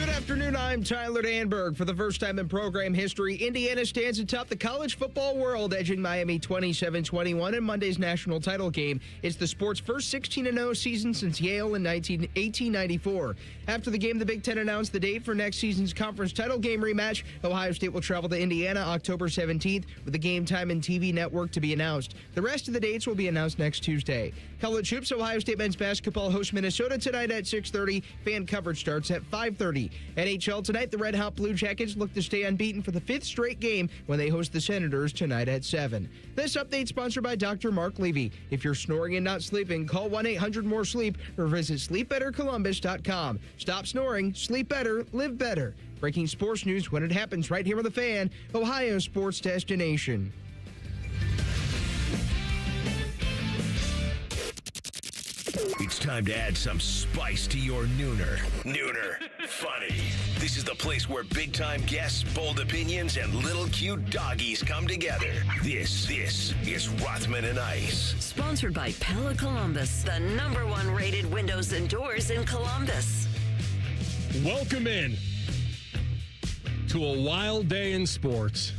Good afternoon, I'm Tyler Danberg. For the first time in program history, Indiana stands atop the college football world, edging Miami 27-21 in Monday's national title game. It's the sport's first 16-0 season since Yale in 1894. After the game, the Big Ten announced the date for next season's conference title game rematch. Ohio State will travel to Indiana October 17th, with the game time and TV network to be announced. The rest of the dates will be announced next Tuesday. College hoops, Ohio State men's basketball hosts Minnesota tonight at 6:30. Fan coverage starts at 5:30. NHL tonight, the Red Hot Blue Jackets look to stay unbeaten for the fifth straight game when they host the Senators tonight at 7. This update sponsored by Dr. Mark Levy. If you're snoring and not sleeping, call 1-800-MORE-SLEEP or visit SleepBetterColumbus.com. Stop snoring, sleep better, live better. Breaking sports news when it happens right here on The Fan, Ohio sports destination. It's time to add some spice to your nooner. Nooner funny. This is the place where big-time guests, bold opinions, and little cute doggies come together. This is Rothman and Ice. Sponsored by Pella Columbus, the #1 rated windows and doors in Columbus. Welcome in to a wild day in sports.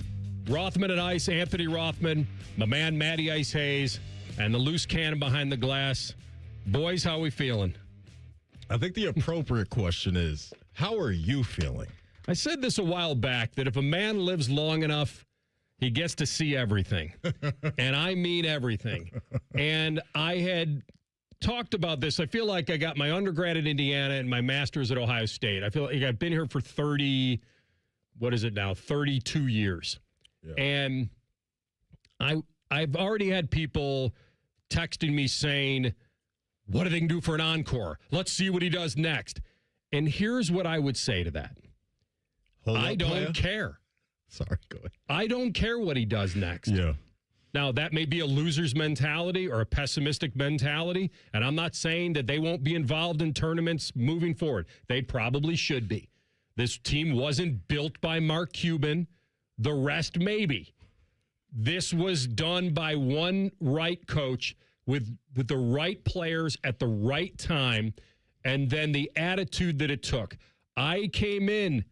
Rothman and Ice, Anthony Rothman, my man Matty Ice Hayes, and the loose cannon behind the glass. Boys, how are we feeling? I think the appropriate question is, how are you feeling? I said this a while back, that if a man lives long enough, he gets to see everything. And I mean everything. And I had talked about this. I feel like I got my undergrad at Indiana and my master's at Ohio State. I feel like I've been here for 32 years. Yeah. And I've already had people texting me saying, what do they do for an encore? Let's see what he does next. And here's what I would say to that. I don't care. Sorry, go ahead. I don't care what he does next. Yeah. Now, that may be a loser's mentality or a pessimistic mentality, and I'm not saying that they won't be involved in tournaments moving forward. They probably should be. This team wasn't built by Mark Cuban. The rest, maybe. This was done by one right coach with the right players at the right time, and then the attitude that it took. I came in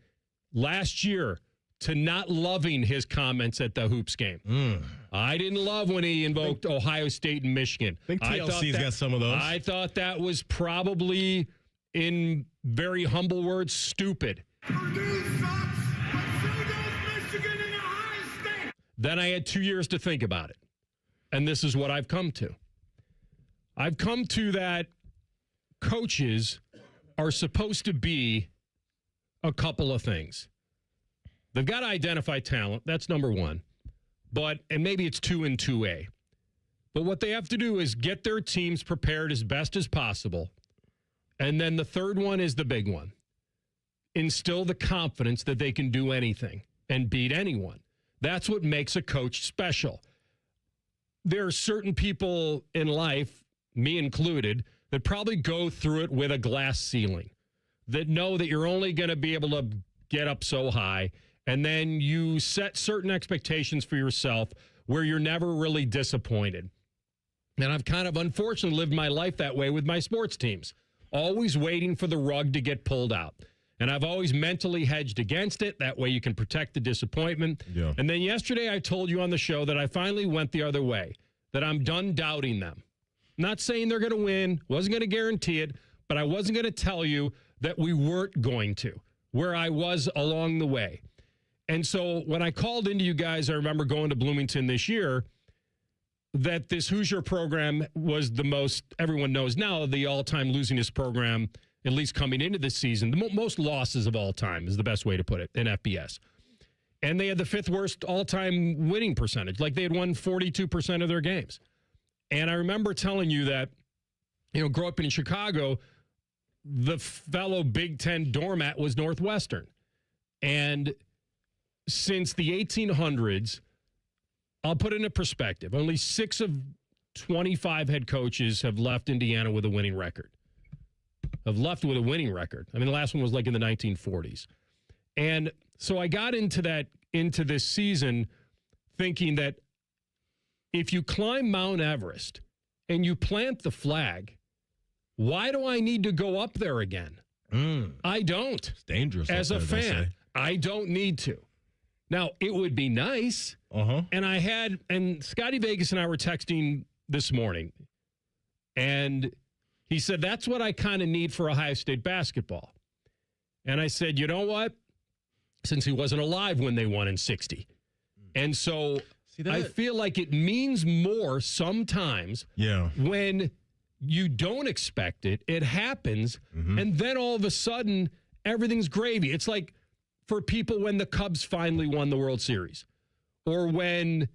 last year to not loving his comments at the Hoops game. I didn't love when he invoked Ohio State and Michigan. I think TLC's got some of those. I thought that was probably, in very humble words, stupid. Purdue sucks, but so does Michigan and Ohio State. Then I had 2 years to think about it. And this is what I've come to. I've come to that coaches are supposed to be a couple of things. They've got to identify talent. That's number one. And maybe it's 2 and 2A. But what they have to do is get their teams prepared as best as possible. And then the third one is the big one. Instill the confidence that they can do anything and beat anyone. That's what makes a coach special. There are certain people in life, me included, that probably go through it with a glass ceiling, that know that you're only going to be able to get up so high, and then you set certain expectations for yourself where you're never really disappointed. And I've kind of unfortunately lived my life that way with my sports teams, always waiting for the rug to get pulled out. And I've always mentally hedged against it. That way you can protect the disappointment. Yeah. And then yesterday I told you on the show that I finally went the other way, that I'm done doubting them. Not saying they're going to win, wasn't going to guarantee it, but I wasn't going to tell you that we weren't going to, where I was along the way. And so when I called into you guys, I remember going to Bloomington this year, that this Hoosier program was the most, everyone knows now, the all-time losingest program, at least coming into this season. The most losses of all time is the best way to put it in FBS. And they had the 5th worst all-time winning percentage. Like they had won 42% of their games. And I remember telling you that, grow up in Chicago, the fellow Big Ten doormat was Northwestern. And since the 1800s, I'll put it into perspective, only 6 of 25 head coaches have left Indiana with a winning record. I mean, the last one was like in the 1940s. And so I got into this season thinking that if you climb Mount Everest and you plant the flag, why do I need to go up there again? I don't. It's dangerous. As a out there, they fan, say. I don't need to. Now, it would be nice. And Scotty Vegas and I were texting this morning, and he said, that's what I kind of need for Ohio State basketball. And I said, you know what? Since he wasn't alive when they won in 60. And so I feel like it means more sometimes when you don't expect it, it happens, and then all of a sudden, everything's gravy. It's like for people when the Cubs finally won the World Series, or when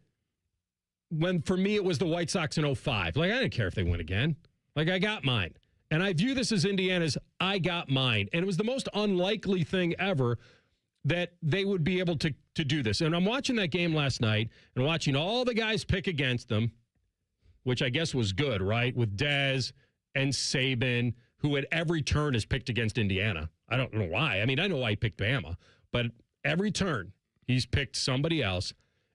for me it was the White Sox in 05. Like, I didn't care if they win again. Like, I got mine. And I view this as Indiana's I got mine. And it was the most unlikely thing ever that they would be able to do this. And I'm watching that game last night and watching all the guys pick against them, which I guess was good, right? With Dez and Saban, who at every turn has picked against Indiana. I don't know why. I mean, I know why he picked Bama, but every turn he's picked somebody else.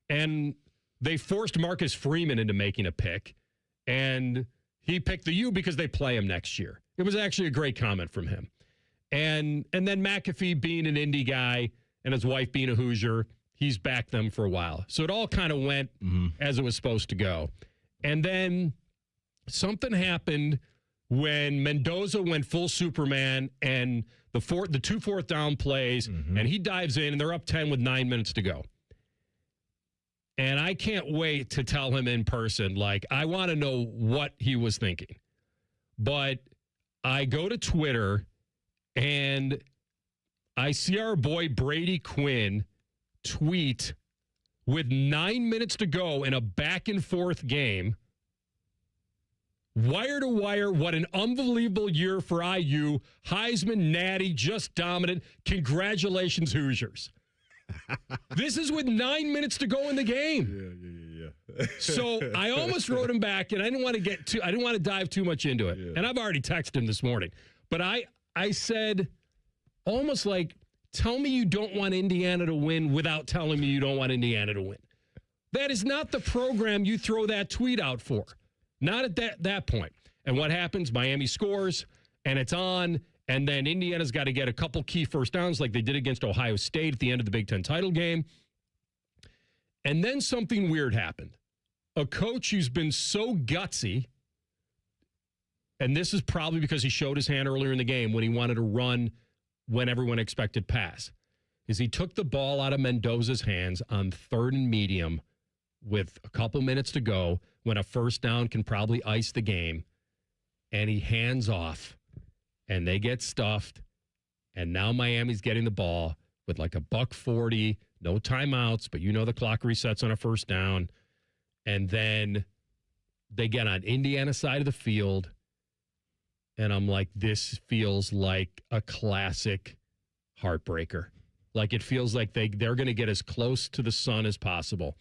And they forced Marcus Freeman into making a pick, and he picked the U because they play him next year. It was actually a great comment from him. And then McAfee being an Indy guy and his wife being a Hoosier, he's backed them for a while. So it all kind of went as it was supposed to go. And then something happened when Mendoza went full Superman and the two fourth down plays, and he dives in, and they're up 10 with 9 minutes to go. And I can't wait to tell him in person, like, I want to know what he was thinking. But I go to Twitter, and I see our boy Brady Quinn tweet with 9 minutes to go in a back-and-forth game. Wire to wire, what an unbelievable year for IU. Heisman, Natty, just dominant. Congratulations, Hoosiers. This is with 9 minutes to go in the game. Yeah. So I almost wrote him back, and I didn't want to dive too much into it. Yeah. And I've already texted him this morning. But I said, almost like, tell me you don't want Indiana to win without telling me you don't want Indiana to win. That is not the program you throw that tweet out for. Not at that point. And what happens? Miami scores, and it's on, and then Indiana's got to get a couple key first downs like they did against Ohio State at the end of the Big Ten title game. And then something weird happened. A coach who's been so gutsy, and this is probably because he showed his hand earlier in the game when he wanted to run when everyone expected pass, is he took the ball out of Mendoza's hands on 3rd and medium with a couple minutes to go when a first down can probably ice the game, and he hands off, and they get stuffed, and now Miami's getting the ball with like $1:40, no timeouts, but you know the clock resets on a first down, and then they get on Indiana's side of the field, and I'm like, this feels like a classic heartbreaker. Like, it feels like they're going to get as close to the sun as possible.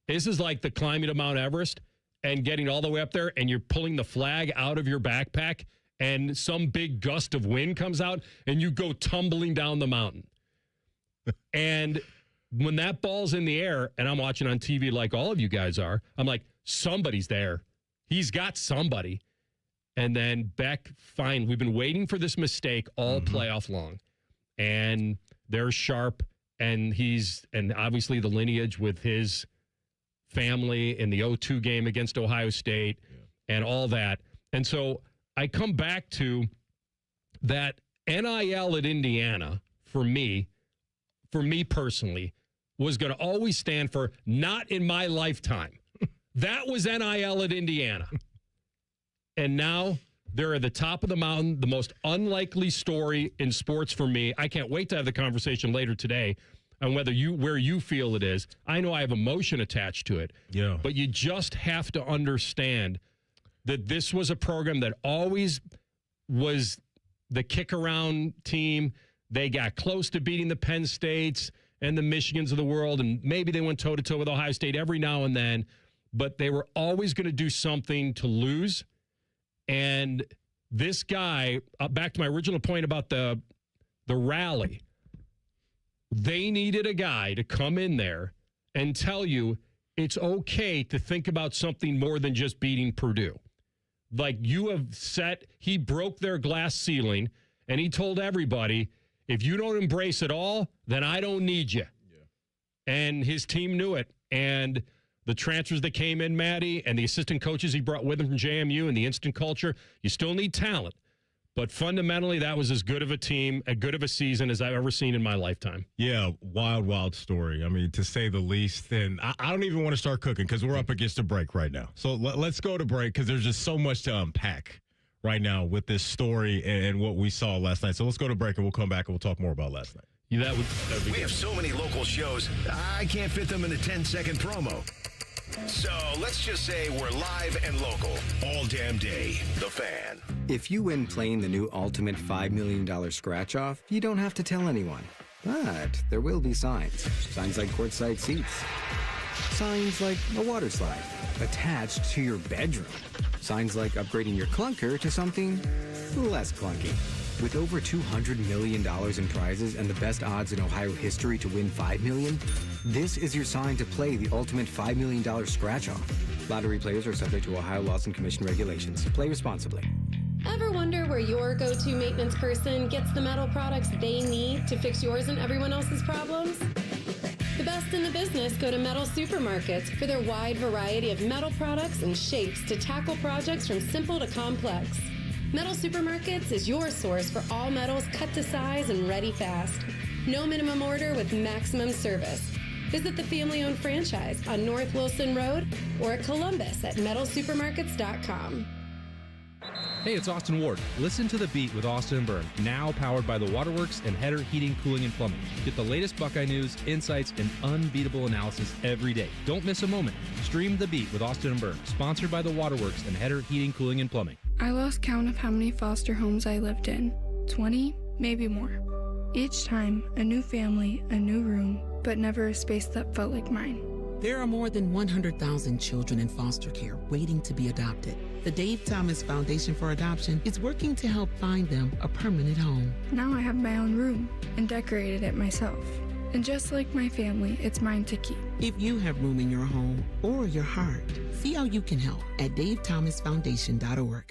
This is like the climbing of Mount Everest and getting all the way up there, and you're pulling the flag out of your backpack, and some big gust of wind comes out, and you go tumbling down the mountain. And when that ball's in the air, and I'm watching on TV like all of you guys are, I'm like, somebody's there. He's got somebody. And then Beck, fine, we've been waiting for this mistake all playoff long. And they're sharp, and obviously the lineage with his family in the 0-2 game against Ohio State and all that. And so I come back to that NIL at Indiana, for me personally, was going to always stand for not in my lifetime. That was NIL at Indiana. And now they're at the top of the mountain, the most unlikely story in sports for me. I can't wait to have the conversation later today on where you feel it is. I know I have emotion attached to it. Yeah. But you just have to understand that this was a program that always was the kick-around team. They got close to beating the Penn States and the Michigans of the world, and maybe they went toe-to-toe with Ohio State every now and then, but they were always going to do something to lose. And this guy, back to my original point about the rally, they needed a guy to come in there and tell you it's okay to think about something more than just beating Purdue. Like, you have he broke their glass ceiling, And he told everybody, if you don't embrace it all, then I don't need you. Yeah. And his team knew it. And the transfers that came in, Maddie, and the assistant coaches he brought with him from JMU and the instant culture, you still need talent. But fundamentally, that was as good of a team, as good of a season as I've ever seen in my lifetime. Yeah, wild, wild story. I mean, to say the least. And I don't even want to start cooking because we're up against a break right now. So let's go to break because there's just so much to unpack right now with this story and what we saw last night. So let's go to break and we'll come back and we'll talk more about last night. Yeah, that would be We good. have so many local shows, I can't fit them in a 10-second promo. So let's just say we're live and local all damn day. The Fan. If you win playing the new Ultimate $5 million scratch-off, you don't have to tell anyone. But there will be signs. Signs like courtside seats. Signs like a water slide attached to your bedroom. Signs like upgrading your clunker to something less clunky. With over $200 million in prizes and the best odds in Ohio history to win $5 million, this is your sign to play the Ultimate $5 million scratch-off. Lottery players are subject to Ohio laws and commission regulations. Play responsibly. Ever wonder where your go-to maintenance person gets the metal products they need to fix yours and everyone else's problems? The best in the business go to Metal Supermarkets for their wide variety of metal products and shapes to tackle projects from simple to complex. Metal Supermarkets is your source for all metals cut to size and ready fast. No minimum order with maximum service. Visit the family-owned franchise on North Wilson Road or at Columbus at metalsupermarkets.com. Hey, it's Austin Ward. Listen to The Beat with Austin and Byrne, now powered by the Waterworks and Header Heating, Cooling, and Plumbing. Get the latest Buckeye news, insights, and unbeatable analysis every day. Don't miss a moment. Stream The Beat with Austin and Byrne, sponsored by the Waterworks and Header Heating, Cooling, and Plumbing. I lost count of how many foster homes I lived in. 20, maybe more. Each time, a new family, a new room, but never a space that felt like mine. There are more than 100,000 children in foster care waiting to be adopted. The Dave Thomas Foundation for Adoption is working to help find them a permanent home. Now I have my own room and decorated it myself. And just like my family, it's mine to keep. If you have room in your home or your heart, see how you can help at davethomasfoundation.org.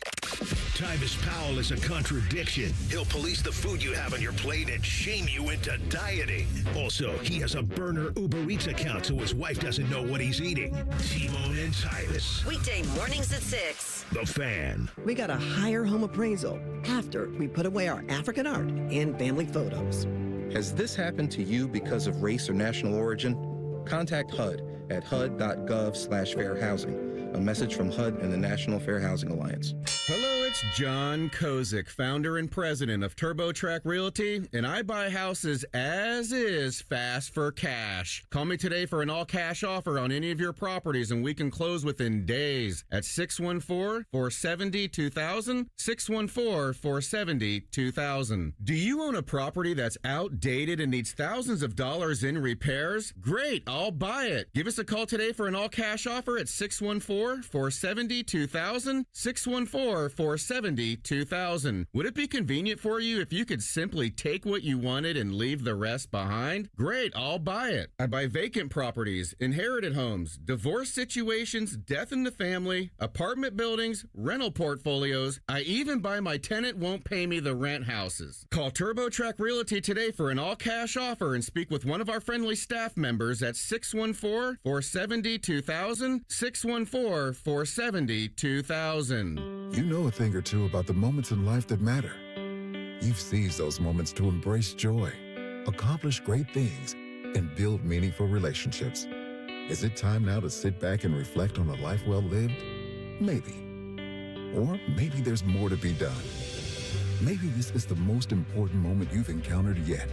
Tyvis Powell is a contradiction. He'll police the food you have on your plate and shame you into dieting. Also, he has a burner Uber Eats account so his wife doesn't know what he's eating. T-Bone and Tyvis. Weekday mornings at 6. The Fan. We got a higher home appraisal after we put away our African art and family photos. Has this happened to you because of race or national origin? Contact HUD at hud.gov/fair housing. A message from HUD and the National Fair Housing Alliance. Hello, it's John Kozik, founder and president of TurboTrack Realty, and I buy houses as is fast for cash. Call me today for an all-cash offer on any of your properties, and we can close within days at 614-470-2000, 614-470-2000. Do you own a property that's outdated and needs thousands of dollars in repairs? Great, I'll buy it. Give us a call today for an all-cash offer at 614-470-2000, 614-470-2000. Would it be convenient for you if you could simply take what you wanted and leave the rest behind? Great, I'll buy it. I buy vacant properties, inherited homes, divorce situations, death in the family, apartment buildings, rental portfolios. I even buy my tenant won't pay me the rent houses. Call TurboTrack Realty today for an all-cash offer and speak with one of our friendly staff members at 614-470-2000, 614-470-2000. You know a thing or two about the moments in life that matter. You've seized those moments to embrace joy, accomplish great things, and build meaningful relationships. Is it time now to sit back and reflect on a life well lived? Maybe. Or maybe there's more to be done. Maybe this is the most important moment you've encountered yet.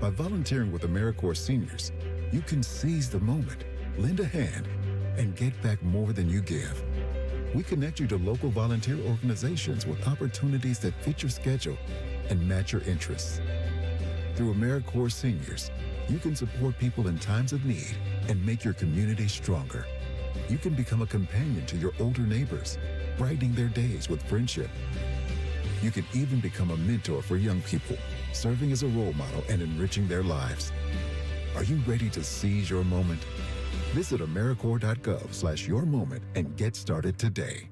By volunteering with AmeriCorps Seniors, you can seize the moment, lend a hand, and get back more than you give. We connect you to local volunteer organizations with opportunities that fit your schedule and match your interests. Through AmeriCorps Seniors, you can support people in times of need and make your community stronger. You can become a companion to your older neighbors, brightening their days with friendship. You can even become a mentor for young people, serving as a role model and enriching their lives. Are you ready to seize your moment? Visit AmeriCorps.gov/yourmoment and get started today.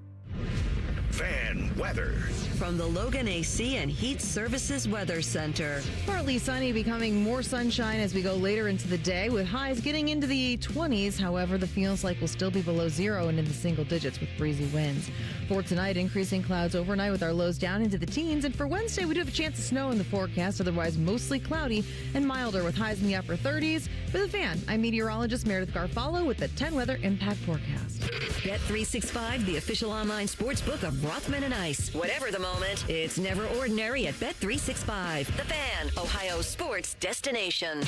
Fan and weather. From the Logan AC and Heat Services Weather Center. Partly sunny, becoming more sunshine as we go later into the day, with highs getting into the 20s. However, the feels like will still be below zero and in the single digits with breezy winds. For tonight, increasing clouds overnight with our lows down into the teens. And for Wednesday, we do have a chance of snow in the forecast, otherwise mostly cloudy and milder with highs in the upper 30s. With a fan, I'm meteorologist Meredith Garfalo with the 10 Weather Impact Forecast. Bet365, the official online sports book of Rothman Ice. Whatever the moment, it's never ordinary at Bet365. The Fan, Ohio's sports destination.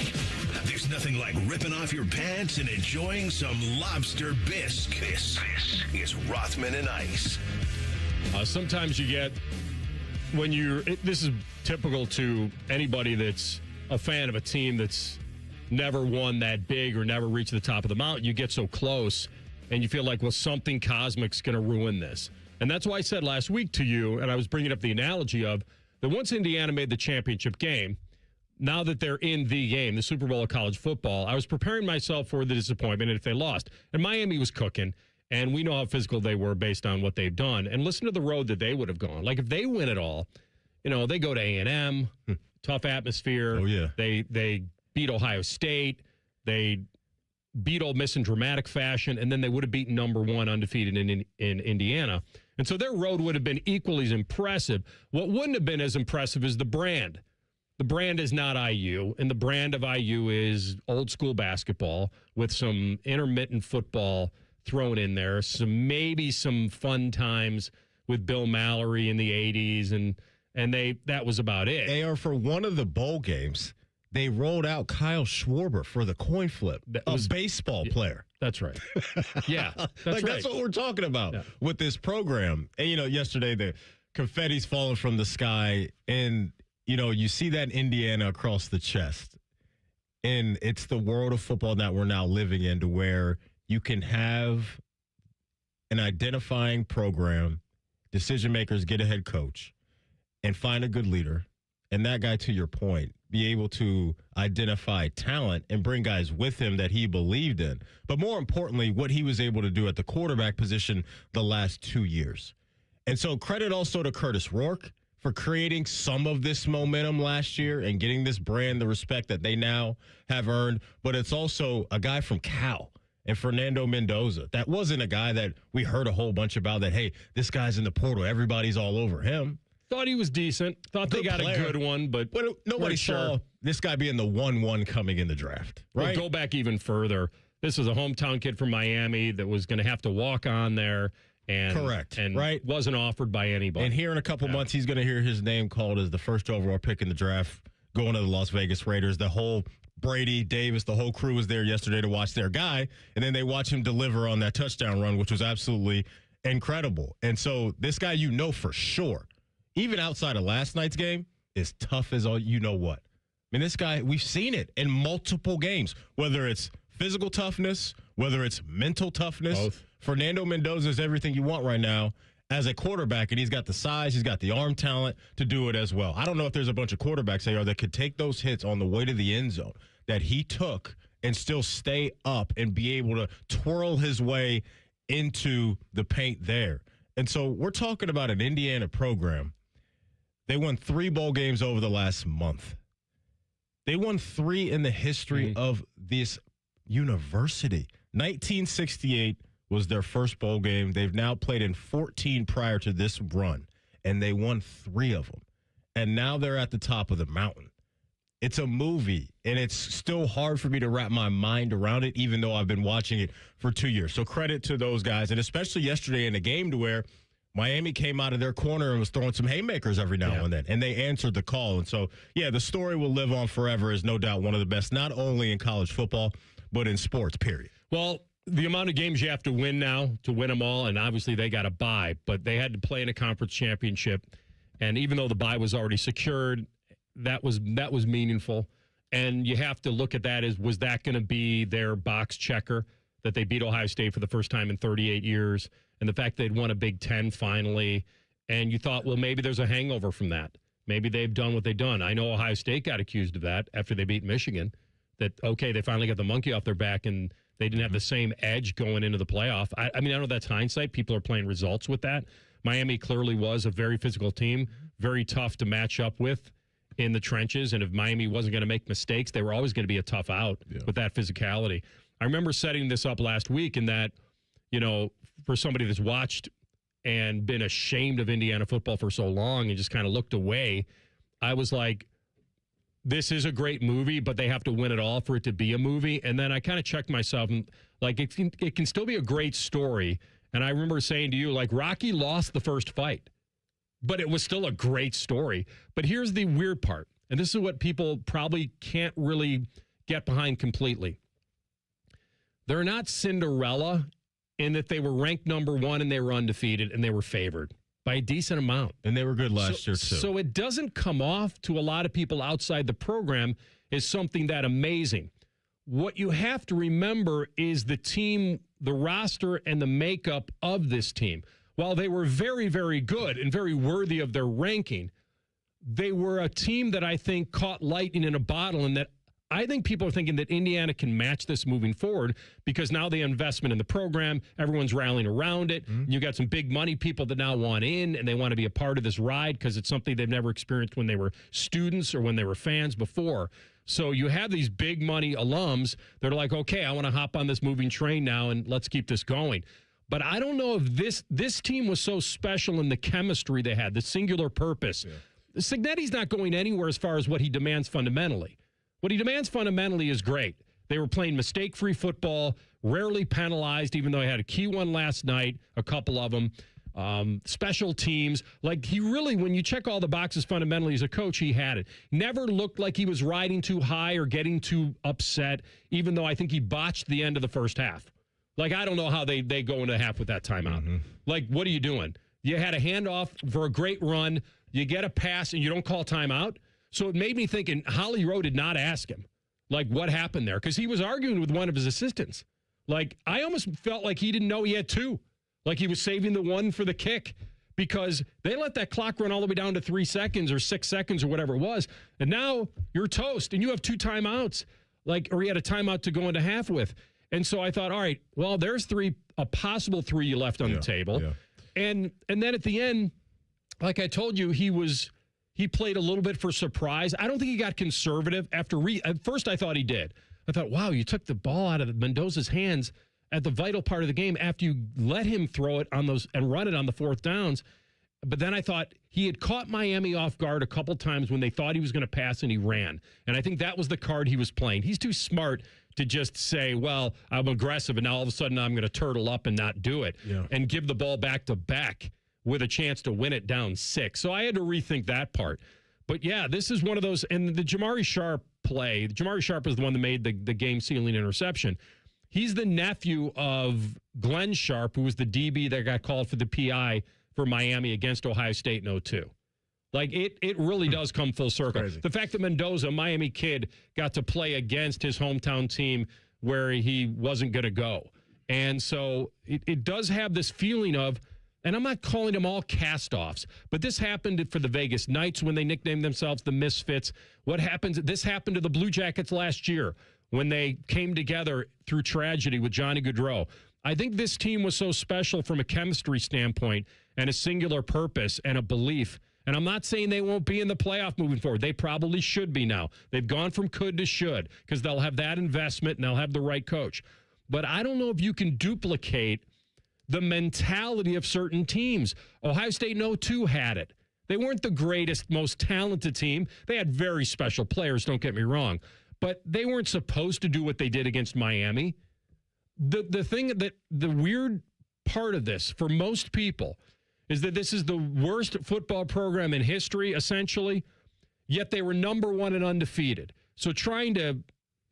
There's nothing like ripping off your pants and enjoying some lobster bisque. This is Rothman and Ice. Sometimes you get, this is typical to anybody that's a fan of a team that's never won that big or never reached the top of the mountain. You get so close and you feel like, well, something cosmic's going to ruin this. And that's why I said last week to you, and I was bringing up the analogy of that once Indiana made the championship game, now that they're in the game, the Super Bowl of college football, I was preparing myself for the disappointment if they lost. And Miami was cooking, and we know how physical they were based on what they've done. And listen to the road that they would have gone. Like if they win it all, they go to A&M, tough atmosphere. Oh, yeah. They beat Ohio State. They beat Ole Miss in dramatic fashion, and then they would have beaten number one undefeated in Indiana. And so their road would have been equally as impressive. What wouldn't have been as impressive is the brand. The brand is not IU, and the brand of IU is old school basketball with some intermittent football thrown in there, maybe some fun times with Bill Mallory in the 80s, and that was about it. AR, for one of the bowl games, they rolled out Kyle Schwarber for the coin flip, a baseball player. That's right. Yeah, that's right. That's what we're talking about with this program. And, yesterday the confetti's falling from the sky, and, you see that Indiana across the chest. And it's the world of football that we're now living in, to where you can have an identifying program, decision makers get a head coach, and find a good leader. And that guy, to your point, be able to identify talent and bring guys with him that he believed in. But more importantly, what he was able to do at the quarterback position the last 2 years. And so credit also to Curtis Rourke for creating some of this momentum last year and getting this brand the respect that they now have earned. But it's also a guy from Cal and Fernando Mendoza. That wasn't a guy that we heard a whole bunch about that, hey, this guy's in the portal, everybody's all over him. Thought he was decent. Thought good they got player. A good one, but nobody saw this guy being the 1-1 coming in the draft, right? We'll go back even further. This is a hometown kid from Miami that was going to have to walk on there. And, correct. And right? Wasn't offered by anybody. And here in a couple months, he's going to hear his name called as the first overall pick in the draft, going to the Las Vegas Raiders. The whole Brady, Davis, the whole crew was there yesterday to watch their guy. And then they watch him deliver on that touchdown run, which was absolutely incredible. And so this guy, for sure, even outside of last night's game, is tough as all you know what. I mean, this guy, we've seen it in multiple games, whether it's physical toughness, whether it's mental toughness. Both. Fernando Mendoza is everything you want right now as a quarterback, and he's got the size, he's got the arm talent to do it as well. I don't know if there's a bunch of quarterbacks that could take those hits on the way to the end zone that he took and still stay up and be able to twirl his way into the paint there. And so we're talking about an Indiana program. They won 3 bowl games over the last month. They won 3 in the history of this university. 1968 was their first bowl game. They've now played in 14 prior to this run, and they won 3 of them. And now they're at the top of the mountain. It's a movie, and it's still hard for me to wrap my mind around it, even though I've been watching it for 2 years. So credit to those guys, and especially yesterday in the game to where Miami came out of their corner and was throwing some haymakers every now and then, and they answered the call. And so, the story will live on forever is no doubt one of the best, not only in college football, but in sports, period. Well, the amount of games you have to win now to win them all, and obviously they got a bye, but they had to play in a conference championship. And even though the bye was already secured, that was meaningful. And you have to look at that as, was that going to be their box checker, that they beat Ohio State for the first time in 38 years, and the fact they'd won a Big Ten finally, and you thought, well, maybe there's a hangover from that. Maybe they've done what they've done. I know Ohio State got accused of that after they beat Michigan, that, okay, they finally got the monkey off their back, and they didn't have the same edge going into the playoff. I mean, I know that's hindsight. People are playing results with that. Miami clearly was a very physical team, very tough to match up with in the trenches. And if Miami wasn't going to make mistakes, they were always going to be a tough out with that physicality. I remember setting this up last week in that, for somebody that's watched and been ashamed of Indiana football for so long and just kind of looked away, I was like, this is a great movie, but they have to win it all for it to be a movie. And then I kind of checked myself, and like it can still be a great story. And I remember saying to you, like, Rocky lost the first fight, but it was still a great story. But here's the weird part, and this is what people probably can't really get behind completely. They're not Cinderella in that they were ranked number 1 and they were undefeated and they were favored by a decent amount. And they were good last year, too. So it doesn't come off to a lot of people outside the program as something that amazing. What you have to remember is the team, the roster, and the makeup of this team. While they were very, very good and very worthy of their ranking, they were a team that I think caught lightning in a bottle, and that I think people are thinking that Indiana can match this moving forward because now the investment in the program, everyone's rallying around it. You got some big money people that now want in, and they want to be a part of this ride because it's something they've never experienced when they were students or when they were fans before. So you have these big money alums that are like, okay, I want to hop on this moving train now and let's keep this going. But I don't know if this team was so special in the chemistry they had, the singular purpose. Yeah. Cignetti's not going anywhere as far as what he demands fundamentally. What he demands fundamentally is great. They were playing mistake-free football, rarely penalized, even though he had a key one last night, a couple of them. Special teams. Like, he really, when you check all the boxes fundamentally as a coach, he had it. Never looked like he was riding too high or getting too upset, even though I think he botched the end of the first half. Like, I don't know how they go into half with that timeout. Like, what are you doing? You had a handoff for a great run. You get a pass, and you don't call timeout. So it made me think, and Holly Rowe did not ask him, like, what happened there? Because he was arguing with one of his assistants. Like, I almost felt like he didn't know he had 2. Like he was saving the one for the kick because they let that clock run all the way down to 3 seconds or 6 seconds or whatever it was. And now you're toast and you have 2 timeouts, or you had a timeout to go into half with. And so I thought, all right, well, there's a possible 3 you left on the table. Yeah. And then at the end, like I told you, he played a little bit for surprise. I don't think he got conservative at first I thought he did. I thought, wow, you took the ball out of Mendoza's hands at the vital part of the game after you let him throw it on those and run it on the 4th downs. But then I thought he had caught Miami off guard a couple times when they thought he was going to pass and he ran. And I think that was the card he was playing. He's too smart to just say, well, I'm aggressive and now all of a sudden I'm going to turtle up and not do it and give the ball back to Beck with a chance to win it down 6. So I had to rethink that part. But yeah, this is one of those, and the Jamari Sharp play, Jamari Sharp is the one that made the game-sealing interception. He's the nephew of Glenn Sharp, who was the DB that got called for the PI for Miami against Ohio State in 2002. Like, it really does come full circle. Crazy. The fact that Mendoza, a Miami kid, got to play against his hometown team where he wasn't going to go. And so it does have this feeling of, and I'm not calling them all cast-offs, but this happened for the Vegas Knights when they nicknamed themselves the Misfits. This happened to the Blue Jackets last year when they came together through tragedy with Johnny Gaudreau. I think this team was so special from a chemistry standpoint and a singular purpose and a belief. And I'm not saying they won't be in the playoff moving forward. They probably should be now. They've gone from could to should because they'll have that investment and they'll have the right coach. But I don't know if you can duplicate the mentality of certain teams. Ohio State in 2002 had it. They weren't the greatest, most talented team. They had very special players, don't get me wrong. But they weren't supposed to do what they did against Miami. The weird part of this for most people is that this is the worst football program in history, essentially, yet they were number 1 and undefeated. So trying to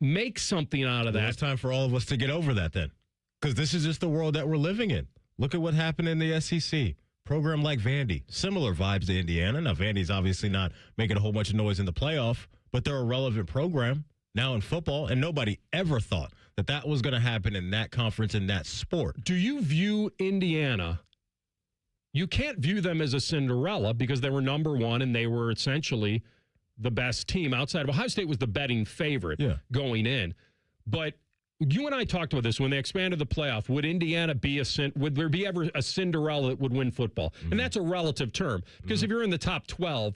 make something out of that. It's time for all of us to get over that then, because this is just the world that we're living in. Look at what happened in the SEC. Program like Vandy, similar vibes to Indiana. Now, Vandy's obviously not making a whole bunch of noise in the playoff, but they're a relevant program now in football, and nobody ever thought that was going to happen in that conference, in that sport. Do you view Indiana? You can't view them as a Cinderella because they were number 1 and they were essentially the best team outside of Ohio State was the betting favorite going in. But you and I talked about this when they expanded the playoff. Would Indiana would there be ever a Cinderella that would win football? Mm-hmm. And that's a relative term because if you're in the top 12,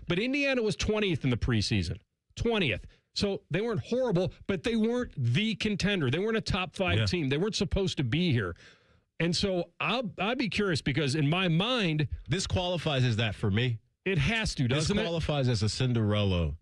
but Indiana was 20th in the preseason. 20th. So they weren't horrible, but they weren't the contender. They weren't a top 5 team. They weren't supposed to be here. And so I'd be curious because in my mind, this qualifies as that for me. It has to, doesn't it? This qualifies as a Cinderella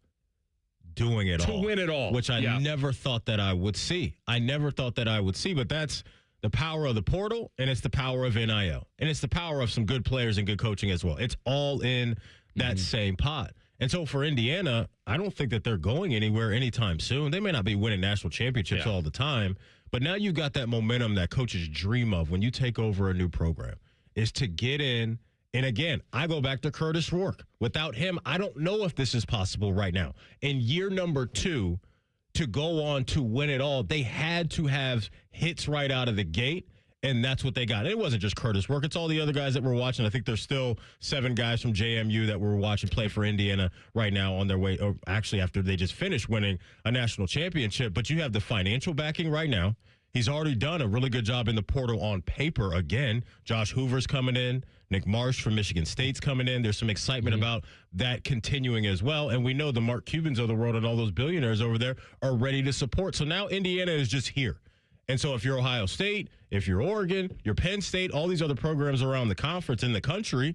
doing it all. To win it all. Which I never thought that I would see. But that's the power of the portal, and it's the power of NIL. And it's the power of some good players and good coaching as well. It's all in that same pot. And so for Indiana, I don't think that they're going anywhere anytime soon. They may not be winning national championships all the time, but now you've got that momentum that coaches dream of when you take over a new program, is to get in. And again, I go back to Curtis Rourke. Without him, I don't know if this is possible right now. In year number 2, to go on to win it all, they had to have hits right out of the gate. And that's what they got. It wasn't just Curtis Rourke. It's all the other guys that we're watching. I think there's still 7 guys from JMU that we're watching play for Indiana right now on their way, or actually after they just finished winning a national championship. But you have the financial backing right now. He's already done a really good job in the portal on paper again. Josh Hoover's coming in. Nick Marsh from Michigan State's coming in. There's some excitement about that continuing as well. And we know the Mark Cubans of the world and all those billionaires over there are ready to support. So now Indiana is just here. And so if you're Ohio State, if you're Oregon, you're Penn State, all these other programs around the conference in the country,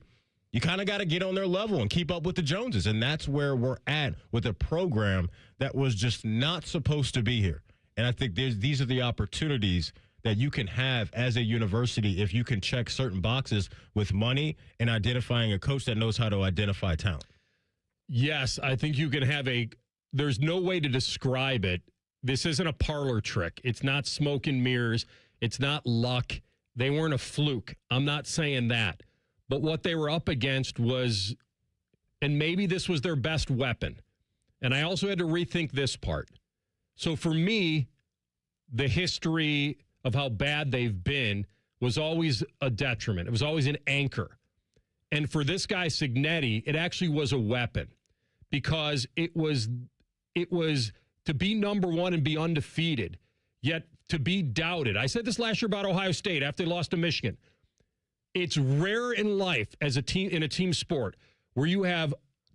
you kind of got to get on their level and keep up with the Joneses. And that's where we're at with a program that was just not supposed to be here. And I think these are the opportunities that you can have as a university if you can check certain boxes with money and identifying a coach that knows how to identify talent. Yes, I think you can have there's no way to describe it. This isn't a parlor trick. It's not smoke and mirrors. It's not luck. They weren't a fluke. I'm not saying that. But what they were up against was, and maybe this was their best weapon. And I also had to rethink this part. So for me, the history of how bad they've been was always a detriment. It was always an anchor. And for this guy, Cignetti, it actually was a weapon because it was to be number 1 and be undefeated, yet to be doubted. I said this last year about Ohio State after they lost to Michigan. It's rare in life as a team in a team sport where you have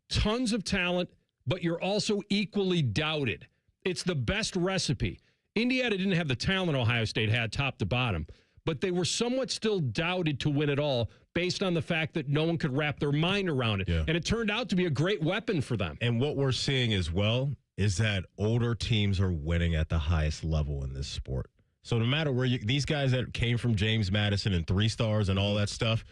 tons of talent, but you're also equally doubted. It's the best recipe. Indiana didn't have the talent Ohio State had top to bottom, but they were somewhat still doubted to win it all based on the fact that no one could wrap their mind around it. Yeah. And it turned out to be a great weapon for them. And what we're seeing as well is that older teams are winning at the highest level in this sport. So no matter where these guys that came from James Madison and 3 stars and all that stuff,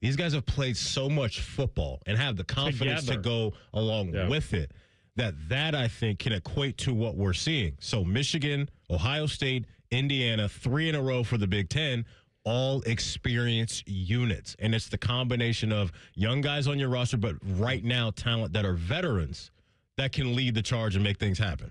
these guys have played so much football and have the confidence to go along with it. That I think can equate to what we're seeing. So Michigan, Ohio State, Indiana, 3 in a row for the Big Ten, all experienced units. And it's the combination of young guys on your roster, but right now talent that are veterans that can lead the charge and make things happen.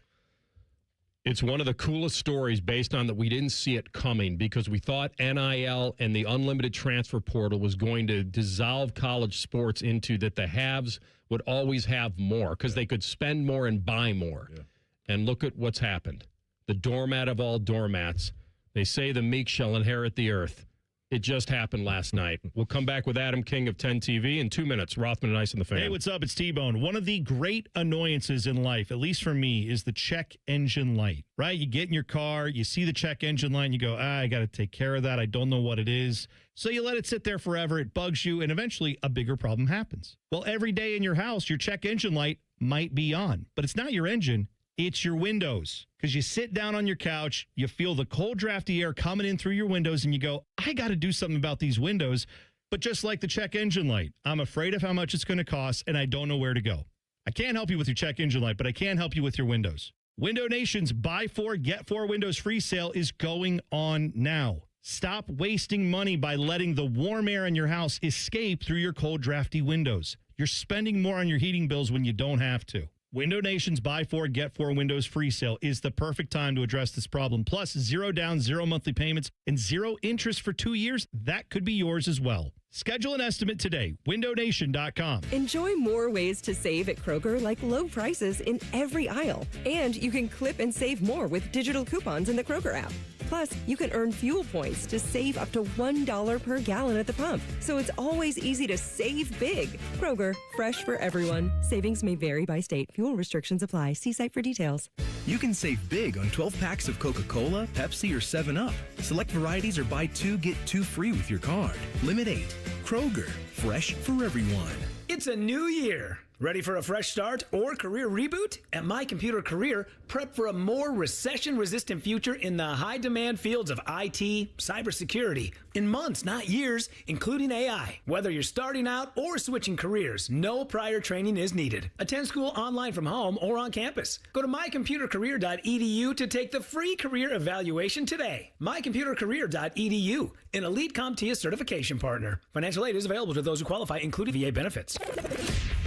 It's one of the coolest stories based on that we didn't see it coming because we thought NIL and the unlimited transfer portal was going to dissolve college sports into that the haves would always have more because they could spend more and buy more. Yeah. And look at what's happened. The doormat of all doormats. They say the meek shall inherit the earth. It just happened last night. We'll come back with Adam King of 10 TV in 2 minutes. Rothman and Ice and the Fan. Hey, what's up? It's T-Bone. One of the great annoyances in life, at least for me, is the check engine light, right? You get in your car, you see the check engine light, and you go, I got to take care of that. I don't know what it is. So you let it sit there forever. It bugs you, and eventually a bigger problem happens. Well, every day in your house, your check engine light might be on, but it's not your engine. It's your windows. Because you sit down on your couch, you feel the cold, drafty air coming in through your windows, and you go, I got to do something about these windows. But just like the check engine light, I'm afraid of how much it's going to cost, and I don't know where to go. I can't help you with your check engine light, but I can help you with your windows. Window Nation's Buy 4, Get 4 Windows Free sale is going on now. Stop wasting money by letting the warm air in your house escape through your cold, drafty windows. You're spending more on your heating bills when you don't have to. Window Nation's Buy 4, Get 4 Windows Free sale is the perfect time to address this problem. Plus, 0 down, 0 monthly payments, and 0 interest for 2 years. That could be yours as well. Schedule an estimate today. WindowNation.com. Enjoy more ways to save at Kroger, like low prices in every aisle. And you can clip and save more with digital coupons in the Kroger app. Plus, you can earn fuel points to save up to $1 per gallon at the pump. So it's always easy to save big. Kroger, fresh for everyone. Savings may vary by state. Fuel restrictions apply. See site for details. You can save big on 12 packs of Coca-Cola, Pepsi, or 7-Up. Select varieties or buy 2, get 2 free with your card. Limit 8. Kroger, fresh for everyone. It's a new year. Ready for a fresh start or career reboot? At My Computer Career, prep for a more recession-resistant future in the high-demand fields of IT, cybersecurity, in months, not years, including AI. Whether you're starting out or switching careers, no prior training is needed. Attend school online from home or on campus. Go to mycomputercareer.edu to take the free career evaluation today. mycomputercareer.edu, an Elite CompTIA certification partner. Financial aid is available to those who qualify, including VA benefits.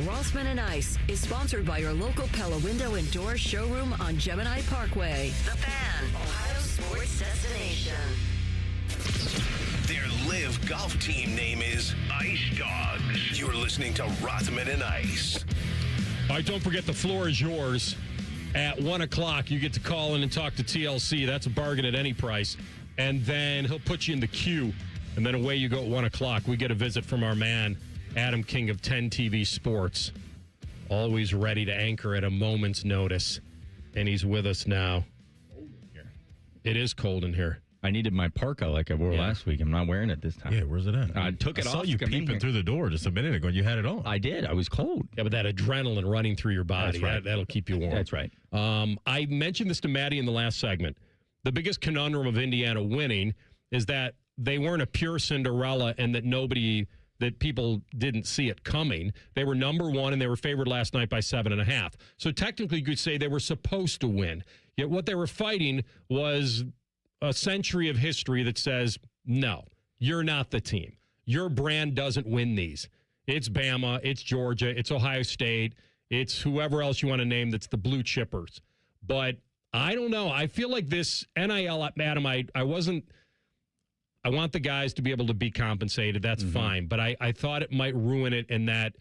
Rothman Ice is sponsored by your local Pella Window and Door showroom on Gemini Parkway. The Fan, Ohio sports destination. Their live golf team name is Ice Dogs. You're listening to Rothman and Ice. All right, don't forget the floor is yours. At 1 o'clock, you get to call in and talk to TLC. That's a bargain at any price. And then he'll put you in the queue. And then away you go at 1 o'clock. We get a visit from our man, Adam King of 10 TV Sports. Always ready to anchor at a moment's notice. And he's with us now. It is cold in here. I needed my parka like I wore last week. I'm not wearing it this time. Yeah, where's it at? I took it off. I saw you peeping through the door just a minute ago. You had it on. I did. I was cold. Yeah, but that adrenaline running through your body, That's right. that'll keep you warm. That's right. I mentioned this to Maddie in the last segment. The biggest conundrum of Indiana winning is that they weren't a pure Cinderella and that people didn't see it coming. They were number one, and they were favored last night by 7.5. So technically, you could say they were supposed to win. Yet what they were fighting was a century of history that says, no, you're not the team. Your brand doesn't win these. It's Bama, it's Georgia, it's Ohio State, it's whoever else you want to name that's the blue chippers. But I don't know. I feel like this NIL, Adam, I want the guys to be able to be compensated. That's fine. But I thought it might ruin it in that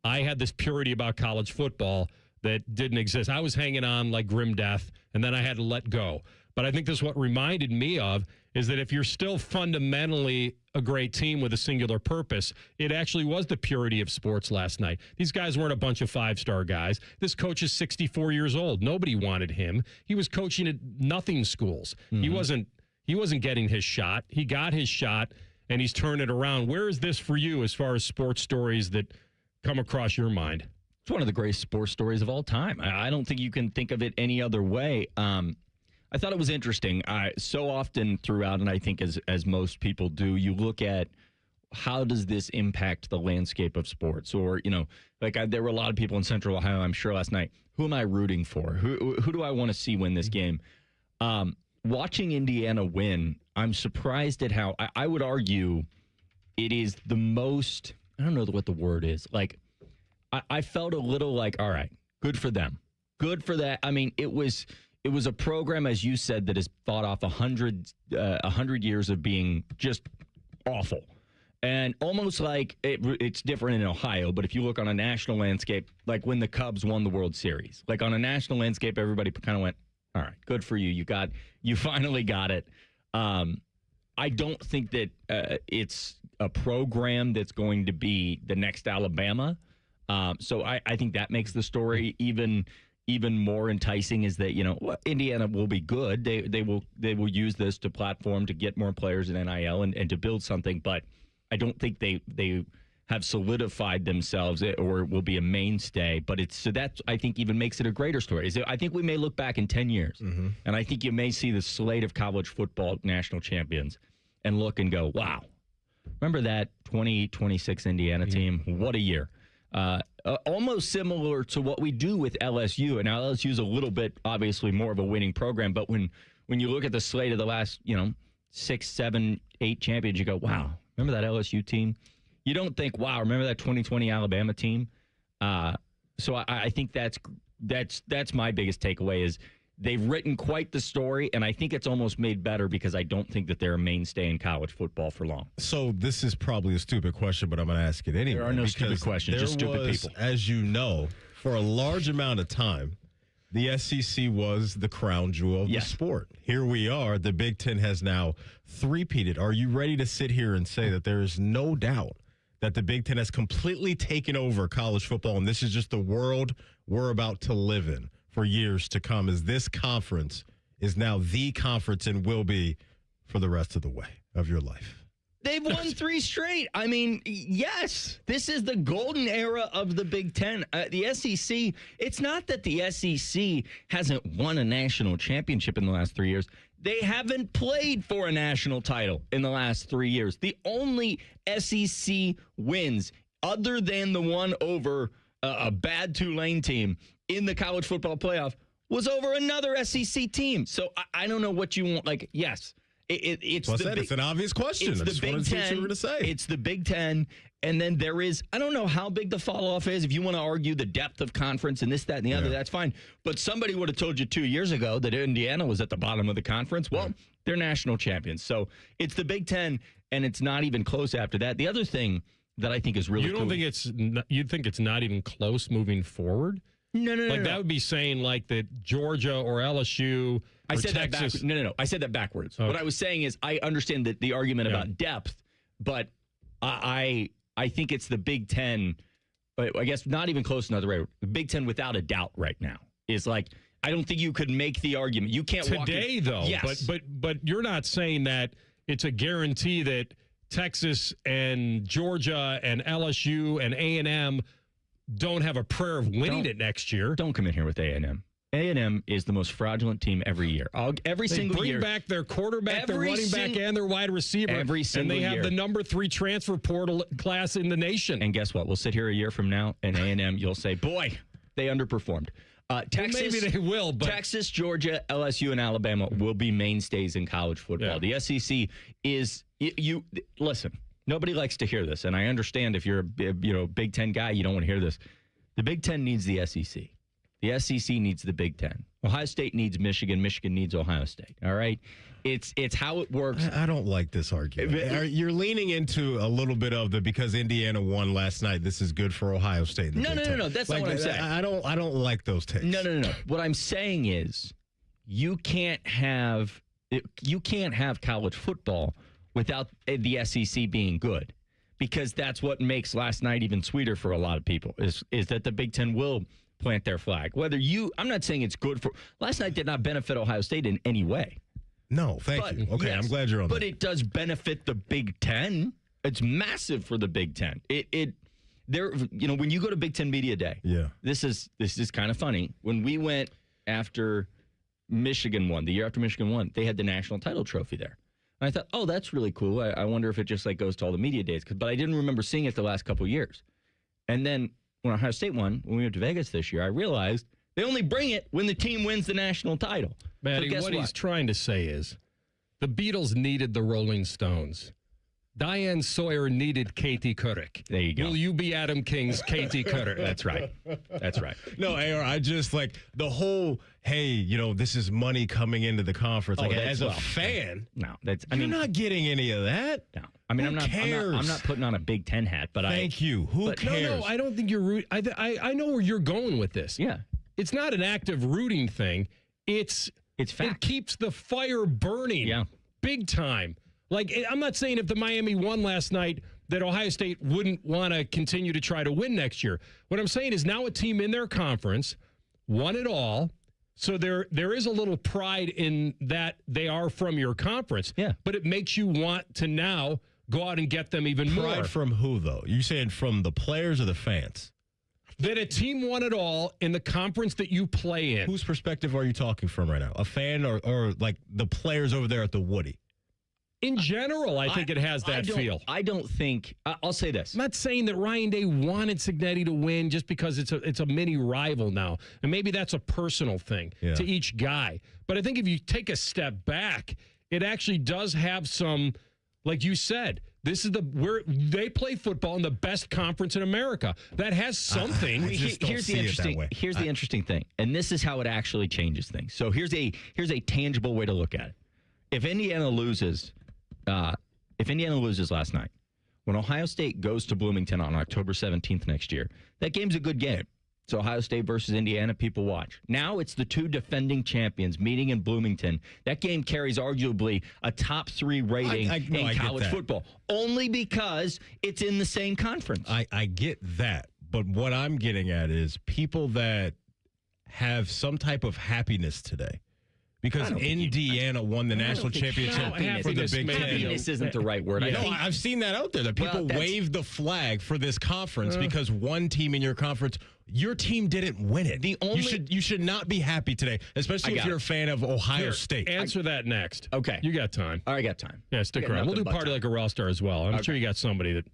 I had this purity about college football that didn't exist. I was hanging on like grim death, and then I had to let go. But I think this is what reminded me of is that if you're still fundamentally a great team with a singular purpose, it actually was the purity of sports last night. These guys weren't a bunch of five-star guys. This coach is 64 years old. Nobody wanted him. He was coaching at nothing schools. He wasn't getting his shot. He got his shot, and he's turned it around. Where is this for you as far as sports stories that come across your mind? It's one of the greatest sports stories of all time. I don't think you can think of it any other way. I thought it was interesting. So often throughout, and I think as most people do, you look at how does this impact the landscape of sports? Or, there were a lot of people in Central Ohio, I'm sure, last night. Who am I rooting for? Who do I want to see win this game? Watching Indiana win, I'm surprised at how I would argue it is the most, I don't know what the word is. Like, I felt a little like, all right, good for them. Good for that. I mean, it was a program, as you said, that has fought off 100 years of being just awful. And almost like it's different in Ohio, but if you look on a national landscape, like when the Cubs won the World Series, like on a national landscape, everybody kind of went, all right, good for you. You finally got it. I don't think that it's a program that's going to be the next Alabama. So I think that makes the story even more enticing. Is that Indiana will be good. They will use this to platform to get more players in NIL and to build something. But I don't think they have solidified themselves or will be a mainstay. But that I think even makes it a greater story. I think we may look back in 10 years, and I think you may see the slate of college football national champions and look and go, wow, remember that 2026 Indiana team? What a year. Almost similar to what we do with LSU. And now LSU is a little bit, obviously, more of a winning program. But when you look at the slate of the last, 6, 7, 8 champions, you go, wow, remember that LSU team? You don't think, wow, remember that 2020 Alabama team? So I think that's my biggest takeaway is They've written quite the story, and I think it's almost made better because I don't think that they're a mainstay in college football for long. So this is probably a stupid question, but I'm going to ask it anyway. There are no stupid questions, just stupid people. As you know, for a large amount of time, the SEC was the crown jewel of the sport. Here we are. The Big Ten has now three-peated. Are you ready to sit here and say that there is no doubt that the Big Ten has completely taken over college football, and this is just the world we're about to live in for years to come, as this conference is now the conference and will be for the rest of the way of your life? They've won 3 straight. I mean, yes, this is the golden era of the Big Ten. The SEC, it's not that the SEC hasn't won a national championship in the last 3 years. They haven't played for a national title in the last 3 years. The only SEC wins, other than the one over a bad Tulane team in the college football playoff, was over another SEC team. So I don't know what you want. Like, yes, it's it's an obvious question. It's I just wanted to see what you were going to say. It's the Big Ten, and then there is, I don't know how big the fall off is. If you want to argue the depth of conference and this, that, and the other, that's fine. But somebody would have told you 2 years ago that Indiana was at the bottom of the conference. Well, they're national champions. So it's the Big Ten, and it's not even close after that. The other thing that I think is really cool. You think it's not even close moving forward? No. That would be saying like that Georgia or LSU. I said Texas. that backwards. No. I said that backwards. Okay. What I was saying is I understand the argument about depth, but I think it's the Big Ten. I guess not even close another way. The Big Ten, without a doubt, right now is like, I don't think you could make the argument. You can't walk today in, though. Yes. But you're not saying that it's a guarantee that Texas and Georgia and LSU and A&M don't have a prayer of winning it next year. Don't come in here with A&M. A&M is the most fraudulent team every year. Every single year. They bring back their quarterback, their running back, and their wide receiver. Every single year. And they have the number 3 transfer portal class in the nation. And guess what? We'll sit here a year from now, and A&M, you'll say, boy, they underperformed. Texas, well, maybe they will, but Texas, Georgia, LSU, and Alabama will be mainstays in college football. The SEC is you. Listen, nobody likes to hear this, and I understand if you're a Big Ten guy, you don't want to hear this. The Big Ten needs the SEC. The SEC needs the Big Ten. Ohio State needs Michigan. Michigan needs Ohio State. All right? It's how it works. I don't like this argument. You're leaning into a little bit of the because Indiana won last night, this is good for Ohio State. No. That's not what I'm saying. I don't like those takes. No. What I'm saying is you can't have college football without the SEC being good, because that's what makes last night even sweeter for a lot of people is that the Big Ten will plant their flag. I'm not saying it's good for last night did not benefit Ohio State in any way. No, thank you. Okay, yes, I'm glad you're on but that. But it does benefit the Big Ten. It's massive for the Big Ten. When you go to Big Ten Media Day, this is kind of funny. When we went after Michigan won, the year after Michigan won, they had the national title trophy there. And I thought, oh, that's really cool. I wonder if it just like goes to all the media days. But I didn't remember seeing it the last couple of years. And then when Ohio State won, when we went to Vegas this year, I realized they only bring it when the team wins the national title. Maddie, so what he's trying to say is the Beatles needed the Rolling Stones. Diane Sawyer needed Katie Couric. There you go. Will you be Adam King's Katie Couric? That's right. That's right. No, AR, I just like the whole, hey, this is money coming into the conference. Like, as a fan, you're not getting any of that. No. I mean, Who cares? I'm not putting on a Big Ten hat, but Thank you. Who cares? No, I don't think you're rooting. I know where you're going with this. Yeah. It's not an active rooting thing. It's fact. It keeps the fire burning. Yeah. Big time. Like, I'm not saying if the Miami won last night that Ohio State wouldn't want to continue to try to win next year. What I'm saying is now a team in their conference won it all. So there is a little pride in that they are from your conference. Yeah. But it makes you want to now go out and get them even more. Pride from who, though? You saying from the players or the fans? That a team won it all in the conference that you play in. Whose perspective are you talking from right now? A fan or like the players over there at the Woody? In general, I think it has that feel. I don't think. I'll say this. I'm not saying that Ryan Day wanted Cignetti to win just because it's a mini rival now, and maybe that's a personal thing to each guy. But I think if you take a step back, it actually does have some Like you said, this is where they play football in the best conference in America. That has something. Here's the interesting thing, and this is how it actually changes things. So here's a tangible way to look at it. If Indiana loses last night, when Ohio State goes to Bloomington on October 17th next year, that game's a good game. It's Ohio State versus Indiana. People watch. Now it's the two defending champions meeting in Bloomington. That game carries arguably a top 3 rating in college football, only because it's in the same conference. I get that. But what I'm getting at is people that have some type of happiness today. Because Indiana won the national championship for the Big Ten. Happiness isn't the right word. I've seen that out there, that people wave the flag for this conference because one team in your conference, your team didn't win it. You should not be happy today, especially if you're a fan of Ohio State. Answer that next. Okay. You got time. I got time. Yeah, stick around. We'll do Party Like a Raw Star as well. I'm sure you got somebody that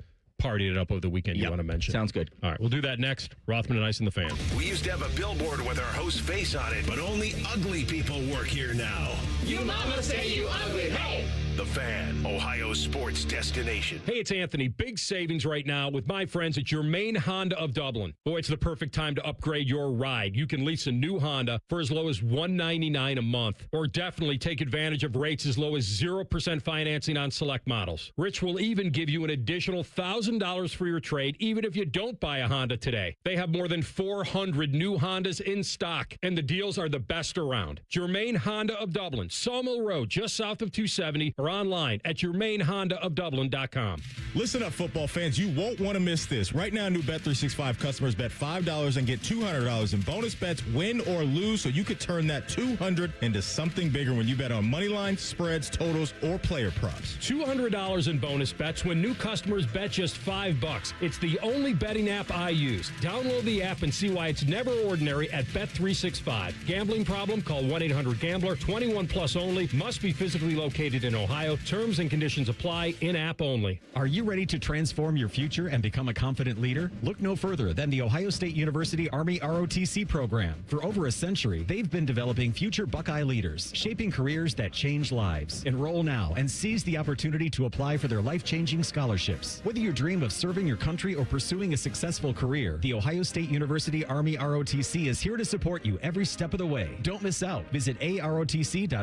partied it up over the weekend you want to mention. Sounds good. All right, we'll do that next. Rothman and Ice and the Fan. We used to have a billboard with our host's face on it, but only ugly people work here now. You mama say you ugly. Hey! The Fan, Ohio's sports destination. Hey, it's Anthony. Big savings right now with my friends at Germain Honda of Dublin. Boy, it's the perfect time to upgrade your ride. You can lease a new Honda for as low as $199 a month, or definitely take advantage of rates as low as 0% financing on select models. Rich will even give you an additional $1,000 for your trade, even if you don't buy a Honda today. They have more than 400 new Hondas in stock, and the deals are the best around. Germain Honda of Dublin, Sawmill Road, just south of 270, or online at GermainHondaofDublin.com. Listen up, football fans. You won't want to miss this. Right now, new Bet365 customers bet $5 and get $200 in bonus bets, win or lose, so you could turn that $200 into something bigger when you bet on money lines, spreads, totals, or player props. $200 in bonus bets when new customers bet just $5. It's the only betting app I use. Download the app and see why it's never ordinary at Bet365. Gambling problem? Call 1-800-GAMBLER. 21 plus only. Must be physically located in Ohio. Terms and conditions apply. In-app only. Are you ready to transform your future and become a confident leader? Look no further than the Ohio State University Army ROTC program. For over a century, they've been developing future Buckeye leaders, shaping careers that change lives. Enroll now and seize the opportunity to apply for their life-changing scholarships. Whether you dream of serving your country or pursuing a successful career, the Ohio State University Army ROTC is here to support you every step of the way. Don't miss out. Visit arotc.osu.edu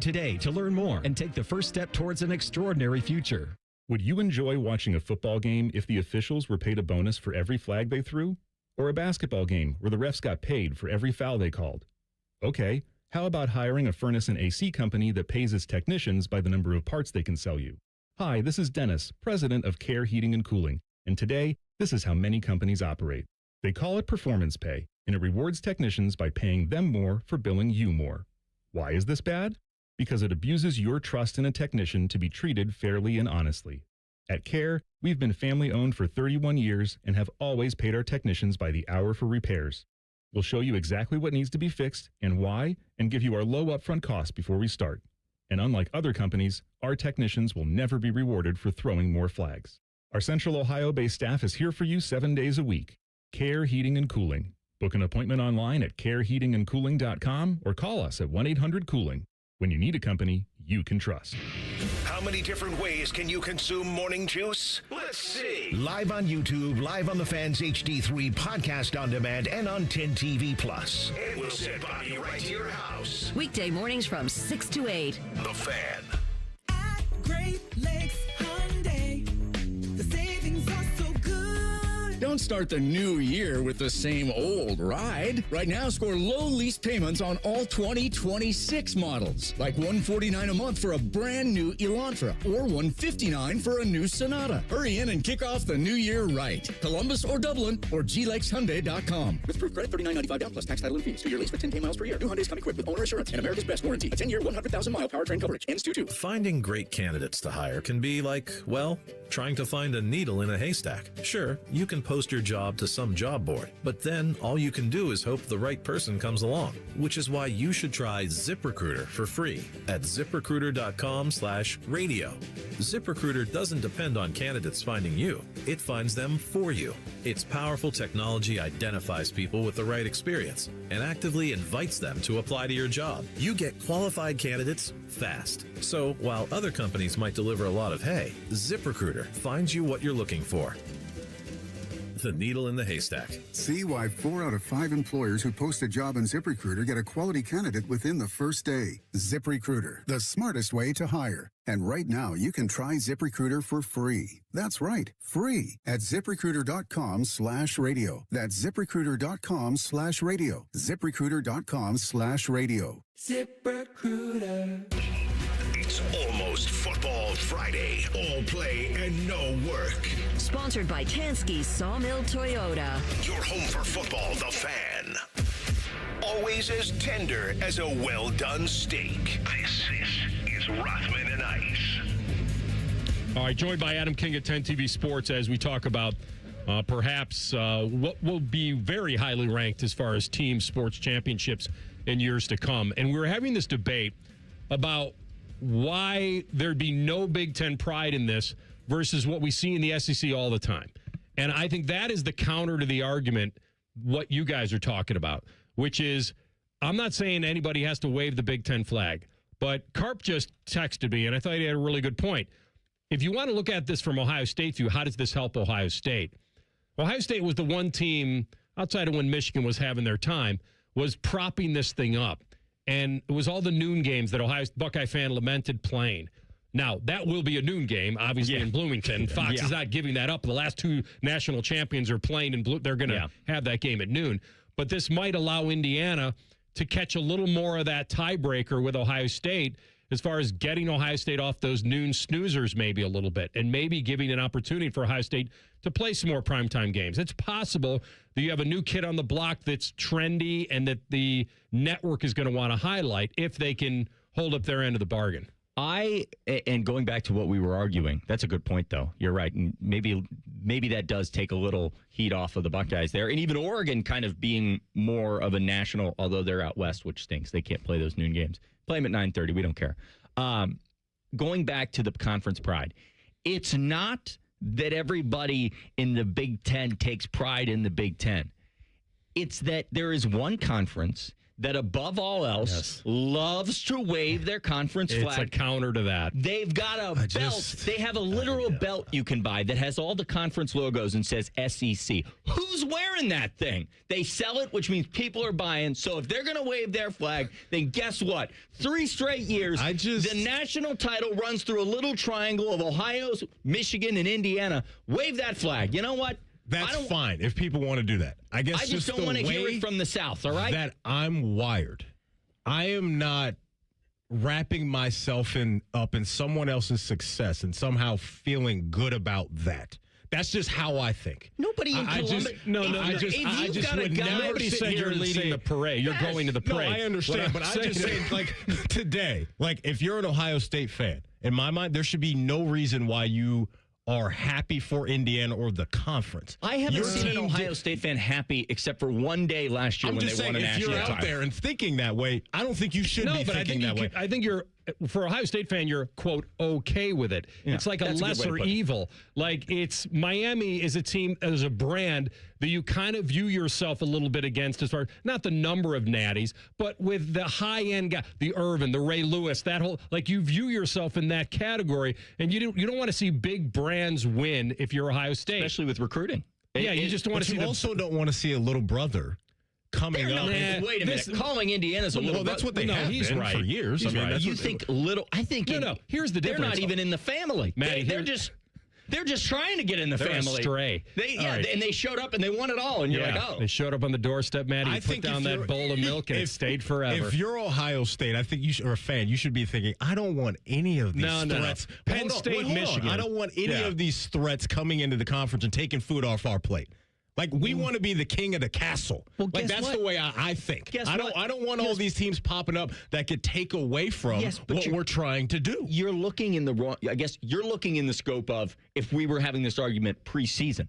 today to learn more and take the first step towards an extraordinary future. Would you enjoy watching a football game if the officials were paid a bonus for every flag they threw? Or a basketball game where the refs got paid for every foul they called? Okay, how about hiring a furnace and AC company that pays its technicians by the number of parts they can sell you? Hi, this is Dennis, president of Care Heating and Cooling, and today, this is how many companies operate. They call it performance pay, and it rewards technicians by paying them more for billing you more. Why is this bad? Because it abuses your trust in a technician to be treated fairly and honestly. At Care, we've been family-owned for 31 years and have always paid our technicians by the hour for repairs. We'll show you exactly what needs to be fixed and why, and give you our low upfront cost before we start. And unlike other companies, our technicians will never be rewarded for throwing more flags. Our Central Ohio-based staff is here for you 7 days a week. Care Heating and Cooling. Book an appointment online at careheatingandcooling.com or call us at 1-800-COOLING. When you need a company you can trust. How many different ways can you consume morning juice? Let's see. Live on YouTube, live on the Fans HD3, podcast on demand, and on 10 TV Plus. And we'll send Bobby right to your house. Weekday mornings from 6 to 8. The Fan. At Great Lakes Hyundai, the savings are so good. Don't start the new year with the same old ride. Right now, score low lease payments on all 2026 models, like $149 a month for a brand new Elantra or $159 for a new Sonata. Hurry in and kick off the new year right. Columbus or Dublin or glakeshyundai.com. With proof credit $39.95 down plus tax, title, and fees. 2-year lease with 10K miles per year. New Hyundais come equipped with owner assurance and America's best warranty. A 10-year, 100,000-mile powertrain coverage. Ends 2-2. Finding great candidates to hire can be like, well, trying to find a needle in a haystack. Sure, you can post post your job to some job board, but then all you can do is hope the right person comes along, which is why you should try ZipRecruiter for free at ZipRecruiter.com/radio. ZipRecruiter doesn't depend on candidates finding you. It finds them for you. Its powerful technology identifies people with the right experience and actively invites them to apply to your job. You get qualified candidates fast. So while other companies might deliver a lot of hay, ZipRecruiter finds you what you're looking for. The needle in the haystack. See why 4 out of 5 employers who post a job on ZipRecruiter get a quality candidate within the first day. ZipRecruiter, the smartest way to hire. And right now, you can try ZipRecruiter for free. That's right, free at ZipRecruiter.com/radio. That's ZipRecruiter.com/radio. ZipRecruiter.com/radio. ZipRecruiter. It's almost Football Friday. All play and no work. Sponsored by Tansky Sawmill Toyota. Your home for football, the Fan. Always as tender as a well-done steak. This is Rothman and Ice. All right, joined by Adam King at 10 TV Sports as we talk about perhaps what will be very highly ranked as far as team sports championships in years to come. And we were having this debate about why there'd be no Big Ten pride in this versus what we see in the SEC all the time. And I think that is the counter to the argument, what you guys are talking about, which is, I'm not saying anybody has to wave the Big Ten flag, but Carp just texted me, and I thought he had a really good point. If you want to look at this from Ohio State's view, how does this help Ohio State? Ohio State was the one team, outside of when Michigan was having their time, was propping this thing up. And it was all the noon games that Ohio Buckeye fan lamented playing. Now, that will be a noon game, obviously, in Bloomington. Fox is not giving that up. The last 2 national champions are playing in they're going to have that game at noon. But this might allow Indiana to catch a little more of that tiebreaker with Ohio State as far as getting Ohio State off those noon snoozers maybe a little bit and maybe giving an opportunity for Ohio State to play some more primetime games. It's possible that you have a new kid on the block that's trendy and that the network is going to want to highlight if they can hold up their end of the bargain. And going back to what we were arguing, that's a good point, though. You're right. And maybe that does take a little heat off of the Buckeyes there. And even Oregon kind of being more of a national, although they're out west, which stinks. They can't play those noon games. Play them at 9:30. We don't care. Going back to the conference pride, it's not that everybody in the Big Ten takes pride in the Big Ten. It's that there is one conference that above all else loves to wave their conference flag. It's a counter to that. They've got a belt. They have a literal belt you can buy that has all the conference logos and says SEC. Who's wearing that thing? They sell it, which means people are buying. So if they're going to wave their flag, then guess what? 3 straight years, the national title runs through a little triangle of Ohio, Michigan, and Indiana. Wave that flag. You know what? That's fine if people want to do that. I guess I just don't want to hear it from the South, all right? That I'm wired. I am not wrapping myself up in someone else's success and somehow feeling good about that. That's just how I think. Nobody in Columbus. I just would never sit here leading the parade. You're going to the parade. No, I understand, but I'm just saying, like, today, like, if you're an Ohio State fan, in my mind, there should be no reason why you are happy for Indiana or the conference. I haven't seen an Ohio State fan happy except for one day last year when they won a national title. If you're out there and thinking that way, I don't think you should be thinking that way. I think you're, for Ohio State fan, you're, quote, okay with it. Yeah, it's like a lesser evil. Like, it's Miami is a team, as a brand, that you kind of view yourself a little bit against as far, not the number of natties, but with the high-end guy, the Irvin, the Ray Lewis, that whole, like, you view yourself in that category, and you don't want to see big brands win if you're Ohio State. Especially with recruiting. You just don't want to see you also don't want to see a little brother coming up. Wait a minute. Calling Indiana's a little. Well, that's what they have been for years. I mean, you think little? I think Here's the difference. They're not even in the family. Matty, they're just trying to get in the family. Astray. And they showed up and they won it all. And you're like, oh, they showed up on the doorstep, Matty. You put down that bowl of milk and it stayed forever. If you're Ohio State, I think you should, or a fan, you should be thinking, I don't want any of these threats. No. Penn State, Michigan. I don't want any of these threats coming into the conference and taking food off our plate. Like, we want to be the king of the castle. Well, like, that's the way I think. I don't want all these teams popping up that could take away from what we're trying to do. You're looking in the wrong. I guess you're looking in the scope of if we were having this argument preseason.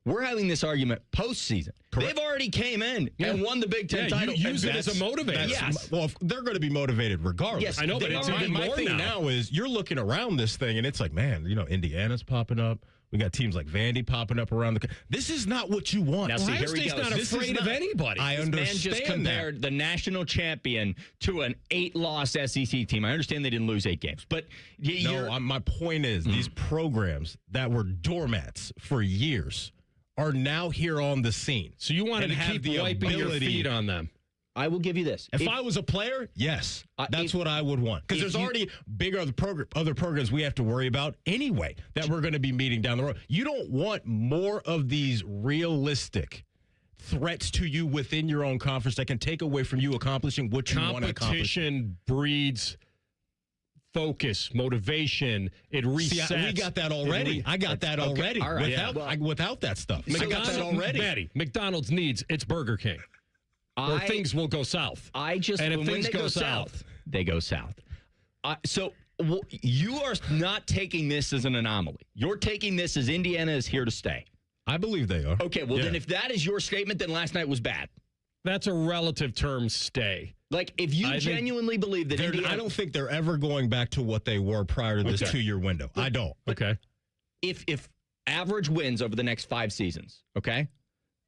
We're having this argument postseason. They've already came in and won the Big Ten title. You use it as a motivator. Yes. Well, they're going to be motivated regardless. Yes, I know, but it's even my more thing now is you're looking around this thing, and it's like, man, Indiana's popping up. We got teams like Vandy popping up around the. This is not what you want. Now, see, here we go. Not afraid of anybody. This I understand man just compared the national champion to an 8-loss SEC team. I understand they didn't lose 8 games, but my point is these programs that were doormats for years are now here on the scene. So you wanted to keep wiping your feet on them. I will give you this. If I was a player, yes, that's what I would want. Because there's already big other programs we have to worry about anyway that we're going to be meeting down the road. You don't want more of these realistic threats to you within your own conference that can take away from you accomplishing what you want to accomplish. Competition breeds focus, motivation. It resets. See, we got that already. I got that already. All right. Without that stuff. I got that already. Maddie, McDonald's needs its Burger King. Or things will go south. And if when things go south, they go south. So you are not taking this as an anomaly. You're taking this as Indiana is here to stay. I believe they are. Okay, well, then if that is your statement, then last night was bad. That's a relative term, stay. Like, if you genuinely believe that Indiana... I don't think they're ever going back to what they were prior to this 2-year window. I don't. Okay. If average wins over the next 5 seasons, okay?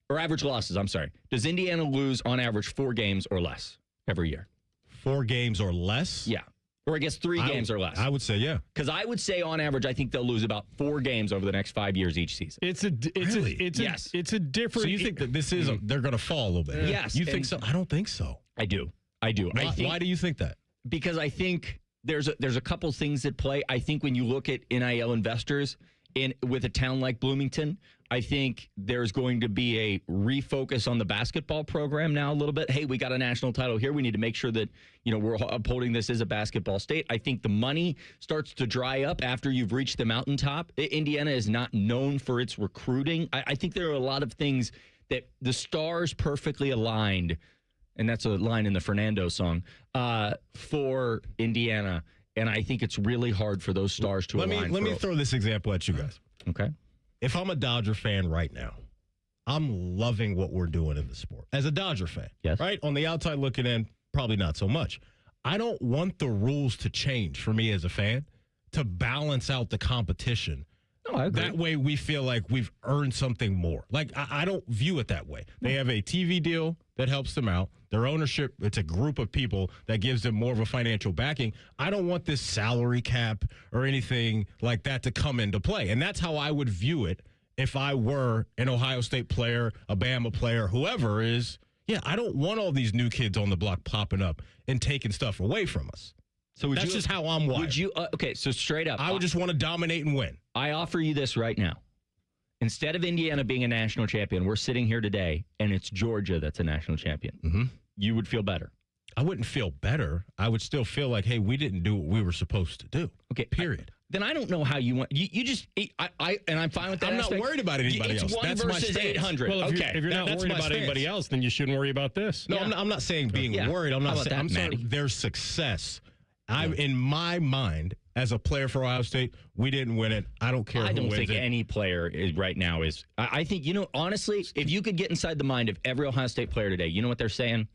Or average losses, I'm sorry. Does Indiana lose on average 4 games or less every year? 4 games or less? Yeah. Or I guess 3 games or less. I would say, yeah. Because I would say on average, I think they'll lose about 4 games over the next 5 years each season. It's a different. So you think that this is they're going to fall a little bit? Yes. You think so? I don't think so. I do. Why do you think that? Because I think there's a couple things at play. I think when you look at NIL investors with a town like Bloomington, I think there's going to be a refocus on the basketball program now a little bit. Hey, we got a national title here. We need to make sure that, we're upholding this as a basketball state. I think the money starts to dry up after you've reached the mountaintop. Indiana is not known for its recruiting. I think there are a lot of things that the stars perfectly aligned, and that's a line in the Fernando song, for Indiana. And I think it's really hard for those stars to align. Let me throw this example at you guys. Okay. If I'm a Dodger fan right now, I'm loving what we're doing in the sport. As a Dodger fan, yes. Right? On the outside looking in, probably not so much. I don't want the rules to change for me as a fan to balance out the competition. No, I agree. That way we feel like we've earned something more. Like, I don't view it that way. They have a TV deal that helps them out. Their ownership, it's a group of people that gives them more of a financial backing. I don't want this salary cap or anything like that to come into play. And that's how I would view it if I were an Ohio State player, a Bama player, whoever is. Yeah, I don't want all these new kids on the block popping up and taking stuff away from us. So that's just how I'm wired. Would you? Okay, so straight up. I would just want to dominate and win. I offer you this right now. Instead of Indiana being a national champion, we're sitting here today, and it's Georgia that's a national champion. Mm-hmm. You would feel better. I wouldn't feel better. I would still feel like, hey, we didn't do what we were supposed to do. Okay. Period. Then I don't know how you want. You just. And I'm fine with that. I'm aspect. not worried about anybody else. It's 1 That's my versus stance. 800. Well, okay. if you're not worried about anybody else, then you shouldn't worry about this. No, I'm not saying being worried. I'm not saying. I'm saying their success. In my mind, as a player for Ohio State, we didn't win it. I don't care who wins it. I don't think any player right now is. I think, honestly, if you could get inside the mind of every Ohio State player today, you know what they're saying?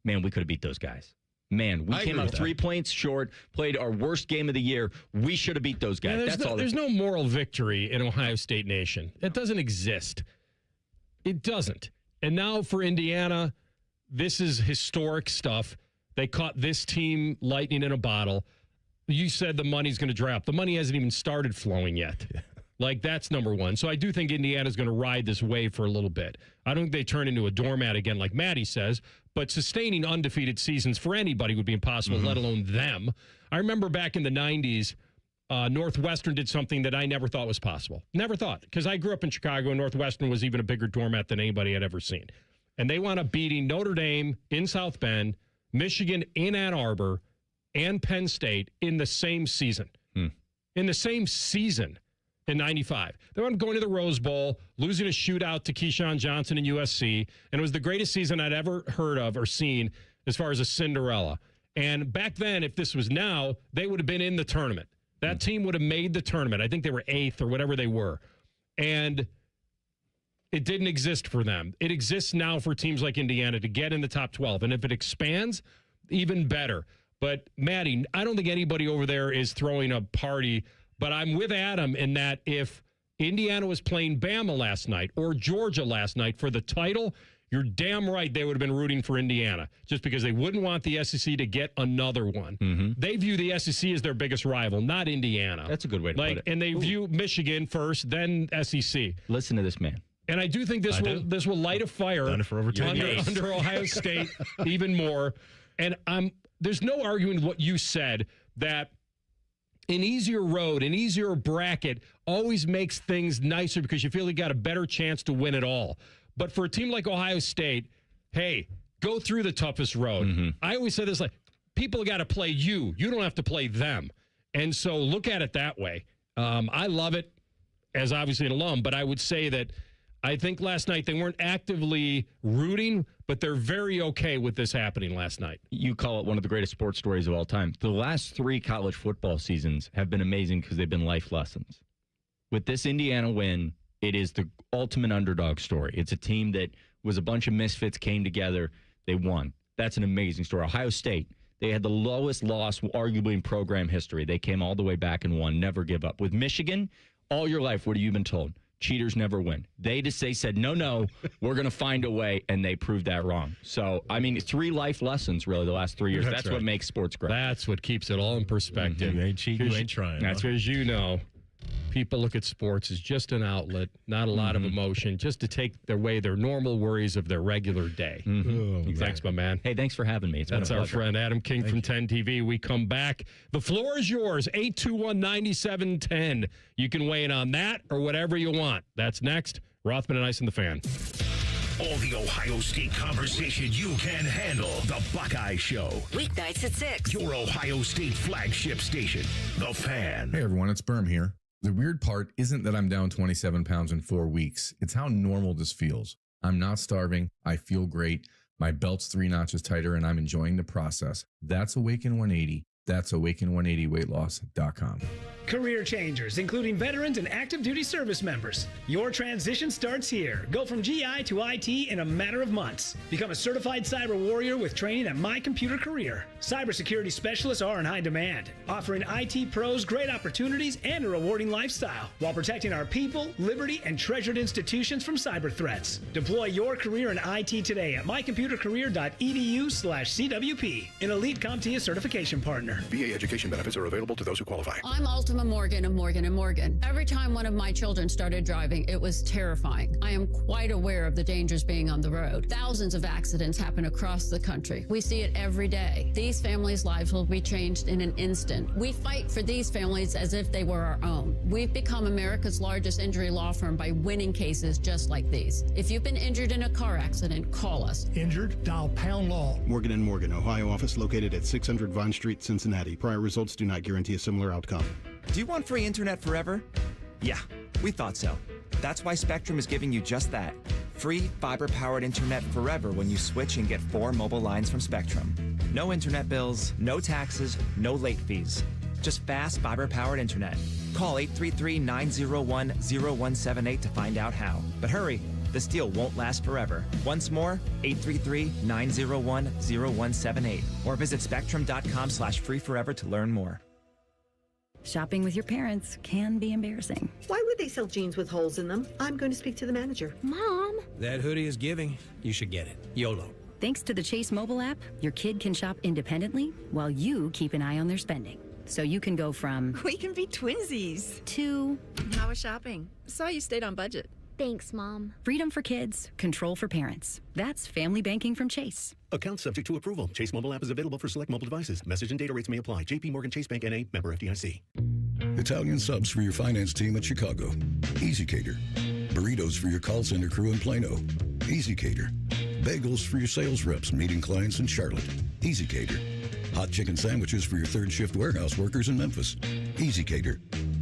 Man, we could have beat those guys. Man, we came up 3 points short, played our worst game of the year. We should have beat those guys. There's no moral victory in Ohio State Nation. It doesn't exist. It doesn't. And now for Indiana, this is historic stuff. They caught this team lightning in a bottle. You said the money's going to dry up. The money hasn't even started flowing yet. Like, that's number one. So I do think Indiana's going to ride this wave for a little bit. I don't think they turn into a doormat again, like Maddie says, but sustaining undefeated seasons for anybody would be impossible, let alone them. I remember back in the 90s, Northwestern did something that I never thought was possible. Never thought, because I grew up in Chicago, and Northwestern was even a bigger doormat than anybody had ever seen. And they wound up beating Notre Dame in South Bend, Michigan in Ann Arbor, and Penn State in the same season. In the same season. In 95. They wound up going to the Rose Bowl, losing a shootout to Keyshawn Johnson and USC, and it was the greatest season I'd ever heard of or seen as far as a Cinderella. And back then, if this was now, they would have been in the tournament. That team would have made the tournament. I think they were 8th or whatever they were. And It didn't exist for them. It exists now for teams like Indiana to get in the top 12. And if it expands, even better. But, Maddie, I don't think anybody over there is throwing a party. But I'm with Adam in that if Indiana was playing Bama last night or Georgia last night for the title, you're damn right they would have been rooting for Indiana just because they wouldn't want the SEC to get another one. Mm-hmm. They view the SEC as their biggest rival, not Indiana. That's a good way to put it. And they view Michigan first, then SEC. Listen to this man. And I do think this will light a fire under Ohio State even more. And there's no arguing what you said that an easier road, an easier bracket always makes things nicer because you feel you got a better chance to win it all. But for a team like Ohio State, hey, go through the toughest road. Mm-hmm. I always say this, like, people got to play you. You don't have to play them. And so look at it that way. I love it as obviously an alum, but I would say that I think last night they weren't actively rooting, but they're very okay with this happening last night. You call it one of the greatest sports stories of all time. The last 3 college football seasons have been amazing because they've been life lessons. With this Indiana win, it is the ultimate underdog story. It's a team that was a bunch of misfits, came together, they won. That's an amazing story. Ohio State, they had the lowest loss, arguably, in program history. They came all the way back and won. Never give up. With Michigan, all your life, what have you been told? Cheaters never win. They said, no, we're going to find a way, and they proved that wrong. So, I mean, 3 life lessons, really, the last 3 years. That's right. What makes sports great. That's what keeps it all in perspective. Mm-hmm. You ain't cheating, you ain't trying. That's as you know. People look at sports as just an outlet, not a lot of emotion, just to take away their normal worries of their regular day. Mm-hmm. Exactly. Thanks, my man. Hey, thanks for having me. That's our friend Adam King from 10 TV. We come back. The floor is yours, 821-9710. You can weigh in on that or whatever you want. That's next. Rothman and Ice and the Fan. All the Ohio State conversation you can handle. The Buckeye Show. Weeknights at 6. Your Ohio State flagship station. The Fan. Hey, everyone. It's Berm here. The weird part isn't that I'm down 27 pounds in 4 weeks. It's how normal this feels. I'm not starving. I feel great. My belt's 3 notches tighter, and I'm enjoying the process. That's Awaken 180. That's awaken180weightloss.com. Career changers, including veterans and active duty service members. Your transition starts here. Go from GI to IT in a matter of months. Become a certified cyber warrior with training at My Computer Career. Cybersecurity specialists are in high demand, offering IT pros great opportunities and a rewarding lifestyle while protecting our people, liberty, and treasured institutions from cyber threats. Deploy your career in IT today at mycomputercareer.edu/CWP, an elite CompTIA certification partner. VA education benefits are available to those who qualify. I'm Ultima Morgan of Morgan & Morgan. Every time one of my children started driving, it was terrifying. I am quite aware of the dangers being on the road. Thousands of accidents happen across the country. We see it every day. These families' lives will be changed in an instant. We fight for these families as if they were our own. We've become America's largest injury law firm by winning cases just like these. If you've been injured in a car accident, call us. Injured? Dial pound law. Morgan & Morgan, Ohio office located at 600 Vine Street, Cincinnati. Prior results do not guarantee a similar outcome. Do you want free internet forever? Yeah, we thought so. That's why Spectrum is giving you just that. Free fiber-powered internet forever when you switch and get 4 mobile lines from Spectrum. No internet bills, no taxes, no late fees. Just fast fiber-powered internet. Call 833-901-0178 to find out how. But hurry, this deal won't last forever. Once more, 833-901-0178. Or visit spectrum.com/freeforever to learn more. Shopping with your parents can be embarrassing. Why would they sell jeans with holes in them? I'm going to speak to the manager. Mom! That hoodie is giving. You should get it. YOLO. Thanks to the Chase mobile app, your kid can shop independently while you keep an eye on their spending. So you can go from... We can be twinsies. ...to... How was shopping? Saw you stayed on budget. Thanks, Mom. Freedom for kids, control for parents. That's family banking from Chase. Account subject to approval. Chase mobile app is available for select mobile devices. Message and data rates may apply. JP Morgan Chase Bank N.A. member FDIC. Italian subs for your finance team at Chicago. Easy Cater. Burritos for your call center crew in Plano. Easy Cater. Bagels for your sales reps meeting clients in Charlotte. Easy Cater. Hot chicken sandwiches for your third shift warehouse workers in Memphis. Easy Cater.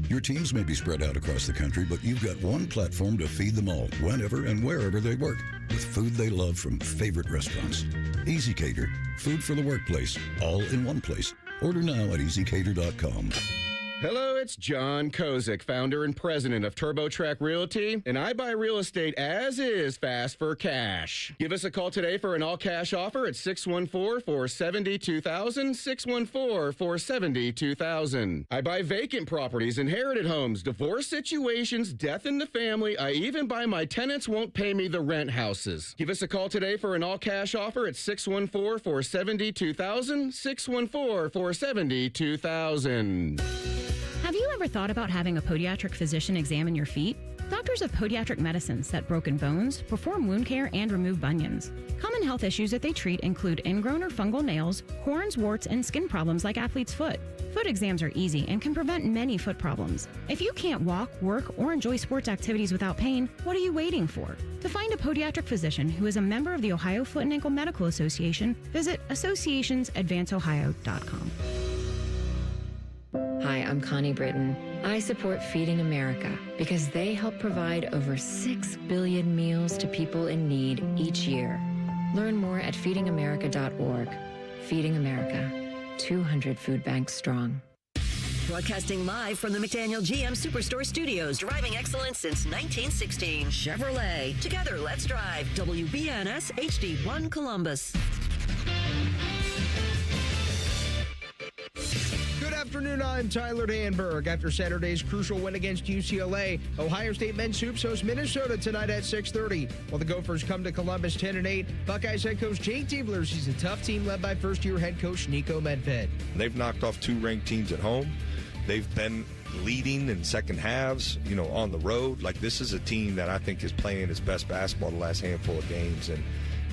Your teams may be spread out across the country, but you've got one platform to feed them all, whenever and wherever they work, with food they love from favorite restaurants. Easy Cater. Food for the workplace, all in one place. Order now at easycater.com. Hello, it's John Kozik, founder and president of TurboTrack Realty, and I buy real estate as is fast for cash. Give us a call today for an all-cash offer at 614-470-2000, 614-470-2000. I buy vacant properties, inherited homes, divorce situations, death in the family. I even buy my tenants won't pay me the rent houses. Give us a call today for an all-cash offer at 614-470-2000, 614-470-2000. Have you ever thought about having a podiatric physician examine your feet? Doctors of Podiatric Medicine set broken bones, perform wound care, and remove bunions. Common health issues that they treat include ingrown or fungal nails, corns, warts, and skin problems like athlete's foot. Foot exams are easy and can prevent many foot problems. If you can't walk, work, or enjoy sports activities without pain, what are you waiting for? To find a podiatric physician who is a member of the Ohio Foot and Ankle Medical Association, visit associationsadvanceohio.com. Hi, I'm Connie Britton. I support Feeding America because they help provide over 6 billion meals to people in need each year. Learn more at feedingamerica.org. Feeding America, 200 food banks strong. Broadcasting live from the McDaniel GM Superstore Studios, driving excellence since 1916. Chevrolet. Together, let's drive. WBNS HD1 Columbus. Good afternoon, I'm Tyler Danberg. After Saturday's crucial win against UCLA, Ohio State men's hoops host Minnesota tonight at 6:30. While the Gophers come to Columbus 10-8, Buckeyes head coach Jake Diebler sees a tough team led by first-year head coach Nico Medved. They've knocked off 2 ranked teams at home. They've been leading in second halves, on the road. Like, this is a team that I think is playing its best basketball the last handful of games, and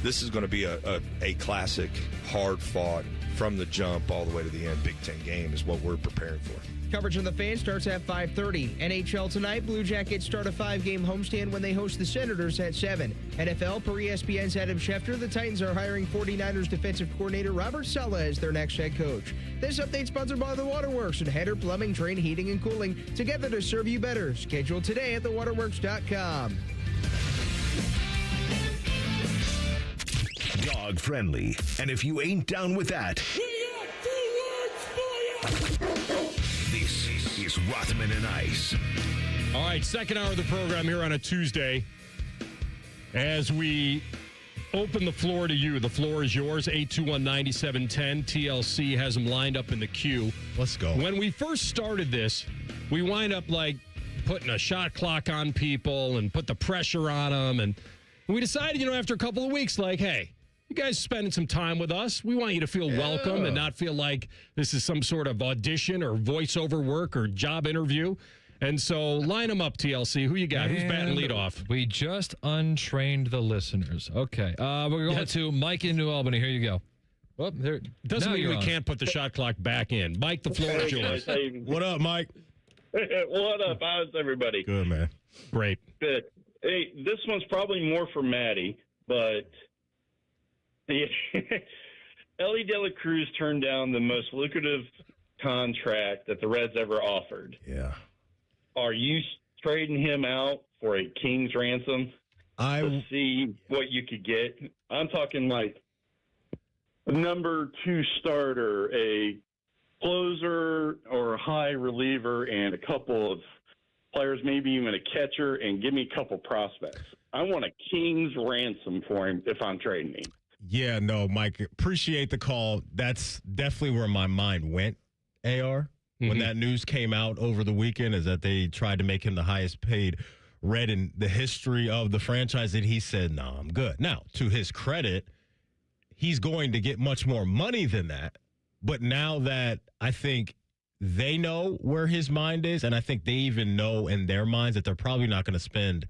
this is going to be a classic, hard-fought, from the jump all the way to the end, Big Ten game is what we're preparing for. Coverage on the Fan starts at 5:30. NHL tonight, Blue Jackets start a 5-game homestand when they host the Senators at 7. NFL, per ESPN's Adam Schefter, the Titans are hiring 49ers defensive coordinator Robert Saleh as their next head coach. This update sponsored by The Waterworks and Header Plumbing, Drain, Heating, and Cooling, together to serve you better. Schedule today at thewaterworks.com. Dog friendly. And if you ain't down with that, this is Rothman and Ice. All right, second hour of the program here on a Tuesday. As we open the floor to you, the floor is yours. 821-9710. TLC has them lined up in the queue. Let's go. When we first started this, we wind up like putting a shot clock on people and put the pressure on them. And we decided, after a couple of weeks, like, hey, you guys spending some time with us. We want you to feel welcome and not feel like this is some sort of audition or voiceover work or job interview. And so line them up, TLC. Who you got? Who's batting lead off? We just untrained the listeners. Okay. We're going to Mike in New Albany. Here you go. Well, doesn't mean we can't put the shot clock back in. Mike, the floor is yours. What up, Mike? What up? How's everybody? Good, man. Great. Good. Hey, this one's probably more for Maddie, but Ellie De La Cruz turned down the most lucrative contract that the Reds ever offered. Yeah. Are you trading him out for a king's ransom to see what you could get? I'm talking like a number 2 starter, a closer or a high reliever, and a couple of players, maybe even a catcher, and give me a couple prospects. I want a king's ransom for him if I'm trading him. Yeah, no, Mike, appreciate the call. That's definitely where my mind went, AR, when that news came out over the weekend, is that they tried to make him the highest paid Red in the history of the franchise, and he said, no, I'm good. Now, to his credit, he's going to get much more money than that, but now that I think they know where his mind is, and I think they even know in their minds that they're probably not going to spend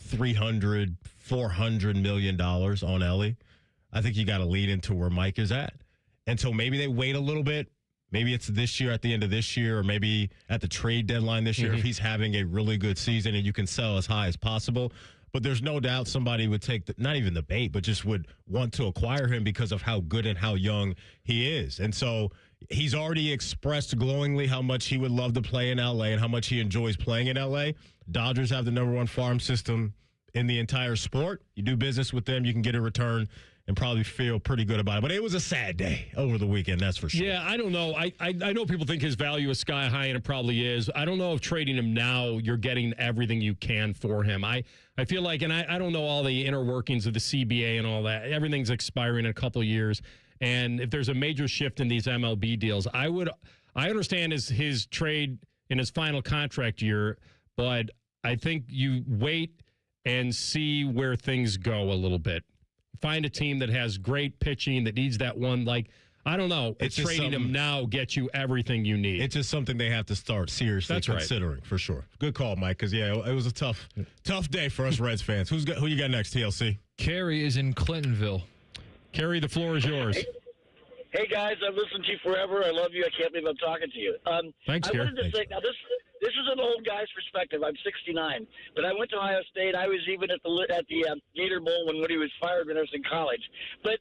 $300, $400 million on Ellie. I think you got to lead into where Mike is at. And so maybe they wait a little bit. Maybe it's this year, at the end of this year, or maybe at the trade deadline this year if he's having a really good season and you can sell as high as possible. But there's no doubt somebody would take, not even the bait, but just would want to acquire him because of how good and how young he is. And so he's already expressed glowingly how much he would love to play in L.A. and how much he enjoys playing in L.A. Dodgers have the #1 farm system in the entire sport. You do business with them, you can get a return. and probably feel pretty good about it. But it was a sad day over the weekend, that's for sure. Yeah, I don't know. I know people think his value is sky high, and it probably is. I don't know if trading him now, you're getting everything you can for him. I feel like, and I don't know all the inner workings of the CBA and all that. Everything's expiring in a couple of years. And if there's a major shift in these MLB deals, I understand his trade in his final contract year, but I think you wait and see where things go a little bit. Find a team that has great pitching that needs that one. Like, I don't know. It's trading him now gets you everything you need. It's just something they have to start seriously considering, for sure. Good call, Mike, because, yeah, it was a tough day for us Reds fans. Who you got next, TLC? Carrie is in Clintonville. Carrie, the floor is yours. Hey, guys, I've listened to you forever. I love you. I can't believe I'm talking to you. Thanks, I wanted to say, now this is an old guy's perspective. I'm 69, but I went to Ohio State. I was even at the Gator Bowl when Woody was fired when I was in college. But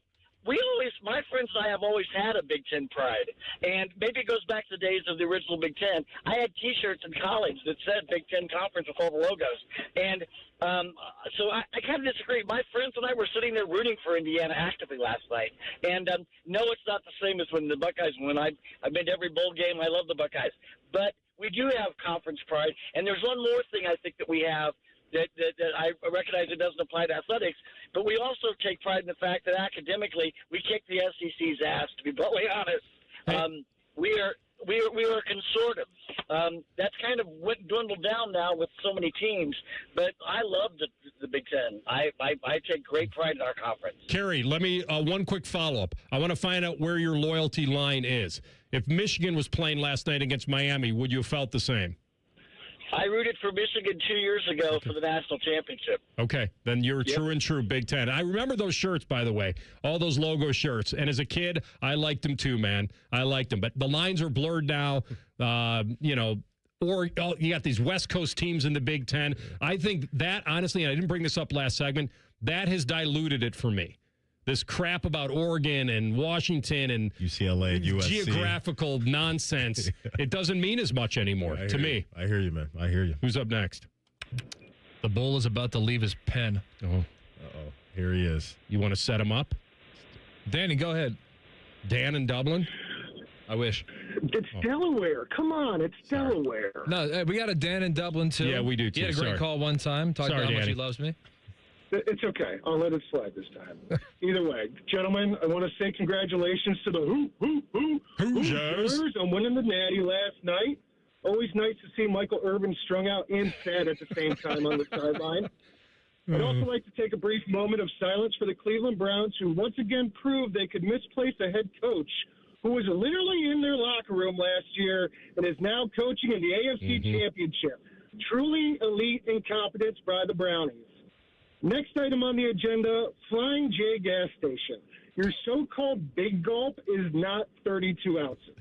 my friends and I have always had a Big Ten pride, and maybe it goes back to the days of the original Big Ten. I had T-shirts in college that said Big Ten Conference with all the logos, and so I kind of disagree. My friends and I were sitting there rooting for Indiana actively last night, and no, it's not the same as when the Buckeyes won. I've been to every bowl game. I love the Buckeyes, but we do have conference pride, and there's one more thing I think that we have that I recognize it doesn't apply to athletics, but we also take pride in the fact that academically we kick the SEC's ass, to be bluntly honest. We are a consortium. That's kind of dwindled down now with so many teams, but I love the Big Ten. I take great pride in our conference. Kerry, let me one quick follow-up. I want to find out where your loyalty line is. If Michigan was playing last night against Miami, would you have felt the same? I rooted for Michigan 2 years ago for the national championship. Okay, then you're true and true Big Ten. I remember those shirts, by the way, all those logo shirts. And as a kid, I liked them too, man. I liked them. But the lines are blurred now, or you got these West Coast teams in the Big Ten. I think that, honestly, and I didn't bring this up last segment, that has diluted it for me. This crap about Oregon and Washington and UCLA and USC. Geographical nonsense. It doesn't mean as much anymore to me. I hear you, man. I hear you. Who's up next? The Bull is about to leave his pen. Uh-oh. Here he is. You want to set him up? Danny, go ahead. Dan in Dublin? I wish. It's Delaware. Come on, it's Delaware. No, we got a Dan in Dublin, too. Yeah, we do, too. He had a great call one time. Talked about how much he loves me. It's okay. I'll let it slide this time. Either way, gentlemen, I want to say congratulations to the Hoosiers on winning the Natty last night. Always nice to see Michael Irvin strung out and sad at the same time on the sideline. I'd also like to take a brief moment of silence for the Cleveland Browns, who once again proved they could misplace a head coach who was literally in their locker room last year and is now coaching in the AFC Championship. Truly elite incompetence by the Brownies. Next item on the agenda, Flying J gas station. Your so-called big gulp is not 32 ounces.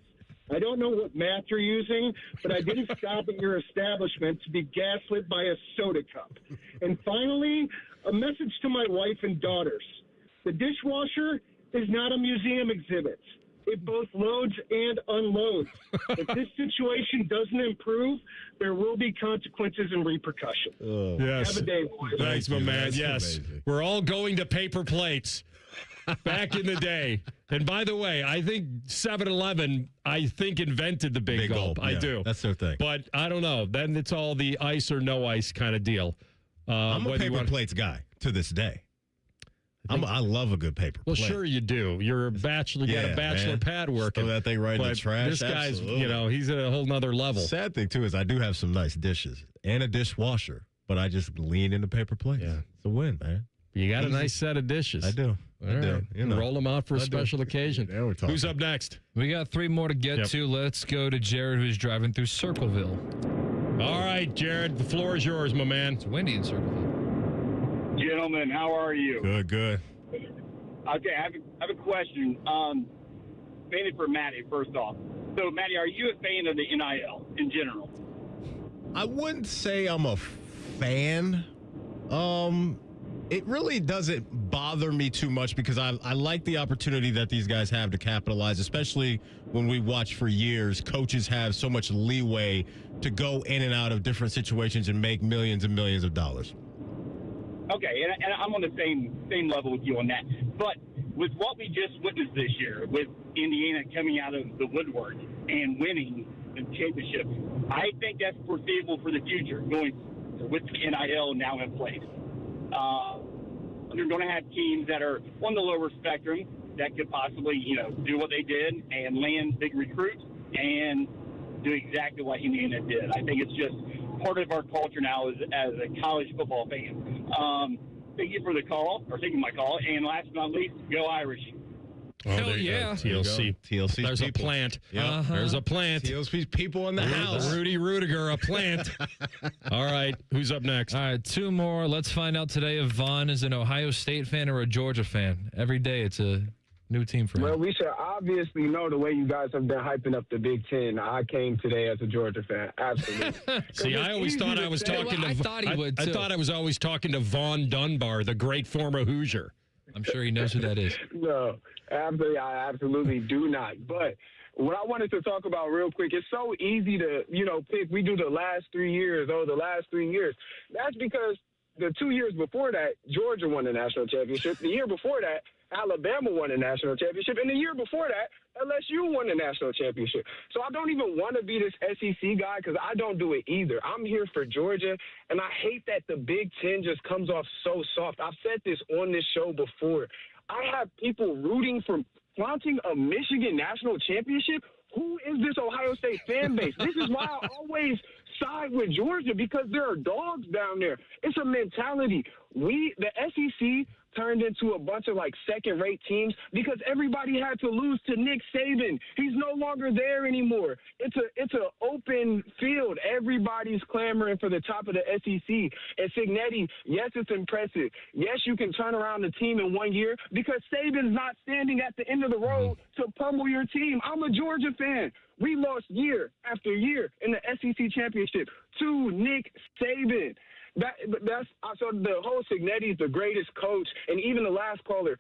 I don't know what math you're using, but I didn't stop at your establishment to be gaslit by a soda cup. And finally, a message to my wife and daughters. The dishwasher is not a museum exhibit. It both loads and unloads. If this situation doesn't improve, there will be consequences and repercussions. Yes. Have a day, boys. Thanks, my man. That's yes. amazing. We're all going to paper plates back in the day. And by the way, I think 7-Eleven, invented the big gulp. I do. That's their thing. But I don't know. Then it's all the ice or no ice kind of deal. I'm a paper plates guy to this day. I love a good paper plate. Well, sure you do. You're a bachelor. You got a bachelor pad working. Throw that thing right in the trash. This guy's, Absolutely. he's at a whole nother level. Sad thing, too, is I do have some nice dishes and a dishwasher, but I just lean into paper plates. Yeah. It's a win, man. You got a nice set of dishes. I do. All right. Roll them out for a special occasion. Now we're talking. Who's up next? We got 3 more to get to. Let's go to Jared, who's driving through Circleville. All right, Jared, the floor is yours, my man. It's windy in Circleville. Gentlemen, how are you? Good. Okay, I have a question. Mainly for Matty, first off. So, Matty, are you a fan of the NIL in general? I wouldn't say I'm a fan. It really doesn't bother me too much because I like the opportunity that these guys have to capitalize, especially when we watch for years. Coaches have so much leeway to go in and out of different situations and make millions and millions of dollars. Okay, and I'm on the same level with you on that. But with what we just witnessed this year, with Indiana coming out of the woodwork and winning the championship, I think that's foreseeable for the future, going with the NIL now in place. They're going to have teams that are on the lower spectrum that could possibly, do what they did and land big recruits and do exactly what Indiana did. I think it's just part of our culture now as a college football fan. Thank you for the call, or taking my call. And last but not least, go Irish. Oh, hell yeah. TLC. TLC. There's people. a plant. Yep. There's a plant. TLC's people in the house. Rudy Rudiger, a plant. All right. Who's up next? All right, 2 more. Let's find out today if Vaughn is an Ohio State fan or a Georgia fan. Every day it's a new team for him. Well, we should obviously know the way you guys have been hyping up the Big Ten. I came today as a Georgia fan. Absolutely. See, I always thought I was talking to. I thought he would, too. I thought I was always talking to Vaughn Dunbar, the great former Hoosier. I'm sure he knows who that is. No, absolutely. I absolutely do not. But what I wanted to talk about real quick, it's so easy to, pick. We do the last 3 years. The last 3 years. That's because the 2 years before that, Georgia won the national championship. The year before that, Alabama won the national championship. And the year before that, LSU won the national championship. So I don't even want to be this SEC guy because I don't do it either. I'm here for Georgia, and I hate that the Big Ten just comes off so soft. I've said this on this show before. I have people rooting for flaunting a Michigan national championship. Who is this Ohio State fan base? This is why I always side with Georgia, because there are dogs down there. It's a mentality. The SEC turned into a bunch of second-rate teams because everybody had to lose to Nick Saban. He's no longer there anymore. It's an open field. Everybody's clamoring for the top of the SEC. And Cignetti, yes, it's impressive. Yes, you can turn around the team in 1 year because Saban's not standing at the end of the road to pummel your team. I'm a Georgia fan. We lost year after year in the SEC championship to Nick Saban. So the whole Cignetti is the greatest coach, and even the last caller,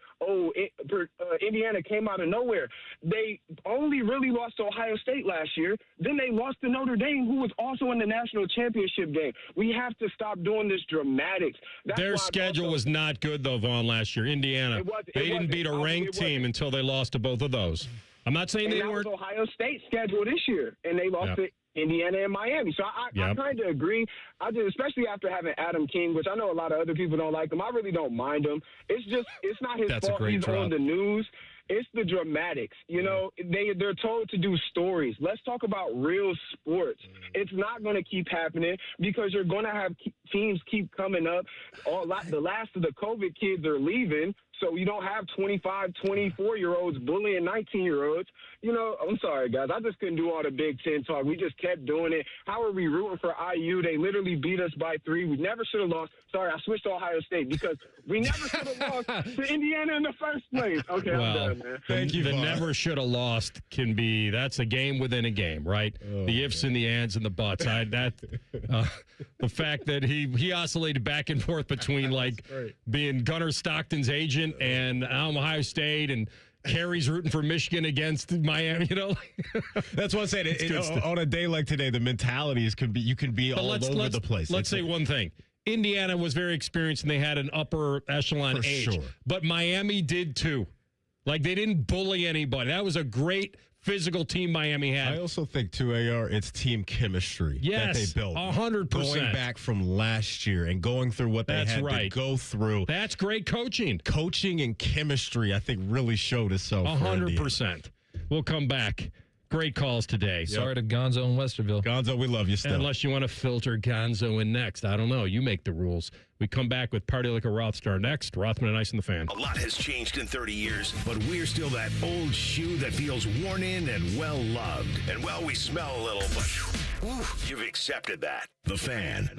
Indiana came out of nowhere. They only really lost to Ohio State last year. Then they lost to Notre Dame, who was also in the national championship game. We have to stop doing this dramatics. Their schedule was not good, though, Vaughn, last year. Indiana, they didn't beat a ranked team until they lost to both of those. I'm not saying they weren't. That was Ohio State's schedule this year, and they lost to Indiana and Miami. So I kind of agree. I did, especially after having Adam King, which I know a lot of other people don't like him. I really don't mind him. It's not his fault he's on the news. It's the dramatics. They're told to do stories. Let's talk about real sports. It's not going to keep happening because you're going to have teams keep coming up. The last of the COVID kids are leaving. So you don't have 25, 24-year-olds bullying 19-year-olds. I'm sorry, guys. I just couldn't do all the Big Ten talk. We just kept doing it. How are we rooting for IU? They literally beat us by 3. We never should have lost. Sorry, I switched to Ohio State because we never should have lost to Indiana in the first place. Okay, I'm done, man. Thank you. The never should have lost that's a game within a game, right? The ifs and the ands and the buts. The fact that he oscillated back and forth between being Gunnar Stockton's agent and Ohio State, and Kerry's rooting for Michigan against Miami. That's what I'm saying. On a day like today, the mentalities you can be all over the place. Let's say one thing. Indiana was very experienced and they had an upper echelon age, sure. But Miami did too. They didn't bully anybody. That was a great physical team Miami had. I also think, too, AR, it's team chemistry that they built. 100%. Going back from last year and going through what they had to go through. That's great coaching. Coaching and chemistry, I think, really showed itself. 100%. We'll come back. Great calls today. Sorry to Gonzo in Westerville. Gonzo, we love you still. Unless you want to filter Gonzo in next. I don't know. You make the rules. We come back with Party Like a Rothstar next. Rothman Ice and the Fan. A lot has changed in 30 years, but we're still that old shoe that feels worn in and well-loved. And, we smell a little, but you've accepted that. The Fan.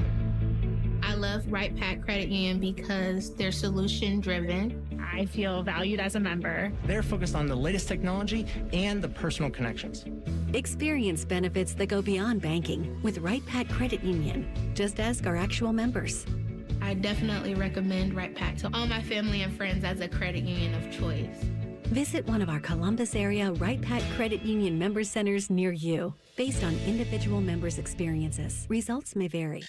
I love Right Pack Credit Union because they're solution-driven. I feel valued as a member. They're focused on the latest technology and the personal connections. Experience benefits that go beyond banking with Right Pack Credit Union. Just ask our actual members. I definitely recommend Right Pack to all my family and friends as a credit union of choice. Visit one of our Columbus area Right Pack Credit Union member centers near you. Based on individual members' experiences, results may vary.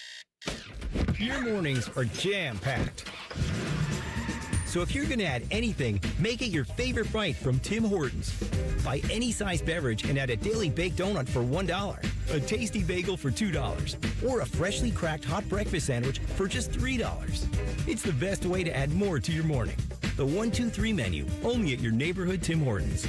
Your mornings are jam-packed. So if you're going to add anything, make it your favorite bite from Tim Hortons. Buy any size beverage and add a daily baked donut for $1, a tasty bagel for $2, or a freshly cracked hot breakfast sandwich for just $3. It's the best way to add more to your morning. The 1-2-3 menu, only at your neighborhood Tim Hortons.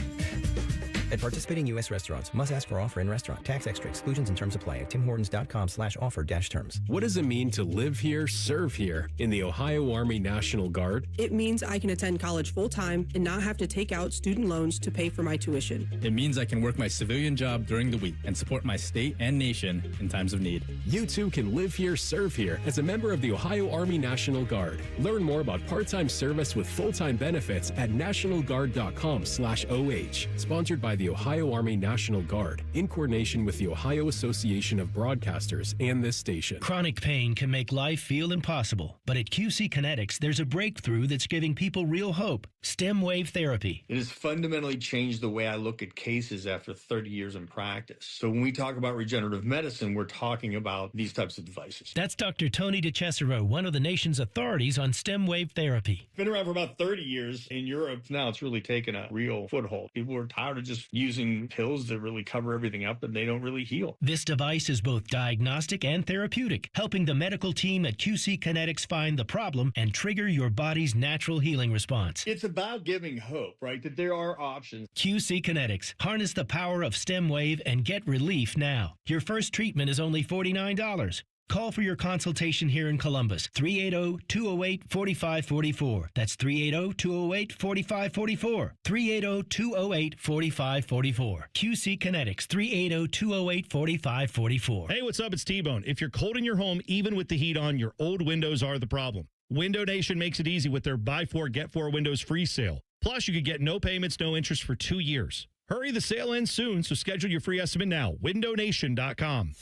At participating U.S. restaurants, must ask for offer in restaurant. Tax extra. Exclusions and terms apply at timhortons.com/offer-terms. What does it mean to live here, serve here in the Ohio Army National Guard? It means I can attend college full-time and not have to take out student loans to pay for my tuition. It means I can work my civilian job during the week and support my state and nation in times of need. You too can live here, serve here as a member of the Ohio Army National Guard. Learn more about part-time service with full-time benefits at nationalguard.com/OH. Sponsored by the Ohio Army National Guard, in coordination with the Ohio Association of Broadcasters and this station. Chronic pain can make life feel impossible, but at QC Kinetics, there's a breakthrough that's giving people real hope. Stem wave therapy. It has fundamentally changed the way I look at cases after 30 years in practice. So when we talk about regenerative medicine, we're talking about these types of devices. That's Dr. Tony DeCesaro, one of the nation's authorities on stem wave therapy. Been around for about 30 years in Europe. Now it's really taken a real foothold. People are tired of just using pills that really cover everything up and they don't really heal. This device is both diagnostic and therapeutic, helping the medical team at QC Kinetics find the problem and trigger your body's natural healing response. It's about giving hope, right? That there are options. QC Kinetics. Harness the power of stem wave and get relief now. Your first treatment is only $49. Call for your consultation here in Columbus, 380-208-4544. That's 380-208-4544. 380-208-4544. QC Kinetics, 380-208-4544. Hey, what's up? It's T-Bone. If you're cold in your home, even with the heat on, your old windows are the problem. Window Nation makes it easy with their Buy 4, Get 4 windows free sale. Plus, you could get no payments, no interest for 2 years. Hurry, the sale ends soon, so schedule your free estimate now. WindowNation.com.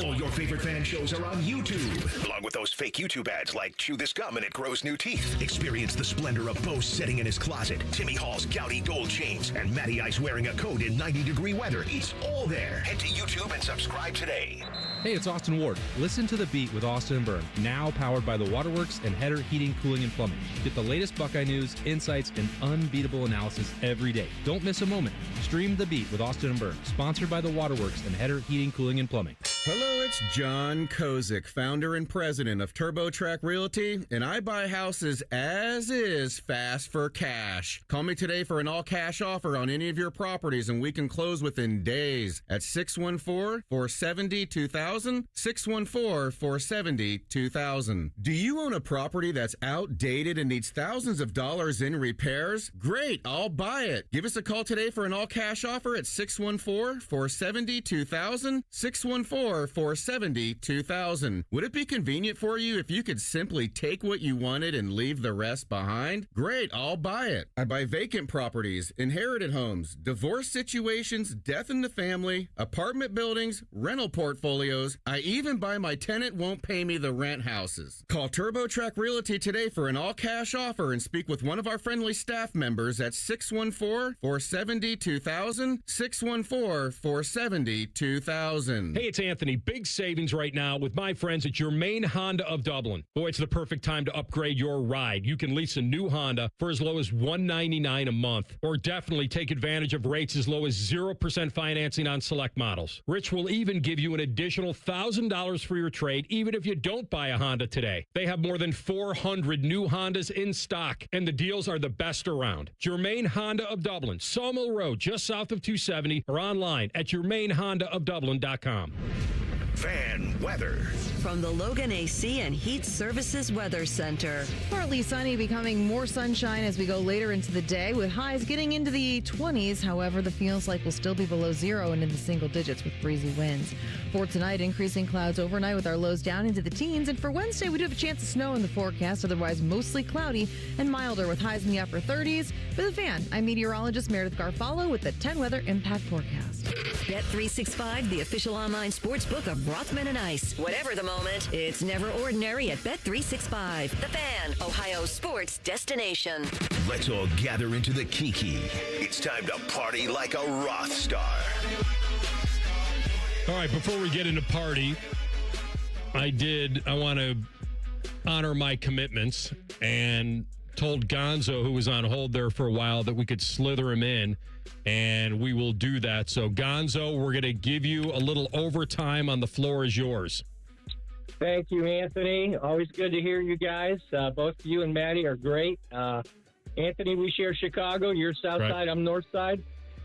All your favorite fan shows are on YouTube, along with those fake YouTube ads like Chew This Gum and It Grows New Teeth. Experience the splendor of Bo sitting in his closet, Timmy Hall's gouty gold chains, and Matty Ice wearing a coat in 90-degree weather. It's all there. Head to YouTube and subscribe today. Hey, it's Austin Ward. Listen to The Beat with Austin and Byrne, now powered by the Waterworks and Header Heating, Cooling, and Plumbing. Get the latest Buckeye news, insights, and unbeatable analysis every day. Don't miss a moment. Stream The Beat with Austin and Byrne, sponsored by the Waterworks and Header Heating, Cooling, and Plumbing. Hello, it's John Kozik, founder and president of TurboTrack Realty, and I buy houses as is, fast for cash. Call me today for an all-cash offer on any of your properties, and we can close within days at 614-470-2000, 614-470-2000. Do you own a property that's outdated and needs thousands of dollars in repairs? Great, I'll buy it. Give us a call today for an all-cash offer at 614-470-2000, 614-470-2000. Would it be convenient for you if you could simply take what you wanted and leave the rest behind? Great, I'll buy it. I buy vacant properties, inherited homes, divorce situations, death in the family, apartment buildings, rental portfolios. I even buy my tenant won't pay me the rent houses. Call TurboTrack Realty today for an all-cash offer and speak with one of our friendly staff members at 614-470-2000, 614-470-2000. Hey, it's Anthony. Big savings right now with my friends at Germain Honda of Dublin. Boy, it's the perfect time to upgrade your ride. You can lease a new Honda for as low as $199 a month, or definitely take advantage of rates as low as 0% financing on select models. Rich will even give you an additional $1,000 for your trade, even if you don't buy a Honda today. They have more than 400 new Hondas in stock, and the deals are the best around. Germain Honda of Dublin, Sawmill Road, just south of 270, or online at germainhondaofdublin.com. Fan weather. From the Logan AC and Heat Services Weather Center. Partly sunny, becoming more sunshine as we go later into the day, with highs getting into the 20s. However, the feels like will still be below zero and in the single digits with breezy winds. For tonight, increasing clouds overnight with our lows down into the teens. And for Wednesday, we do have a chance of snow in the forecast, otherwise mostly cloudy and milder with highs in the upper 30s. For the Fan, I'm meteorologist Meredith Garfalo with the 10 Weather Impact Forecast. Bet365, the official online sports book of Rothman Ice. Whatever the moment, it's never ordinary at Bet365. The Fan, Ohio's sports destination. Let's all gather into the Kiki. It's time to party like a Roth star. All right, before we get into party, I want to honor my commitments and told Gonzo, who was on hold there for a while, that we could slither him in, and we will do that. So, Gonzo, we're going to give you a little overtime. On the floor is yours. Thank you, Anthony. Always good to hear you guys. Both you and Maddie are great. Anthony, we share Chicago. You're south side, I'm north side.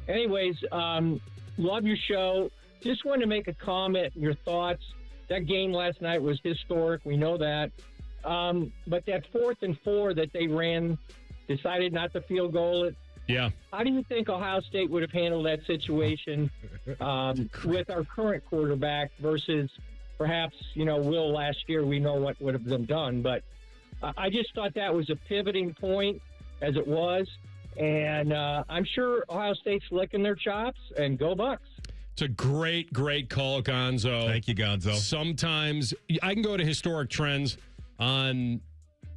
Anyways, love your show. Just wanted to make a comment, your thoughts. That game last night was historic. We know that. But that 4th and 4 that they ran, decided not to field goal it. Yeah. How do you think Ohio State would have handled that situation with our current quarterback versus perhaps, Will last year? We know what would have been done. But I just thought that was a pivoting point, as it was. And I'm sure Ohio State's licking their chops, and go Bucks. It's a great, great call, Gonzo. Thank you, Gonzo. Sometimes I can go to historic trends on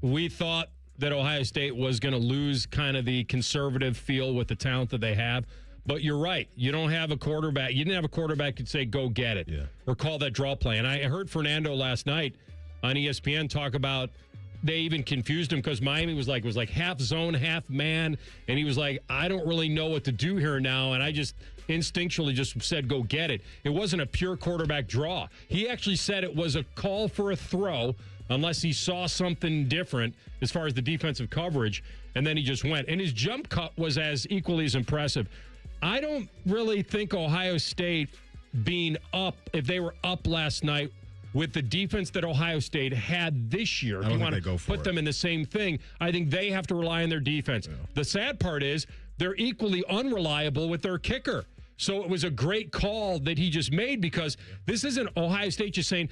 we thought that Ohio State was going to lose kind of the conservative feel with the talent that they have. But you're right. You don't have a quarterback. You didn't have a quarterback who'd say, go get it, or call that draw play. And I heard Fernando last night on ESPN talk about they even confused him because Miami was like half zone, half man. And he was like, I don't really know what to do here now. And I just instinctually just said, go get it. It wasn't a pure quarterback draw. He actually said it was a call for a throw unless he saw something different as far as the defensive coverage. And then he just went. And his jump cut was as equally as impressive. I don't really think Ohio State being up, if they were up last night with the defense that Ohio State had this year, if you want to put them in the same thing, I think they have to rely on their defense. Yeah. The sad part is they're equally unreliable with their kicker. So it was a great call that he just made because this isn't Ohio State just saying,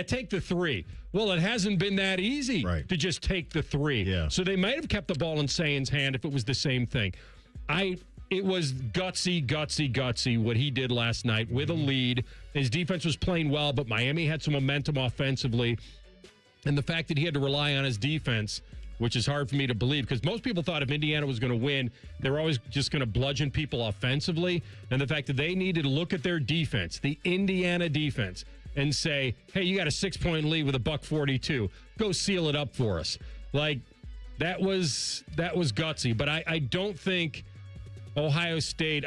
take the 3. Well, it hasn't been that easy to just take the 3. Yeah. So they might have kept the ball in Sayan's hand if it was the same thing. It was gutsy what he did last night with a lead. His defense was playing well, but Miami had some momentum offensively. And the fact that he had to rely on his defense, which is hard for me to believe because most people thought if Indiana was going to win, they were always just going to bludgeon people offensively. And the fact that they needed to look at their defense, the Indiana defense, and say, hey, you got a 6-point lead with a $142. Go seal it up for us. Like, that was gutsy. But I don't think Ohio State,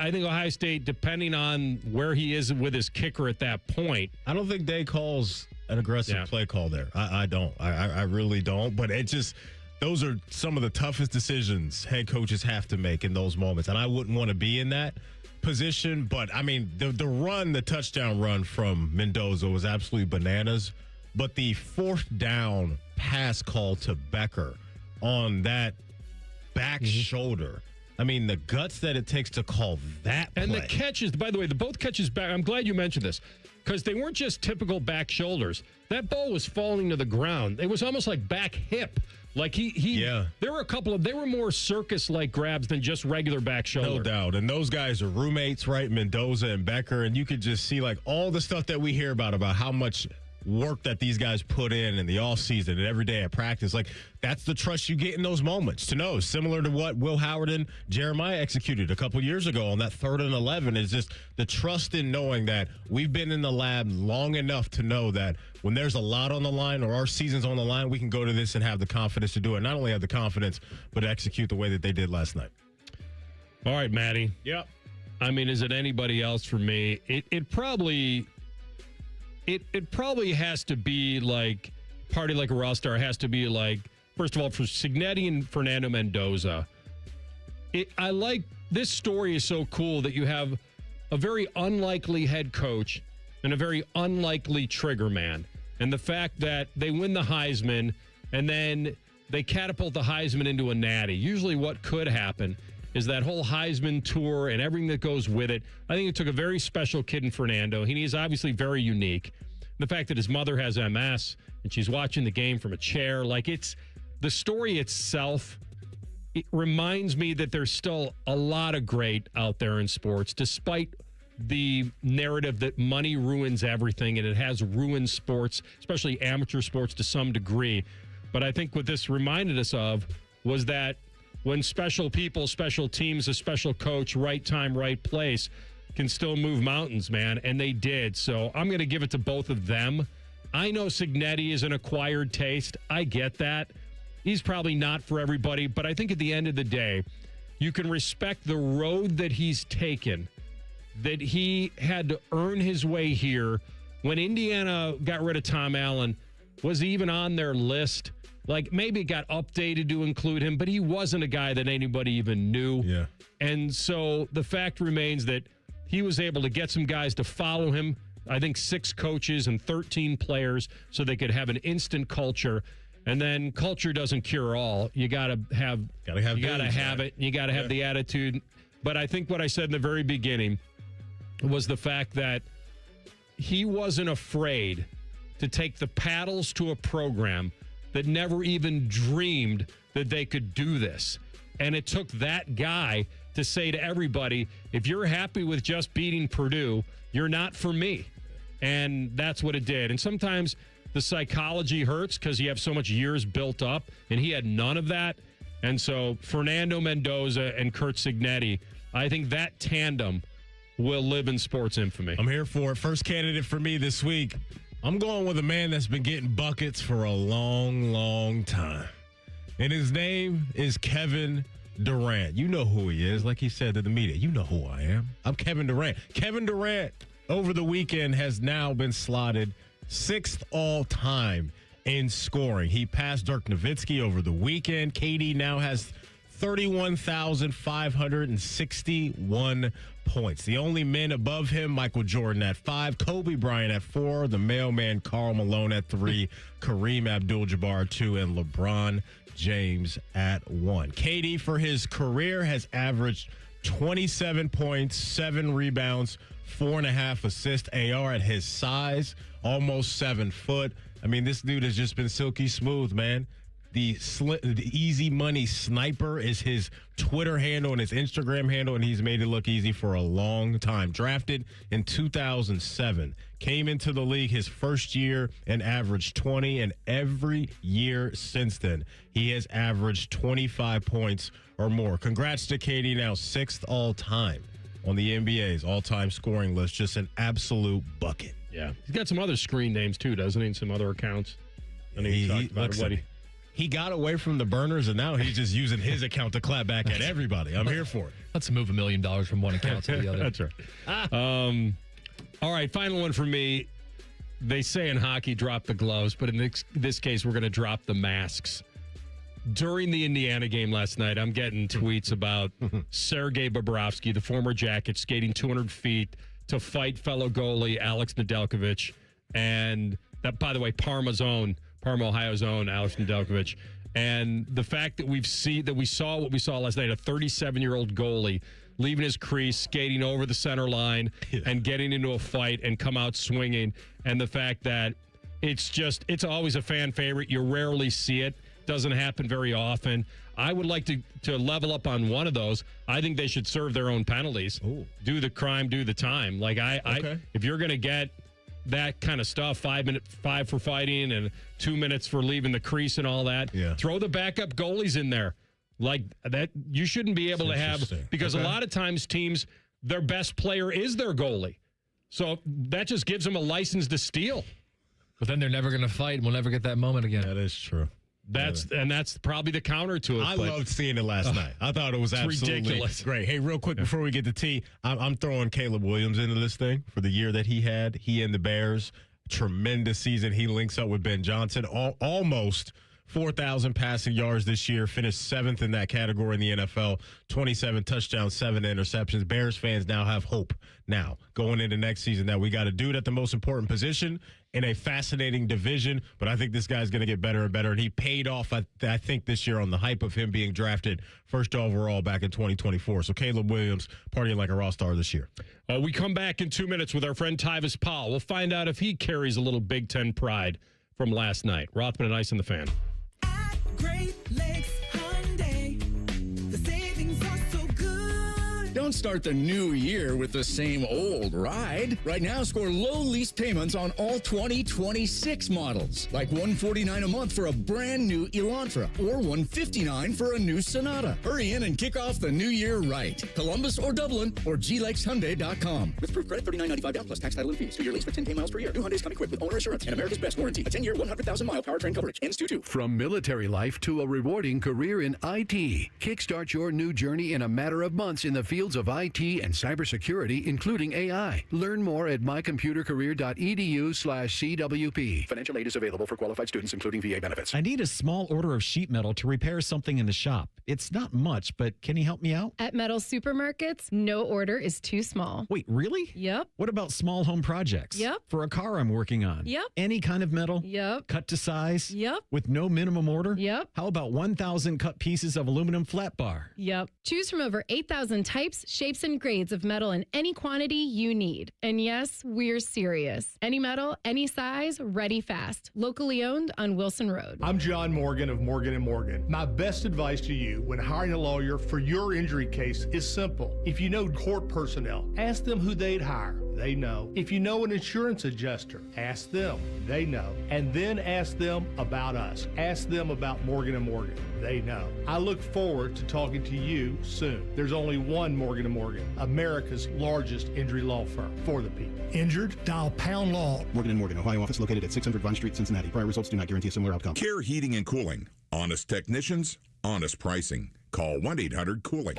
depending on where he is with his kicker at that point. I don't think Day calls an aggressive play call there. I don't. I really don't. But it just, those are some of the toughest decisions head coaches have to make in those moments. And I wouldn't want to be in that position. But, I mean, the touchdown run from Mendoza was absolutely bananas. But the 4th down pass call to Becker on that back shoulder, I mean, the guts that it takes to call that play. And the catches, by the way, both catches back, I'm glad you mentioned this, because they weren't just typical back shoulders. That ball was falling to the ground. It was almost like back hip. Like there were they were more circus-like grabs than just regular back shoulder. No doubt. And those guys are roommates, right? Mendoza and Becker. And you could just see like all the stuff that we hear about how much work that these guys put in the offseason and every day at practice. Like, that's the trust you get in those moments to know. Similar to what Will Howard and Jeremiah executed a couple years ago on that 3rd and 11 is just the trust in knowing that we've been in the lab long enough to know that when there's a lot on the line or our season's on the line, we can go to this and have the confidence to do it. Not only have the confidence, but execute the way that they did last night. All right, Maddie. Yep. I mean, is it anybody else for me? It probably has to be like Party Like a Rockstar has to be like, first of all, for Cignetti and Fernando Mendoza. I like this story is so cool that you have a very unlikely head coach and a very unlikely trigger man. And the fact that they win the Heisman and then they catapult the Heisman into a natty. Usually what could happen is that whole Heisman tour and everything that goes with it. I think it took a very special kid in Fernando. He's obviously very unique. The fact that his mother has MS and she's watching the game from a chair, like it's the story itself. It reminds me that there's still a lot of great out there in sports, despite the narrative that money ruins everything, and it has ruined sports, especially amateur sports to some degree. But I think what this reminded us of was that when special people, special teams, a special coach, right time, right place, can still move mountains, man, and they did. So I'm going to give it to both of them. I know Cignetti is an acquired taste. I get that. he's probably not for everybody. But I think at the end of the day, you can respect the road that he's taken, that he had to earn his way here. When Indiana got rid of Tom Allen, was he even on their list? Like, maybe it got updated to include him, but he wasn't a guy that anybody even knew. Yeah. And so the fact remains that he was able to get some guys to follow him, I think 6 coaches and 13 players, so they could have an instant culture. And then culture doesn't cure all. You got to have it. You got to have the attitude. But I think what I said in the very beginning was the fact that he wasn't afraid to take the paddles to a program that never even dreamed that they could do this. And it took that guy to say to everybody, if you're happy with just beating Purdue, you're not for me. And that's what it did. And sometimes the psychology hurts because you have so much years built up, and he had none of that. And so Fernando Mendoza and Curt Cignetti, I think that tandem will live in sports infamy. I'm here for it. First candidate for me this week. I'm going with a man that's been getting buckets for a long, long time. And his name is Kevin Durant. You know who he is. Like he said to the media, you know who I am. I'm Kevin Durant. Kevin Durant, over the weekend, has now been slotted 6th all-time in scoring. He passed Dirk Nowitzki over the weekend. KD now has 31,561 points. The only men above him, Michael Jordan at 5, Kobe Bryant at 4, the mailman Karl Malone at 3, Kareem Abdul-Jabbar 2, and LeBron James at 1. KD for his career has averaged 27 points, 7 rebounds, 4.5 assists. AR at his size, almost 7 foot. I mean, this dude has just been silky smooth, man. The easy money sniper is his Twitter handle and his Instagram handle, and he's made it look easy for a long time. Drafted in 2007, came into the league his first year and averaged 20, and every year since then, he has averaged 25 points or more. Congrats to KD, now 6th all-time on the NBA's all-time scoring list. Just an absolute bucket. Yeah. He's got some other screen names, too, doesn't he? Some other accounts. And he talked about what he got away from the burners, and now he's just using his account to clap back at everybody. I'm here for it. Let's move $1 million from one account to the other. That's right. All right, final one for me. They say in hockey, drop the gloves, but in this case, we're going to drop the masks. During the Indiana game last night, I'm getting tweets about Sergei Bobrovsky, the former Jacket, skating 200 feet to fight fellow goalie Alex Nedeljkovic. And that, by the way, Parma, Ohio's own Alex Nedeljkovic. And the fact that we saw what we saw last night, a 37-year-old goalie leaving his crease, skating over the center line and getting into a fight and come out swinging. And the fact that it's always a fan favorite. You rarely see it. Doesn't happen very often. I would like to level up on one of those. I think they should serve their own penalties. Ooh. Do the crime, do the time. Like if you're going to get that kind of stuff, 5 for fighting and 2 minutes for leaving the crease and all that. Yeah. Throw the backup goalies in there. Like that, you shouldn't be able to have, because a lot of times teams, their best player is their goalie. So that just gives them a license to steal. But then they're never going to fight and we'll never get that moment again. That is true. That's probably the counter to it. I loved seeing it last night. I thought it was absolutely ridiculous. Great. Hey, real quick before we get to T, I'm throwing Caleb Williams into this thing for the year that he had. He and the Bears, tremendous season. He links up with Ben Johnson. Almost 4,000 passing yards this year. Finished 7th in that category in the NFL. 27 touchdowns, 7 interceptions. Bears fans now have hope now going into next season that we got a dude at the most important position in a fascinating division, but I think this guy's going to get better and better, and he paid off, I think, this year on the hype of him being drafted first overall back in 2024. So Caleb Williams partying like a raw star this year. We come back in 2 minutes with our friend Tyvis Powell. We'll find out if he carries a little Big Ten pride from last night. Rothman Ice and the Fan. Great Lakes Hyundai. The savings are so good. Don't Don't start the new year with the same old ride. Right now, score low lease payments on all 2026 models, like $149 a month for a brand new Elantra or $159 for a new Sonata. Hurry in and kick off the new year right. Columbus or Dublin or glexhyundai.com. With proof credit $39.95 down plus tax, title, and fees. 2-year lease for 10K miles per year. New Hyundais come equipped with owner assurance and America's best warranty. A 10-year, 100,000-mile powertrain coverage. Ends 2-2. From military life to a rewarding career in IT, kickstart your new journey in a matter of months in the fields of IT and cybersecurity, including AI. Learn more at mycomputercareer.edu/CWP. Financial aid is available for qualified students, including VA benefits. I need a small order of sheet metal to repair something in the shop. It's not much, but can you help me out? At Metal Supermarkets, no order is too small. Wait, really? Yep. What about small home projects? Yep. For a car I'm working on? Yep. Any kind of metal? Yep. Cut to size? Yep. With no minimum order? Yep. How about 1,000 cut pieces of aluminum flat bar? Yep. Choose from over 8,000 types, shapes, and grades of metal in any quantity you need. And yes, we're serious. Any metal, any size, ready fast. Locally owned on Wilson Road. I'm John Morgan of Morgan & Morgan. My best advice to you when hiring a lawyer for your injury case is simple. If you know court personnel, ask them who they'd hire. They know. If you know an insurance adjuster, ask them. They know. And then ask them about us. Ask them about Morgan & Morgan. They know. I look forward to talking to you soon. There's only one Morgan & Morgan, America's largest injury law firm for the people. Injured? Dial Pound Law. Morgan & Morgan, Ohio office located at 600 Vine Street, Cincinnati. Prior results do not guarantee a similar outcome. Care Heating and Cooling. Honest technicians, honest pricing. Call 1-800-COOLING.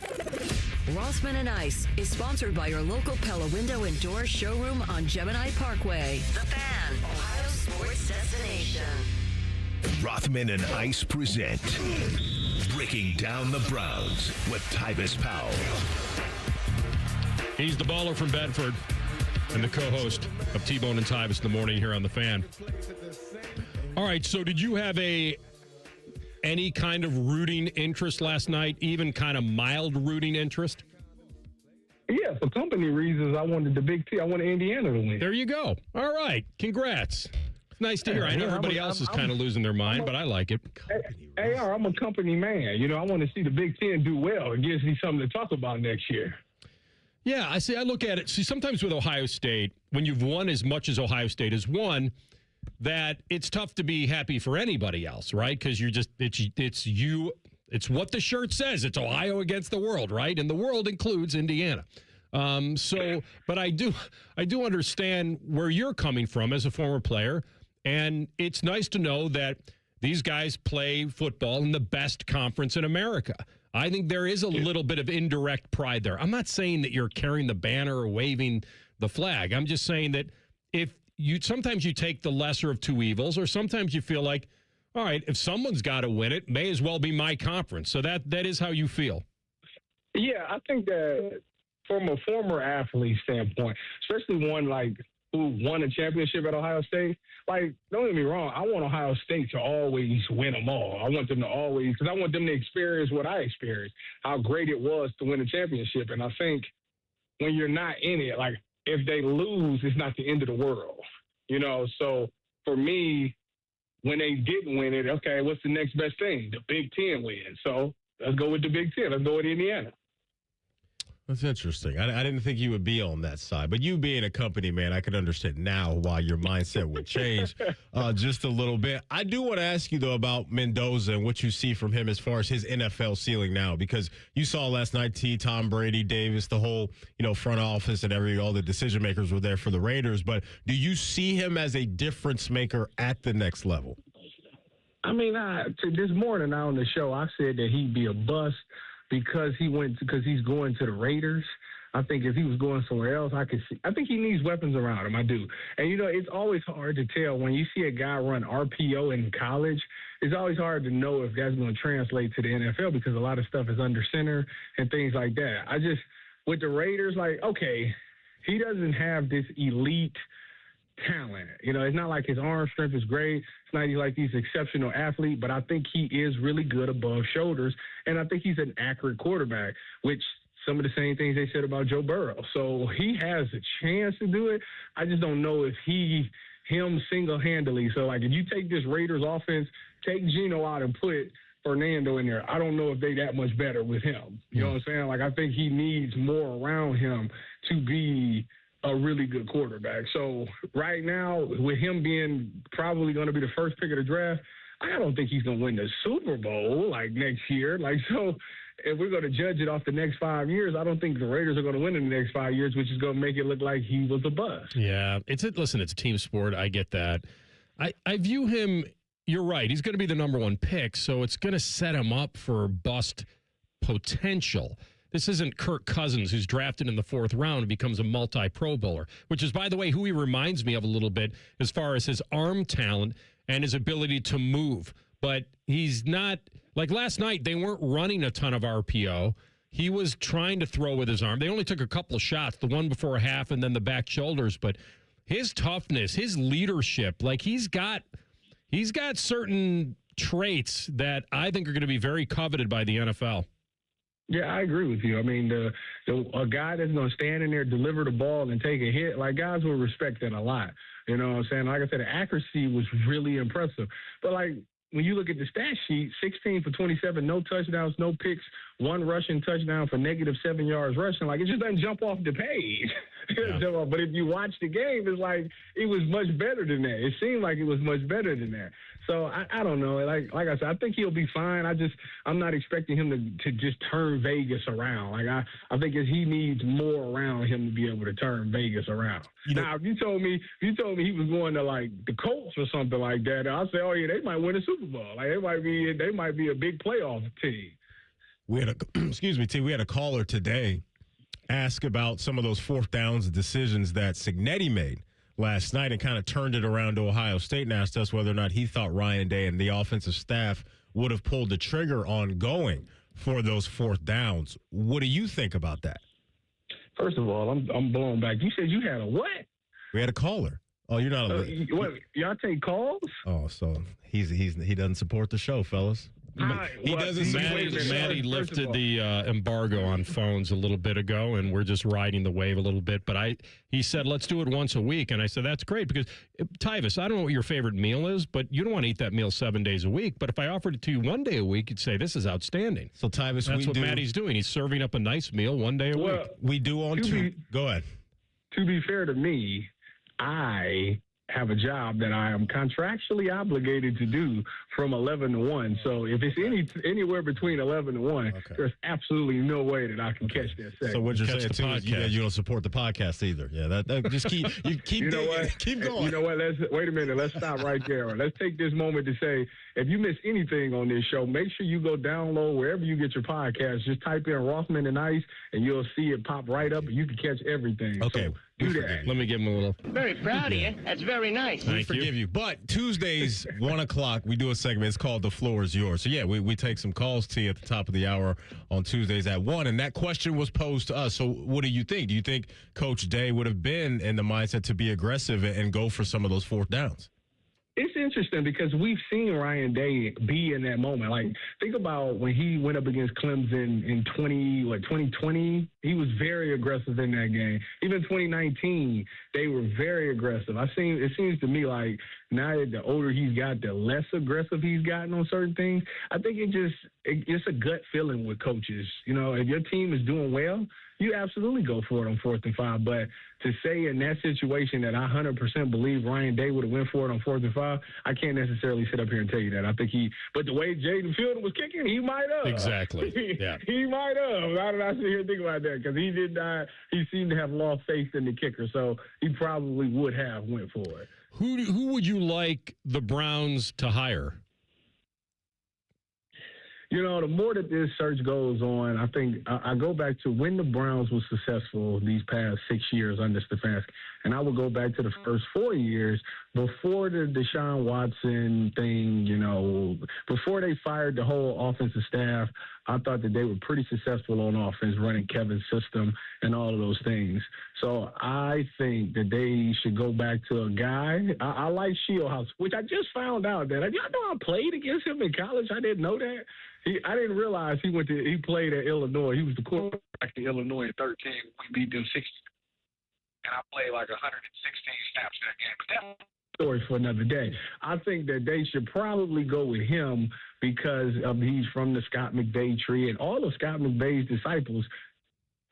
Rothman Ice is sponsored by your local Pella Window and Door showroom on Gemini Parkway. The Fan, Ohio sports destination. Rothman and Ice present Breaking Down the Browns with Tyvis Powell. He's the baller from Bedford and the co-host of T-Bone and Tyvis in the morning here on The Fan. All right, so did you have any kind of rooting interest last night, even kind of mild rooting interest? Yeah, for company reasons, I wanted the Big T. I wanted Indiana to win. There you go. All right. Congrats. It's nice to hear. I know everybody else is kind of losing their mind, but I like it. AR, I'm a company man. You know, I want to see the Big Ten do well. It gives me something to talk about next year. Yeah, I look at it. See, sometimes with Ohio State, when you've won as much as Ohio State has won, that it's tough to be happy for anybody else, right? Because you're just, it's you, it's what the shirt says. It's Ohio against the world, right? And the world includes Indiana. But I do understand where you're coming from as a former player. And it's nice to know that these guys play football in the best conference in America. I think there is a little bit of indirect pride there. I'm not saying that you're carrying the banner or waving the flag. I'm just saying that sometimes you take the lesser of two evils, or sometimes you feel like, all right, if someone's got to win it, may as well be my conference. So that is how you feel. Yeah, I think that from a former athlete standpoint, especially one like who won a championship at Ohio State, like, don't get me wrong, I want Ohio State to always win them all. I want them to always, because I want them to experience what I experienced, how great it was to win a championship. And I think when you're not in it, like, if they lose, it's not the end of the world, you know? So for me, when they didn't win it, okay, what's the next best thing? The Big Ten win. So let's go with the Big Ten. Let's go with Indiana. That's interesting. I didn't think you would be on that side. But you being a company man, I can understand now why your mindset would change just a little bit. I do want to ask you, though, about Mendoza and what you see from him as far as his NFL ceiling now. Because you saw last night, Tom Brady, Davis, the whole front office and all the decision makers were there for the Raiders. But do you see him as a difference maker at the next level? I mean, this morning on the show, I said that he'd be a bust because he's going to the Raiders. I think if he was going somewhere else, I think he needs weapons around him. I do. And, it's always hard to tell when you see a guy run RPO in college. It's always hard to know if that's going to translate to the NFL because a lot of stuff is under center and things like that. With the Raiders, okay, he doesn't have this elite talent. It's not like his arm strength is great. It's not like he's an exceptional athlete, but I think he is really good above shoulders, and I think he's an accurate quarterback, which some of the same things they said about Joe Burrow. So he has a chance to do it. I just don't know if him single-handedly. So, if you take this Raiders offense, take Geno out and put Fernando in there, I don't know if they that much better with him. You know what I'm saying? Like, I think he needs more around him to be a really good quarterback. So right now, with him being probably going to be the first pick of the draft, I don't think he's going to win the Super Bowl like next year. Like, so if we're going to judge it off the next 5 years, I don't think the Raiders are going to win in the next 5 years, which is going to make it look like he was a bust. Yeah, it's a team sport. I get that. I view him. You're right. He's going to be the number one pick, so it's going to set him up for bust potential. This isn't Kirk Cousins, who's drafted in the 4th round and becomes a multi-Pro Bowler, which is, by the way, who he reminds me of a little bit as far as his arm talent and his ability to move. But he's not, like last night, they weren't running a ton of RPO. He was trying to throw with his arm. They only took a couple of shots, the one before half and then the back shoulders. But his toughness, his leadership, like he's got certain traits that I think are going to be very coveted by the NFL. Yeah, I agree with you. I mean, a guy that's going to stand in there, deliver the ball, and take a hit, like, guys will respect that a lot. You know what I'm saying? Like I said, the accuracy was really impressive. But, like, when you look at the stat sheet, 16 for 27, no touchdowns, no picks, 1 rushing touchdown for -7 yards rushing. Like, it just doesn't jump off the page. Yeah. But if you watch the game, it's like it was much better than that. It seemed like it was much better than that. So I don't know. Like I said, I think he'll be fine. I'm not expecting him to just turn Vegas around. Like I think he needs more around him to be able to turn Vegas around. Now, if you told me he was going to like the Colts or something like that, I'd say, oh yeah, they might win a Super Bowl. Like they might be a big playoff team. We had we had a caller today ask about some of those 4th downs decisions that Cignetti made last night and kind of turned it around to Ohio State and asked us whether or not he thought Ryan Day and the offensive staff would have pulled the trigger on going for those 4th downs. What do you think about that? First of all, I'm blown back. You said you had a what? We had a caller. Oh, you're not a what? Y'all take calls? Oh, so he doesn't support the show, fellas. He doesn't. Maddie lifted the embargo on phones a little bit ago, and we're just riding the wave a little bit. But he said, let's do it once a week. And I said, that's great because, Tyvis, I don't know what your favorite meal is, but you don't want to eat that meal 7 days a week. But if I offered it to you 1 day a week, you'd say, this is outstanding. So, Tyvis, that's what Maddie's doing. He's serving up a nice meal 1 day a week. We do on two. Go ahead. To be fair to me, I have a job that I am contractually obligated to do from 11 to 1. So if it's anywhere between 11 to 1, there's absolutely no way that I can catch that segment. So what you're saying too is you don't support the podcast either. Yeah, that just keep you know what? Keep going. You know what? Wait a minute. Let's stop right there. Let's take this moment to say, if you miss anything on this show, make sure you go download wherever you get your podcast. Just type in Rothman Ice, and you'll see it pop right up, and you can catch everything. Okay. So do that. Let me give him a little. Very proud of you. That's very nice. We forgive you. But Tuesdays, 1 o'clock, we do a segment. It's called The Floor is Yours. So, yeah, we take some calls to you at the top of the hour on Tuesdays at 1. And that question was posed to us. So what do you think? Do you think Coach Day would have been in the mindset to be aggressive and go for some of those 4th downs? It's interesting because we've seen Ryan Day be in that moment. Like, think about when he went up against Clemson in 2020. He was very aggressive in that game. Even 2019, they were very aggressive. It seems to me like now that the older he's got, the less aggressive he's gotten on certain things. I think it's a gut feeling with coaches. You know, if your team is doing well, you absolutely go for it on 4th and 5. But to say in that situation that I 100% believe Ryan Day would have went for it on 4th and 5, I can't necessarily sit up here and tell you that. I think but the way Jaden Fielder was kicking, he might have. Exactly. Yeah. He might have. How did I sit here and think about that? Because he did not. He seemed to have lost faith in the kicker, so he probably would have went for it. Who would you like the Browns to hire? You know, the more that this search goes on, I think I go back to when the Browns were successful these past 6 years under Stefanski. And I would go back to the first 4 years before the Deshaun Watson thing, you know, before they fired the whole offensive staff. I thought that they were pretty successful on offense, running Kevin's system and all of those things. So I think that they should go back to a guy. I like Shieldhouse, which I just found out that. Y'all know I played against him in college. I didn't know that. I didn't realize he played at Illinois. He was the quarterback at Illinois in 13. We beat them 60. And I played like 116 snaps that game. But that's story for another day. I think that they should probably go with him because he's from the Scott McVay tree, and all of Scott McVay's disciples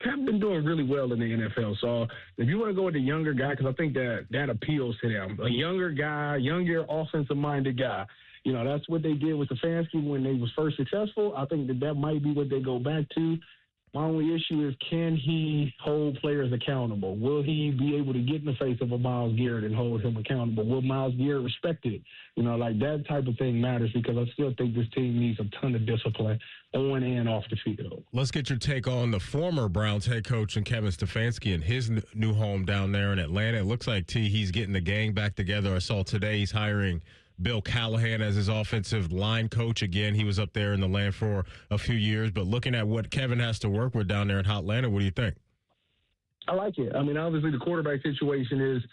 have been doing really well in the NFL. So if you want to go with the younger guy, because I think that appeals to them, a younger guy, younger offensive-minded guy. You know, that's what they did with Stefanski when they was first successful. I think that might be what they go back to. My only issue is, can he hold players accountable? Will he be able to get in the face of a Myles Garrett and hold him accountable? Will Myles Garrett respect it? You know, like that type of thing matters because I still think this team needs a ton of discipline on and off the field. Let's get your take on the former Browns head coach and Kevin Stefanski and his new home down there in Atlanta. It looks like, he's getting the gang back together. I saw today he's hiring Bill Callahan as his offensive line coach again. He was up there in the land for a few years, but looking at what Kevin has to work with down there in Atlanta, what do you think? I like it. I mean, obviously the quarterback situation is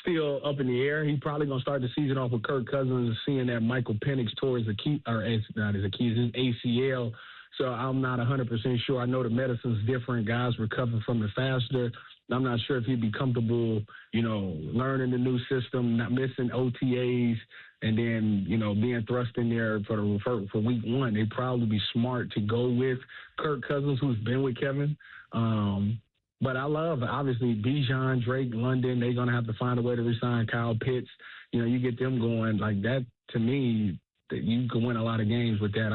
still up in the air. He's probably going to start the season off with Kirk Cousins, seeing that Michael Penix tore his ACL. So I'm not 100% sure. I know the medicine's different. Guys recover from it faster. I'm not sure if he'd be comfortable, you know, learning the new system, not missing OTAs, and then, you know, being thrust in there for week one. They'd probably be smart to go with Kirk Cousins, who's been with Kevin. But I love, obviously, Bijan, Drake, London. They're going to have to find a way to resign Kyle Pitts. You know, you get them going like that. To me, that you can win a lot of games with that.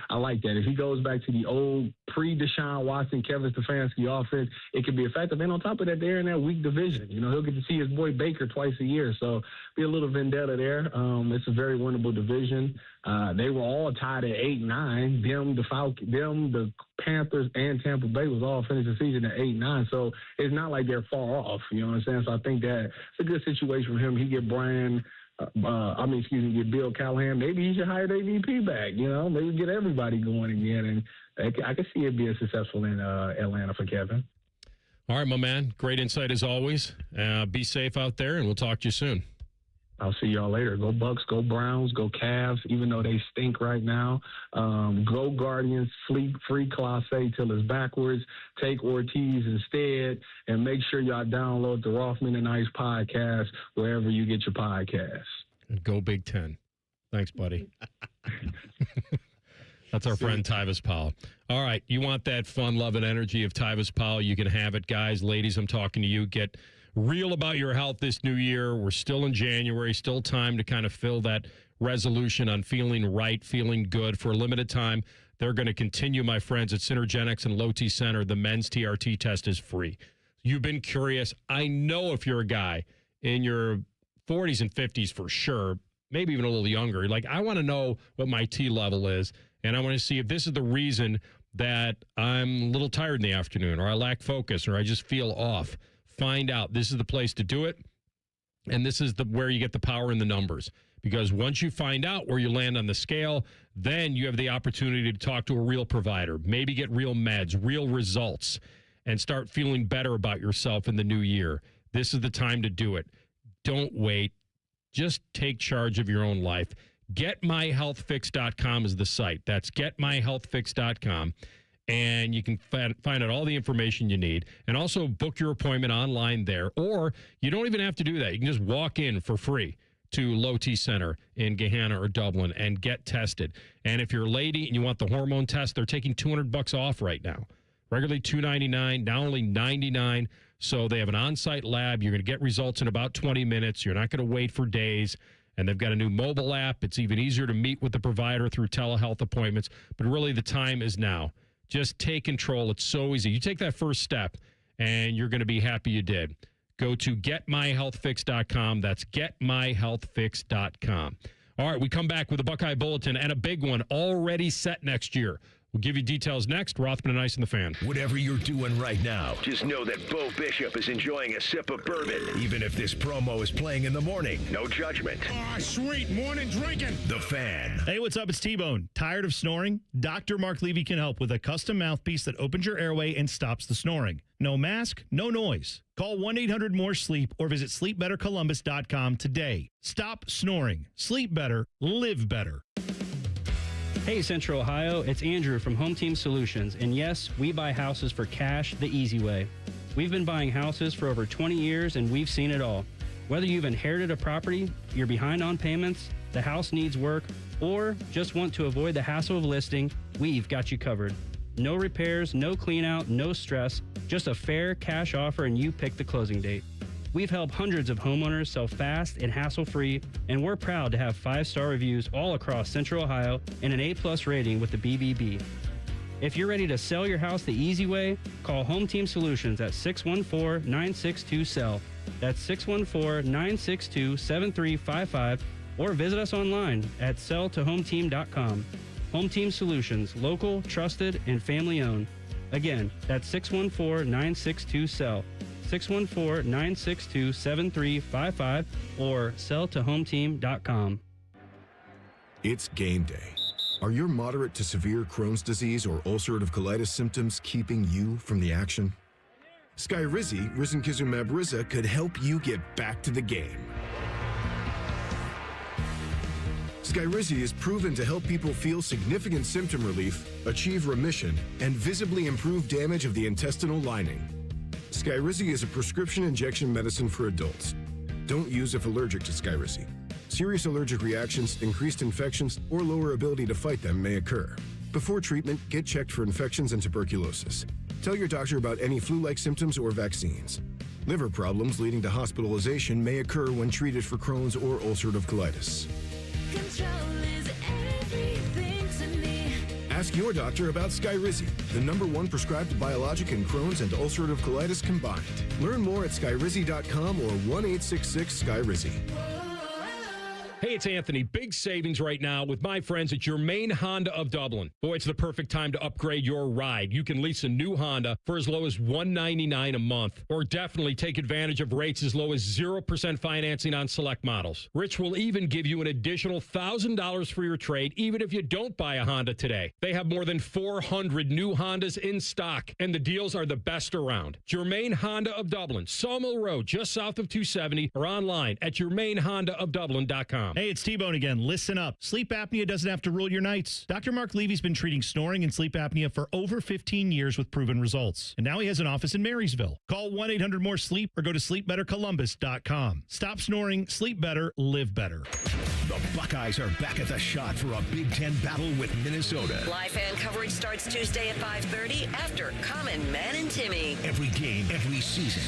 I like that. If he goes back to the old pre-Deshaun Watson, Kevin Stefanski offense, it could be effective. And on top of that, they're in that weak division. You know, he'll get to see his boy Baker twice a year. So be a little vendetta there. It's a very winnable division. They were all tied at 8-9. The Panthers and Tampa Bay was all finished the season at 8-9. So it's not like they're far off. You know what I'm saying? So I think that it's a good situation for him. He get get Bill Callahan. Maybe he should hire the AVP back. You know, maybe get everybody going again. And I can see it being successful in Atlanta for Kevin. All right, my man. Great insight as always. Be safe out there, and we'll talk to you soon. I'll see y'all later. Go Bucks, go Browns, go Cavs, even though they stink right now. Go Guardians, free Classe till it's backwards. Take Ortiz instead, and make sure y'all download the Rothman Ice podcast wherever you get your podcasts. And go Big Ten. Thanks, buddy. That's our friend Tyvis Powell. All right, you want that fun, love, and energy of Tyvis Powell, you can have it. Guys, ladies, I'm talking to you. Get real about your health this new year. We're still in January, still time to kind of fill that resolution on feeling right, feeling good. For a limited time, they're going to continue, my friends, at Synergenics and Low T Center. The men's TRT test is free. You've been curious. I know if you're a guy in your 40s and 50s for sure, maybe even a little younger, like, I want to know what my T level is, and I want to see if this is the reason that I'm a little tired in the afternoon, or I lack focus, or I just feel off. Find out. This is the place to do it, and this is where you get the power in the numbers. Because once you find out where you land on the scale, then you have the opportunity to talk to a real provider, maybe get real meds, real results, and start feeling better about yourself in the new year. This is the time to do it. Don't wait. Just take charge of your own life. GetMyHealthFix.com is the site. That's GetMyHealthFix.com. And you can find out all the information you need, and also book your appointment online there. Or you don't even have to do that. You can just walk in for free to Low T Center in Gahanna or Dublin and get tested. And if you're a lady and you want the hormone test, they're taking $200 off right now. Regularly $299, now only $99. So they have an on-site lab. You're going to get results in about 20 minutes. You're not going to wait for days. And they've got a new mobile app. It's even easier to meet with the provider through telehealth appointments. But really, the time is now. Just take control. It's so easy. You take that first step, and you're going to be happy you did. Go to GetMyHealthFix.com. That's GetMyHealthFix.com. All right, we come back with a Buckeye Bulletin and a big one already set next year. We'll give you details next. Rothman Ice and the Fan. Whatever you're doing right now, just know that Bo Bishop is enjoying a sip of bourbon. Even if this promo is playing in the morning, no judgment. Ah, sweet morning drinking. The Fan. Hey, what's up? It's T-Bone. Tired of snoring? Dr. Mark Levy can help with a custom mouthpiece that opens your airway and stops the snoring. No mask, no noise. Call 1-800-MORE-SLEEP or visit sleepbettercolumbus.com today. Stop snoring. Sleep better. Live better. Hey, Central Ohio, it's Andrew from Home Team Solutions, and yes, we buy houses for cash the easy way. We've been buying houses for over 20 years, and we've seen it all. Whether you've inherited a property, you're behind on payments, the house needs work, or just want to avoid the hassle of listing, we've got you covered. No repairs, no clean out, no stress, just a fair cash offer and you pick the closing date. We've helped hundreds of homeowners sell fast and hassle-free, and we're proud to have 5-star reviews all across Central Ohio and an A+ rating with the BBB. If you're ready to sell your house the easy way, call Home Team Solutions at 614-962-SELL. That's 614-962-7355, or visit us online at selltohometeam.com. Home Team Solutions, local, trusted, and family-owned. Again, that's 614-962-SELL. 614-962-7355 or selltohometeam.com. It's game day. Are your moderate to severe Crohn's disease or ulcerative colitis symptoms keeping you from the action? Skyrizi, risankizumab Riza, could help you get back to the game. Skyrizi is proven to help people feel significant symptom relief, achieve remission, and visibly improve damage of the intestinal lining. Skyrizi is a prescription injection medicine for adults. Don't use if allergic to Skyrizi. Serious allergic reactions, increased infections, or lower ability to fight them may occur. Before treatment, get checked for infections and tuberculosis. Tell your doctor about any flu-like symptoms or vaccines. Liver problems leading to hospitalization may occur when treated for Crohn's or ulcerative colitis. Control is everything to me. Ask your doctor about Skyrizi, the #1 prescribed biologic in Crohn's and ulcerative colitis combined. Learn more at skyrizi.com or 1-866-SKYRIZI. Hey, it's Anthony. Big savings right now with my friends at your main Honda of Dublin. Boy, it's the perfect time to upgrade your ride. You can lease a new Honda for as low as $199 a month, or definitely take advantage of rates as low as 0% financing on select models. Rich will even give you an additional $1,000 for your trade, even if you don't buy a Honda today. They have more than 400 new Hondas in stock, and the deals are the best around. Germain Honda of Dublin, Sawmill Road, just south of 270, or online at germainhondaofdublin.com. Hey, it's T-Bone again. Listen up. Sleep apnea doesn't have to rule your nights. Dr. Mark Levy's been treating snoring and sleep apnea for over 15 years with proven results. And now he has an office in Marysville. Call 1-800-MORE-SLEEP or go to sleepbettercolumbus.com. Stop snoring, sleep better, live better. The Buckeyes are back at the shot for a Big Ten battle with Minnesota. Live fan coverage starts Tuesday at 5:30 after Common Man and Timmy. Every game, every season.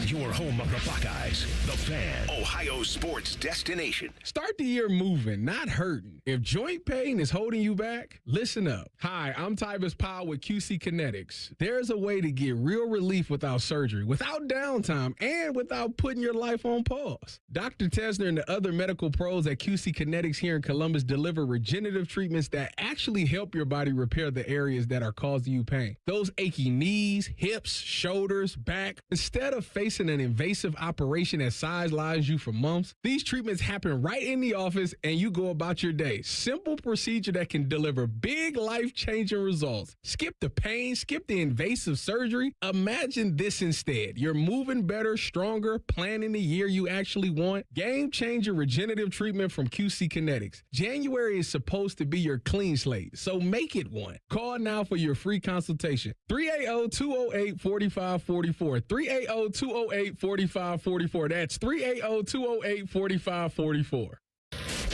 Your home of the Buckeyes. The Fan. Ohio sports destination. Start the year moving, not hurting. If joint pain is holding you back, listen up. Hi, I'm Tybus Powell with QC Kinetics. There's a way to get real relief without surgery, without downtime, and without putting your life on pause. Dr. Tesner and the other medical pros at QC Kinetics here in Columbus deliver regenerative treatments that actually help your body repair the areas that are causing you pain. Those achy knees, hips, shoulders, back. Instead of facing an invasive operation that sidelines you for months, these treatments happen right in the office and you go about your day. Simple procedure that can deliver big life-changing results. Skip the pain, skip the invasive surgery. Imagine this instead. You're moving better, stronger, planning the year you actually want. Game-changer regenerative treatment from QC Kinetics. January is supposed to be your clean slate, so make it one. Call now for your free consultation. 380-208-4544. 380-208-4544. That's 380-208-4544.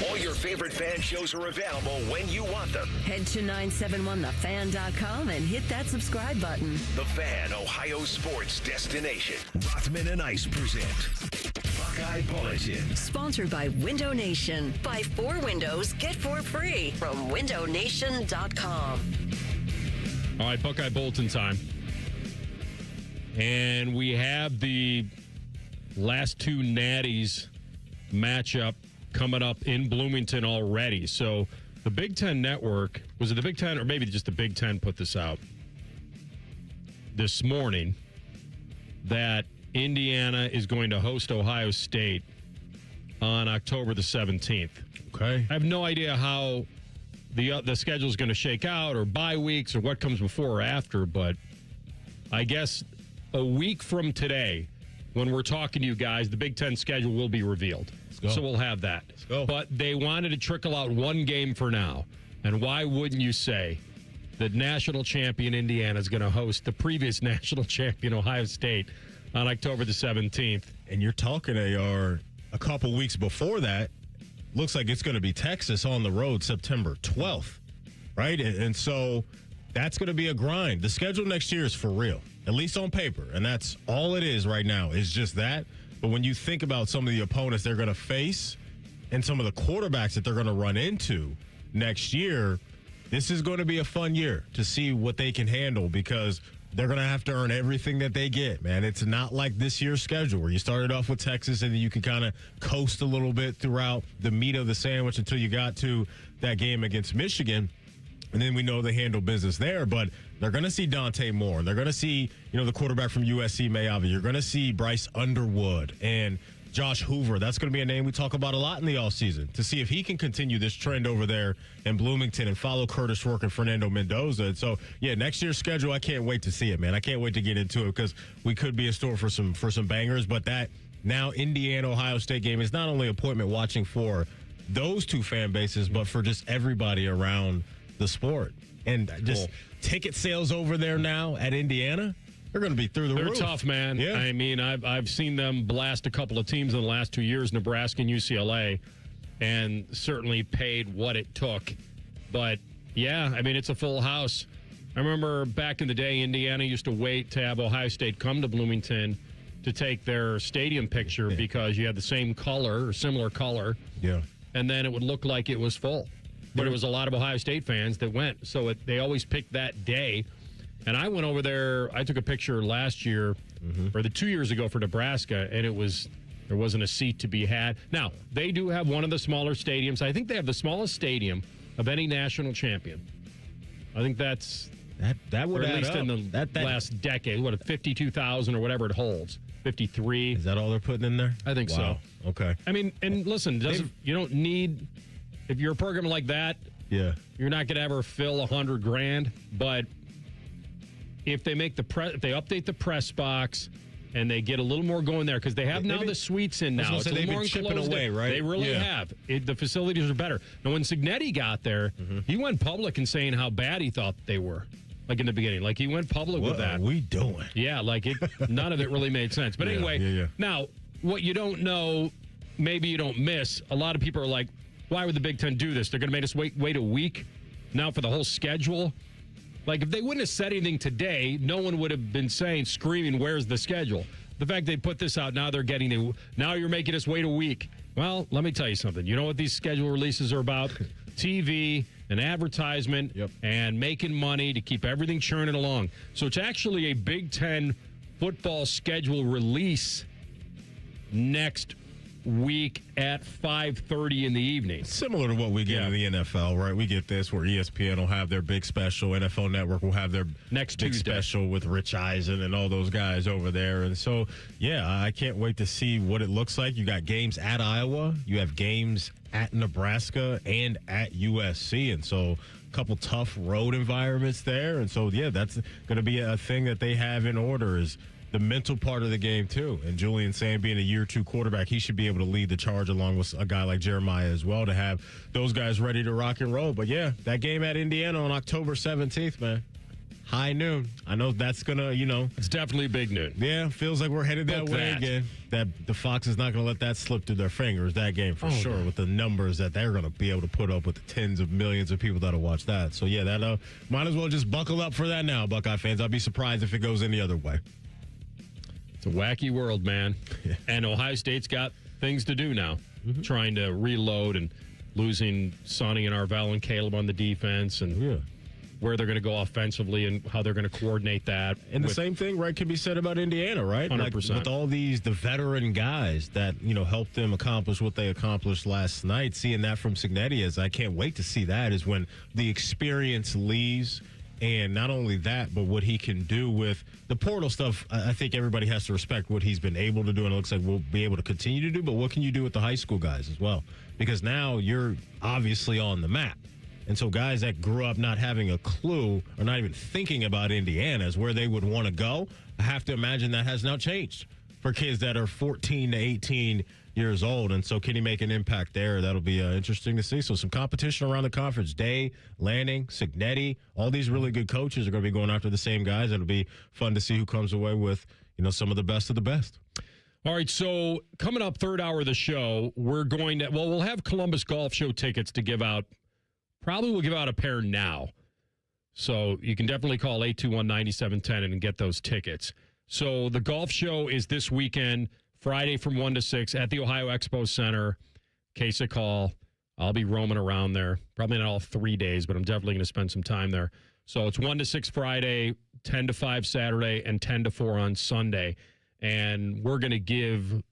All your favorite fan shows are available when you want them. Head to 971thefan.com and hit that subscribe button. The Fan, Ohio sports destination. Rothman and Ice present Buckeye Bulletin. Sponsored by Window Nation. Buy 4 windows, get 4 free from windownation.com. All right, Buckeye Bulletin time. And we have the last 2 Natties matchup coming up in Bloomington already. So the Big Ten Network, was it the Big Ten or maybe just the Big Ten put this out this morning, that Indiana is going to host Ohio State on October the 17th. Okay. I have no idea how the schedule is going to shake out, or bye weeks, or what comes before or after, but I guess a week from today, when we're talking to you guys, the Big Ten schedule will be revealed. So we'll have that. Let's go. But they wanted to trickle out one game for now. And why wouldn't you say that national champion Indiana is going to host the previous national champion Ohio State on October the 17th? And you're talking a couple weeks before that. Looks like it's going to be Texas on the road September 12th, right? And so that's going to be a grind. The schedule next year is for real, at least on paper. And that's all it is right now, is just that. But when you think about some of the opponents they're going to face and some of the quarterbacks that they're going to run into next year, this is going to be a fun year to see what they can handle, because they're going to have to earn everything that they get, man. It's not like this year's schedule where you started off with Texas and then you could kind of coast a little bit throughout the meat of the sandwich until you got to that game against Michigan. And then we know they handle business there, but they're going to see Dante Moore. They're going to see, the quarterback from USC, Mayave. You're going to see Bryce Underwood and Josh Hoover. That's going to be a name we talk about a lot in the offseason to see if he can continue this trend over there in Bloomington and follow Curtis Rourke and Fernando Mendoza. And so, next year's schedule, I can't wait to see it, man. I can't wait to get into it, because we could be in store for some bangers. But that now Indiana-Ohio State game is not only appointment watching for those two fan bases, but for just everybody around the sport. And just ticket sales over there now at Indiana, they're going to be through the roof. They're tough, man. Yeah. I mean, I've seen them blast a couple of teams in the last 2 years, Nebraska and UCLA, and certainly paid what it took. But, it's a full house. I remember back in the day, Indiana used to wait to have Ohio State come to Bloomington to take their stadium picture because you had the same color or similar color. Yeah. And then it would look like it was full. But it was a lot of Ohio State fans that went. So they always picked that day. And I went over there. I took a picture last year or 2 years ago for Nebraska, and there wasn't a seat to be had. Now, they do have one of the smaller stadiums. I think they have the smallest stadium of any national champion. I think that's that would or at add least up. in the last decade. 52,000 or whatever it holds. 53. Is that all they're putting in there? I think so. Okay. I mean, and listen, you don't need, if you're a program like that, you're not going to ever fill $100,000. But if they make if they update the press box and they get a little more going there, because they have now the suites in now. It's a little more chipping away, right? They really have. The facilities are better. Now, when Cignetti got there, he went public and saying how bad he thought they were. Like in the beginning, like he went public with that. What are we doing? Yeah, like none of it really made sense. But anyway, now what you don't know, maybe you don't miss. A lot of people are like, "Why would the Big Ten do this? They're going to make us wait a week now for the whole schedule." Like if they wouldn't have said anything today, no one would have been screaming, "Where's the schedule?" The fact they put this out now, now you're making us wait a week. Well, let me tell you something. You know what these schedule releases are about? TV. An advertisement and making money to keep everything churning along. So it's actually a Big Ten football schedule release next week at 5:30 in the evening. Similar to what we get in the NFL, right? We get this where ESPN will have their big special, NFL Network will have their next big Tuesday special with Rich Eisen and all those guys over there. And so, I can't wait to see what it looks like. You got games at Iowa, you have games at Nebraska and at USC. And so a couple tough road environments there. And so, that's going to be a thing that they have in order, is the mental part of the game, too. And Julian Sand being a year 2 quarterback, he should be able to lead the charge along with a guy like Jeremiah as well, to have those guys ready to rock and roll. But, that game at Indiana on October 17th, man. High noon. I know that's going to, It's definitely big noon. Yeah, feels like we're headed that way again. That the Fox is not going to let that slip through their fingers, that game for sure, with the numbers that they're going to be able to put up with the tens of millions of people that'll watch that. So, that might as well just buckle up for that now, Buckeye fans. I'll be surprised if it goes any other way. It's a wacky world, man. And Ohio State's got things to do now, trying to reload and losing Sonny and Arvell and Caleb on the defense and where they're going to go offensively and how they're going to coordinate that. And the same thing, right, can be said about Indiana, right? 100%. Like, with all the veteran guys that, helped them accomplish what they accomplished last night, seeing that from Cignetti, I can't wait to see that, is when the experience leaves. And not only that, but what he can do with the portal stuff. I think everybody has to respect what he's been able to do, and it looks like we'll be able to continue to do. But what can you do with the high school guys as well? Because now you're obviously on the map. And so guys that grew up not having a clue or not even thinking about Indiana as where they would want to go, I have to imagine that has now changed for kids that are 14 to 18 years old. And so can he make an impact there? That'll be interesting to see. So some competition around the conference. Day, Lanning, Cignetti, all these really good coaches are going to be going after the same guys. It'll be fun to see who comes away with, some of the best of the best. All right, so coming up third hour of the show, we'll have Columbus Golf Show tickets to give out. Probably we'll give out a pair now. So you can definitely call 821-9710 and get those tickets. So the golf show is this weekend, Friday from 1 to 6 at the Ohio Expo Center. Kasich Hall. I'll be roaming around there. Probably not all 3 days, but I'm definitely going to spend some time there. So it's 1 to 6 Friday, 10 to 5 Saturday, and 10 to 4 on Sunday. And we're going to give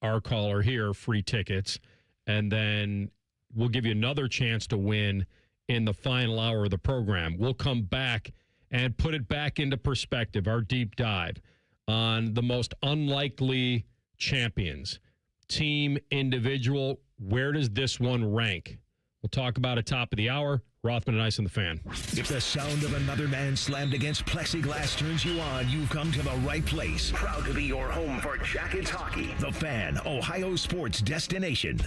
our caller here free tickets. And then we'll give you another chance to win in the final hour of the program. We'll come back and put it back into perspective, our deep dive on the most unlikely champions. Team, individual, where does this one rank? We'll talk about it top of the hour. Rothman Ice and the Fan. If the sound of another man slammed against plexiglass turns you on, you've come to the right place. Proud to be your home for Jackets hockey. The Fan, Ohio sports destination.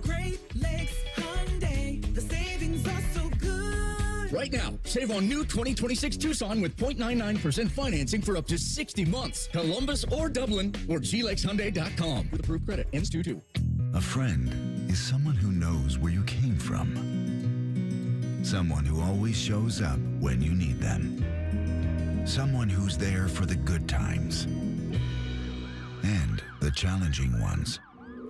Great Lakes Hyundai, the savings are so good. Right now, save on new 2026 Tucson with 0.99% financing for up to 60 months. Columbus or Dublin or glexhyundai.com. With approved credit. Ends 2/2. A friend is someone who knows where you came from. Someone who always shows up when you need them. Someone who's there for the good times and the challenging ones.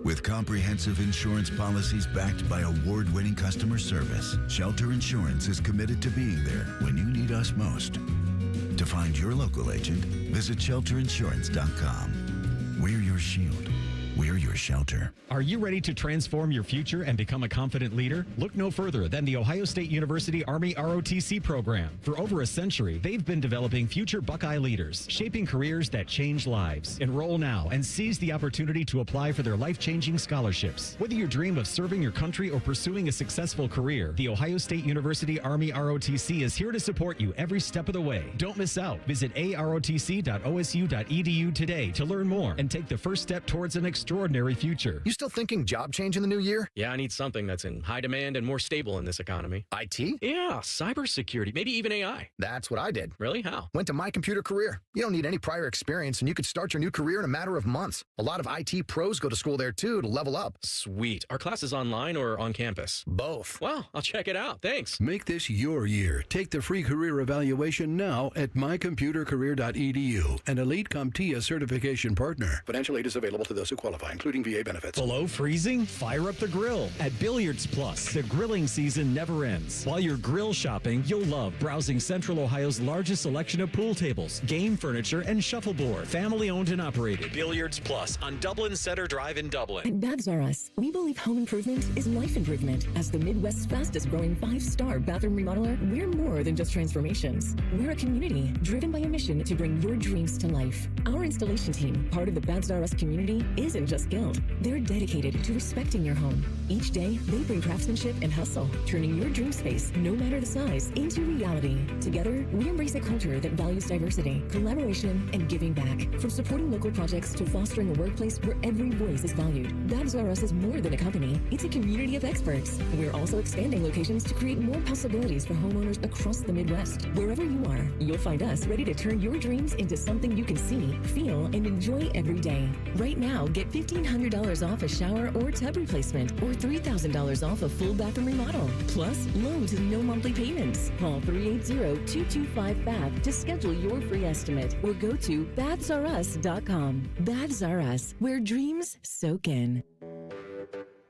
With comprehensive insurance policies backed by award-winning customer service, Shelter Insurance is committed to being there when you need us most. To find your local agent, visit shelterinsurance.com. We're your shield. We're your shelter. Are you ready to transform your future and become a confident leader? Look no further than the Ohio State University Army ROTC program. For over a century, they've been developing future Buckeye leaders, shaping careers that change lives. Enroll now and seize the opportunity to apply for their life-changing scholarships. Whether you dream of serving your country or pursuing a successful career, the Ohio State University Army ROTC is here to support you every step of the way. Don't miss out. Visit arotc.osu.edu today to learn more and take the first step towards an extraordinary future. You still thinking job change in the new year? Yeah, I need something that's in high demand and more stable in this economy. IT? Yeah, cybersecurity, maybe even AI. That's what I did. Really? How? Went to My Computer Career. You don't need any prior experience, and you could start your new career in a matter of months. A lot of IT pros go to school there, too, to level up. Sweet. Are classes online or on campus? Both. Well, I'll check it out. Thanks. Make this your year. Take the free career evaluation now at mycomputercareer.edu, an Elite CompTIA certification partner. Financial aid is available to those who qualify, including VA benefits. Below freezing? Fire up the grill. At Billiards Plus, the grilling season never ends. While you're grill shopping, you'll love browsing Central Ohio's largest selection of pool tables, game furniture, and shuffleboard. Family owned and operated. Billiards Plus on Dublin Center Drive in Dublin. At Babs R Us, we believe home improvement is life improvement. As the Midwest's fastest growing 5-star bathroom remodeler, we're more than just transformations. We're a community driven by a mission to bring your dreams to life. Our installation team, part of the Babs R Us community, isn't just skilled. They're dedicated to respecting your home. Each day, they bring craftsmanship and hustle, turning your dream space, no matter the size, into reality. Together, we embrace a culture that values diversity, collaboration, and giving back. From supporting local projects to fostering a workplace where every voice is valued, Babs R Us is more than a company. It's a community of experts. We're also expanding locations to create more possibilities for homeowners across the Midwest. Wherever you are, you'll find us ready to turn your dreams into something you can see, feel, and enjoy every day. Right now, get $1,500 off a shower or tub replacement, or $3,000 off a full bathroom remodel. Plus, loans and no monthly payments. Call 380-225-BAB to schedule your free estimate, or go to babsrus.com. Babs R Us, where dreams soak in.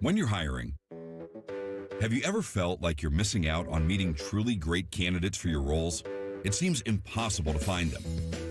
When you're hiring, have you ever felt like you're missing out on meeting truly great candidates for your roles? It seems impossible to find them,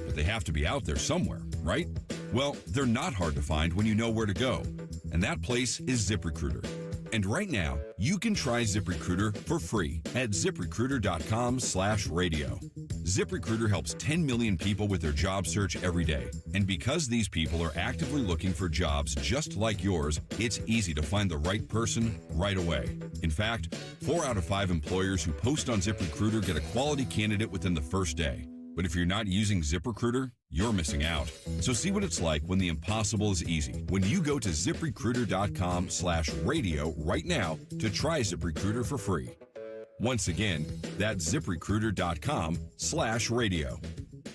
but they have to be out there somewhere, right? Well, they're not hard to find when you know where to go, and that place is ZipRecruiter. And right now, you can try ZipRecruiter for free at ZipRecruiter.com/radio. ZipRecruiter helps 10 million people with their job search every day. And because these people are actively looking for jobs just like yours, it's easy to find the right person right away. In fact, 4 out of 5 employers who post on ZipRecruiter get a quality candidate within the first day. But if you're not using ZipRecruiter, you're missing out. So see what it's like when the impossible is easy. When you go to ZipRecruiter.com/radio right now to try ZipRecruiter for free. Once again, that's ZipRecruiter.com/radio.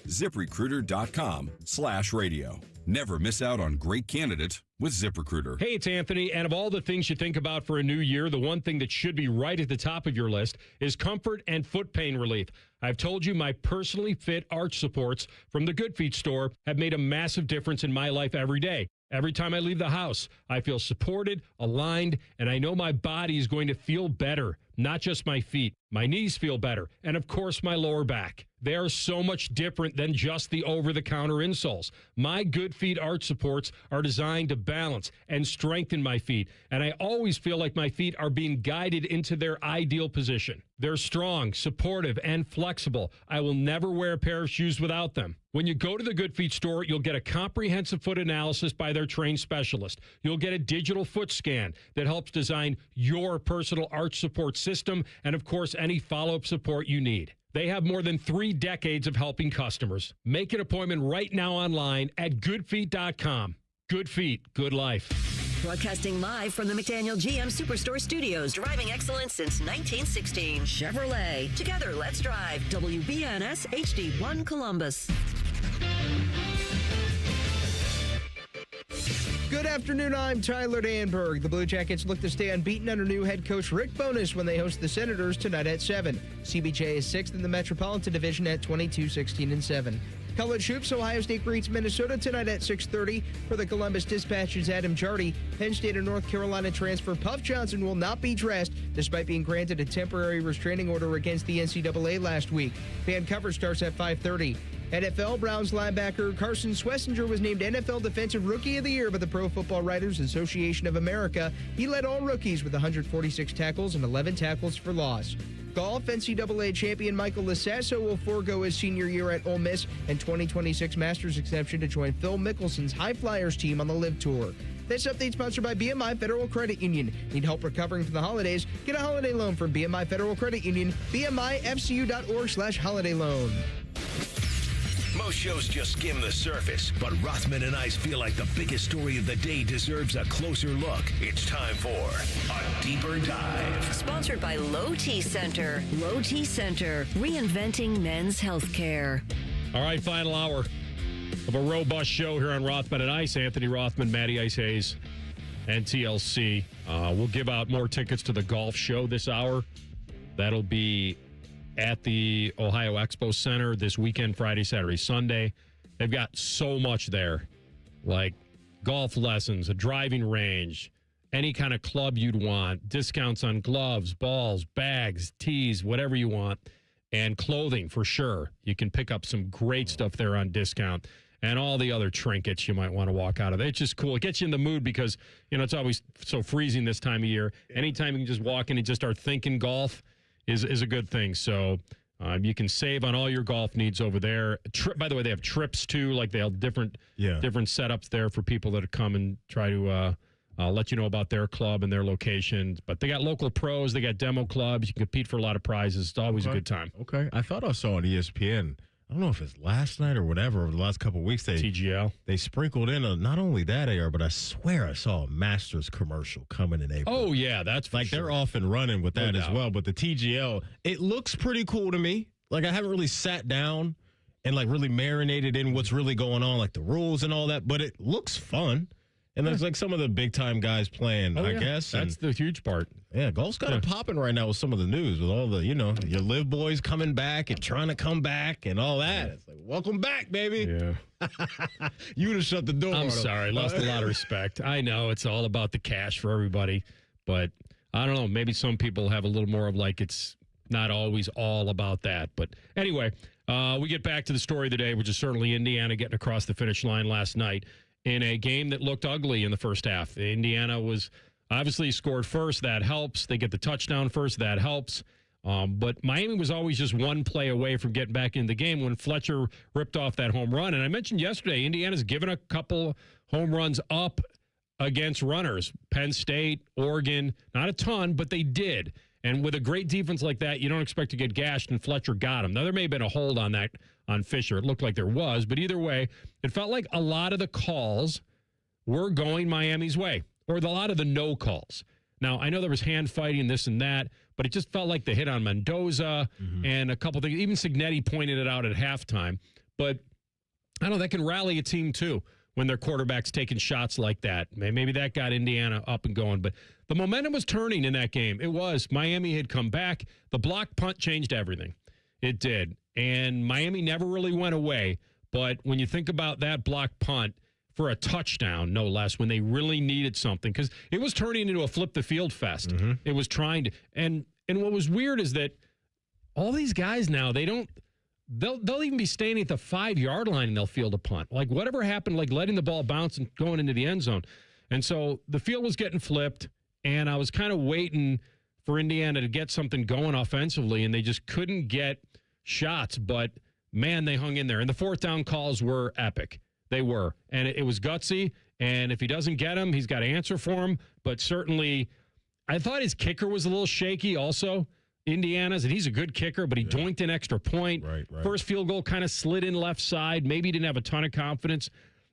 ZipRecruiter.com/radio. Never miss out on great candidates with ZipRecruiter. Hey, it's Anthony, and of all the things you think about for a new year, the one thing that should be right at the top of your list is comfort and foot pain relief. I've told you my personally fit arch supports from the Good Feet store have made a massive difference in my life every day. Every time I leave the house, I feel supported, aligned, and I know my body is going to feel better. Not just my feet. My knees feel better. And, of course, my lower back. They are so much different than just the over-the-counter insoles. My Good Feet arch supports are designed to balance and strengthen my feet, and I always feel like my feet are being guided into their ideal position. They're strong, supportive, and flexible. I will never wear a pair of shoes without them. When you go to the Good Feet store, you'll get a comprehensive foot analysis by their trained specialist. You'll get a digital foot scan that helps design your personal arch support system and, of course, any follow-up support you need. They have more than 3 decades of helping customers. Make an appointment right now online at goodfeet.com. Good feet, good life. Broadcasting live from the McDaniel GM Superstore Studios, driving excellence since 1916. Chevrolet. Together, let's drive. WBNS HD1 Columbus. Good afternoon, I'm Tyler Danberg. The Blue Jackets look to stay unbeaten under new head coach Rick Bowness when they host the Senators tonight at 7. CBJ is 6th in the Metropolitan Division at 22-16-7. College hoops, Ohio State greets Minnesota tonight at 6:30. For the Columbus Dispatch's Adam Jardy, Penn State and North Carolina transfer Puff Johnson will not be dressed despite being granted a temporary restraining order against the NCAA last week. Fan coverage starts at 5:30. NFL Browns linebacker Carson Schlesinger was named NFL Defensive Rookie of the Year by the Pro Football Writers Association of America. He led all rookies with 146 tackles and 11 tackles for loss. Golf, NCAA champion Michael Lasasso will forego his senior year at Ole Miss and 2026 Masters exemption to join Phil Mickelson's High Flyers team on the LIV Tour. This update sponsored by BMI Federal Credit Union. Need help recovering from the holidays? Get a holiday loan from BMI Federal Credit Union, bmifcu.org/holiday loan. Most shows just skim the surface, but Rothman and Ice feel like the biggest story of the day deserves a closer look. It's time for a deeper dive. Sponsored by Low T Center. Low T Center, reinventing men's health care. All right, final hour of a robust show here on Rothman and Ice. Anthony Rothman, Matty Ice Hayes, and TLC. We'll give out more tickets to the golf show this hour. That'll be at the Ohio Expo Center this weekend, Friday, Saturday, Sunday. They've got so much there, like golf lessons, a driving range, any kind of club you'd want, discounts on gloves, balls, bags, tees, whatever you want, and clothing for sure. You can pick up some great stuff there on discount, and all the other trinkets you might want to walk out of. It's just cool. It gets you in the mood because, it's always so freezing this time of year. Anytime you can just walk in and just start thinking golf is a good thing. So you can save on all your golf needs over there. By the way, they have trips too. Like they have different setups there for people that come and try to let you know about their club and their locations. But they got local pros. They got demo clubs. You can compete for a lot of prizes. It's always a good time. Okay. I thought I saw on ESPN, I don't know if it's last night or whatever, over the last couple of weeks, TGL. They sprinkled in not only that AR, but I swear I saw a Masters commercial coming in April. Oh, yeah, that's like sure. They're off and running with that as well. But the TGL, it looks pretty cool to me. Like I haven't really sat down and like really marinated in what's really going on, like the rules and all that, but it looks fun. And there's like some of the big time guys playing, I guess. That's the huge part. Yeah, golf's got it popping right now with some of the news, with all the, your LIV boys coming back and trying to come back and all that. It's like, welcome back, baby. Yeah. You would have shut the door. I'm sorry. Lost a lot of respect. I know it's all about the cash for everybody, but I don't know. Maybe some people have a little more of like it's not always all about that. But anyway, we get back to the story of the day, which is certainly Indiana getting across the finish line last night in a game that looked ugly in the first half. Indiana was obviously scored first. That helps. They get the touchdown first. That helps. But Miami was always just one play away from getting back in the game when Fletcher ripped off that home run. And I mentioned yesterday, Indiana's given a couple home runs up against runners. Penn State, Oregon, not a ton, but they did. And with a great defense like that, you don't expect to get gashed, and Fletcher got him. Now, there may have been a hold on that on Fisher. It looked like there was, but either way, it felt like a lot of the calls were going Miami's way, or a lot of the no calls. Now, I know there was hand fighting, this and that, but it just felt like the hit on Mendoza and a couple things. Even Signetti pointed it out at halftime. But I don't know, that can rally a team too. when their quarterback's taking shots like that. Maybe that got Indiana up and going. But the momentum was turning in that game. It was. Miami had come back. The block punt changed everything. It did. And Miami never really went away. But when you think about that block punt for a touchdown, no less, when they really needed something, because it was turning into a flip the field fest. Mm-hmm. It was trying to. And what was weird is that all these guys now, they'll even be standing at the 5-yard line and they'll field a punt. Like whatever happened, like letting the ball bounce and going into the end zone. And so the field was getting flipped, and I was kind of waiting for Indiana to get something going offensively, and they just couldn't get shots. But, man, they hung in there. And the fourth down calls were epic. They were. And it was gutsy, and if he doesn't get them, he's got to answer for them. But certainly, I thought his kicker was a little shaky also. Indiana's, and he's a good kicker, but he doinked an extra point. Right. First field goal kind of slid in left side. Maybe he didn't have a ton of confidence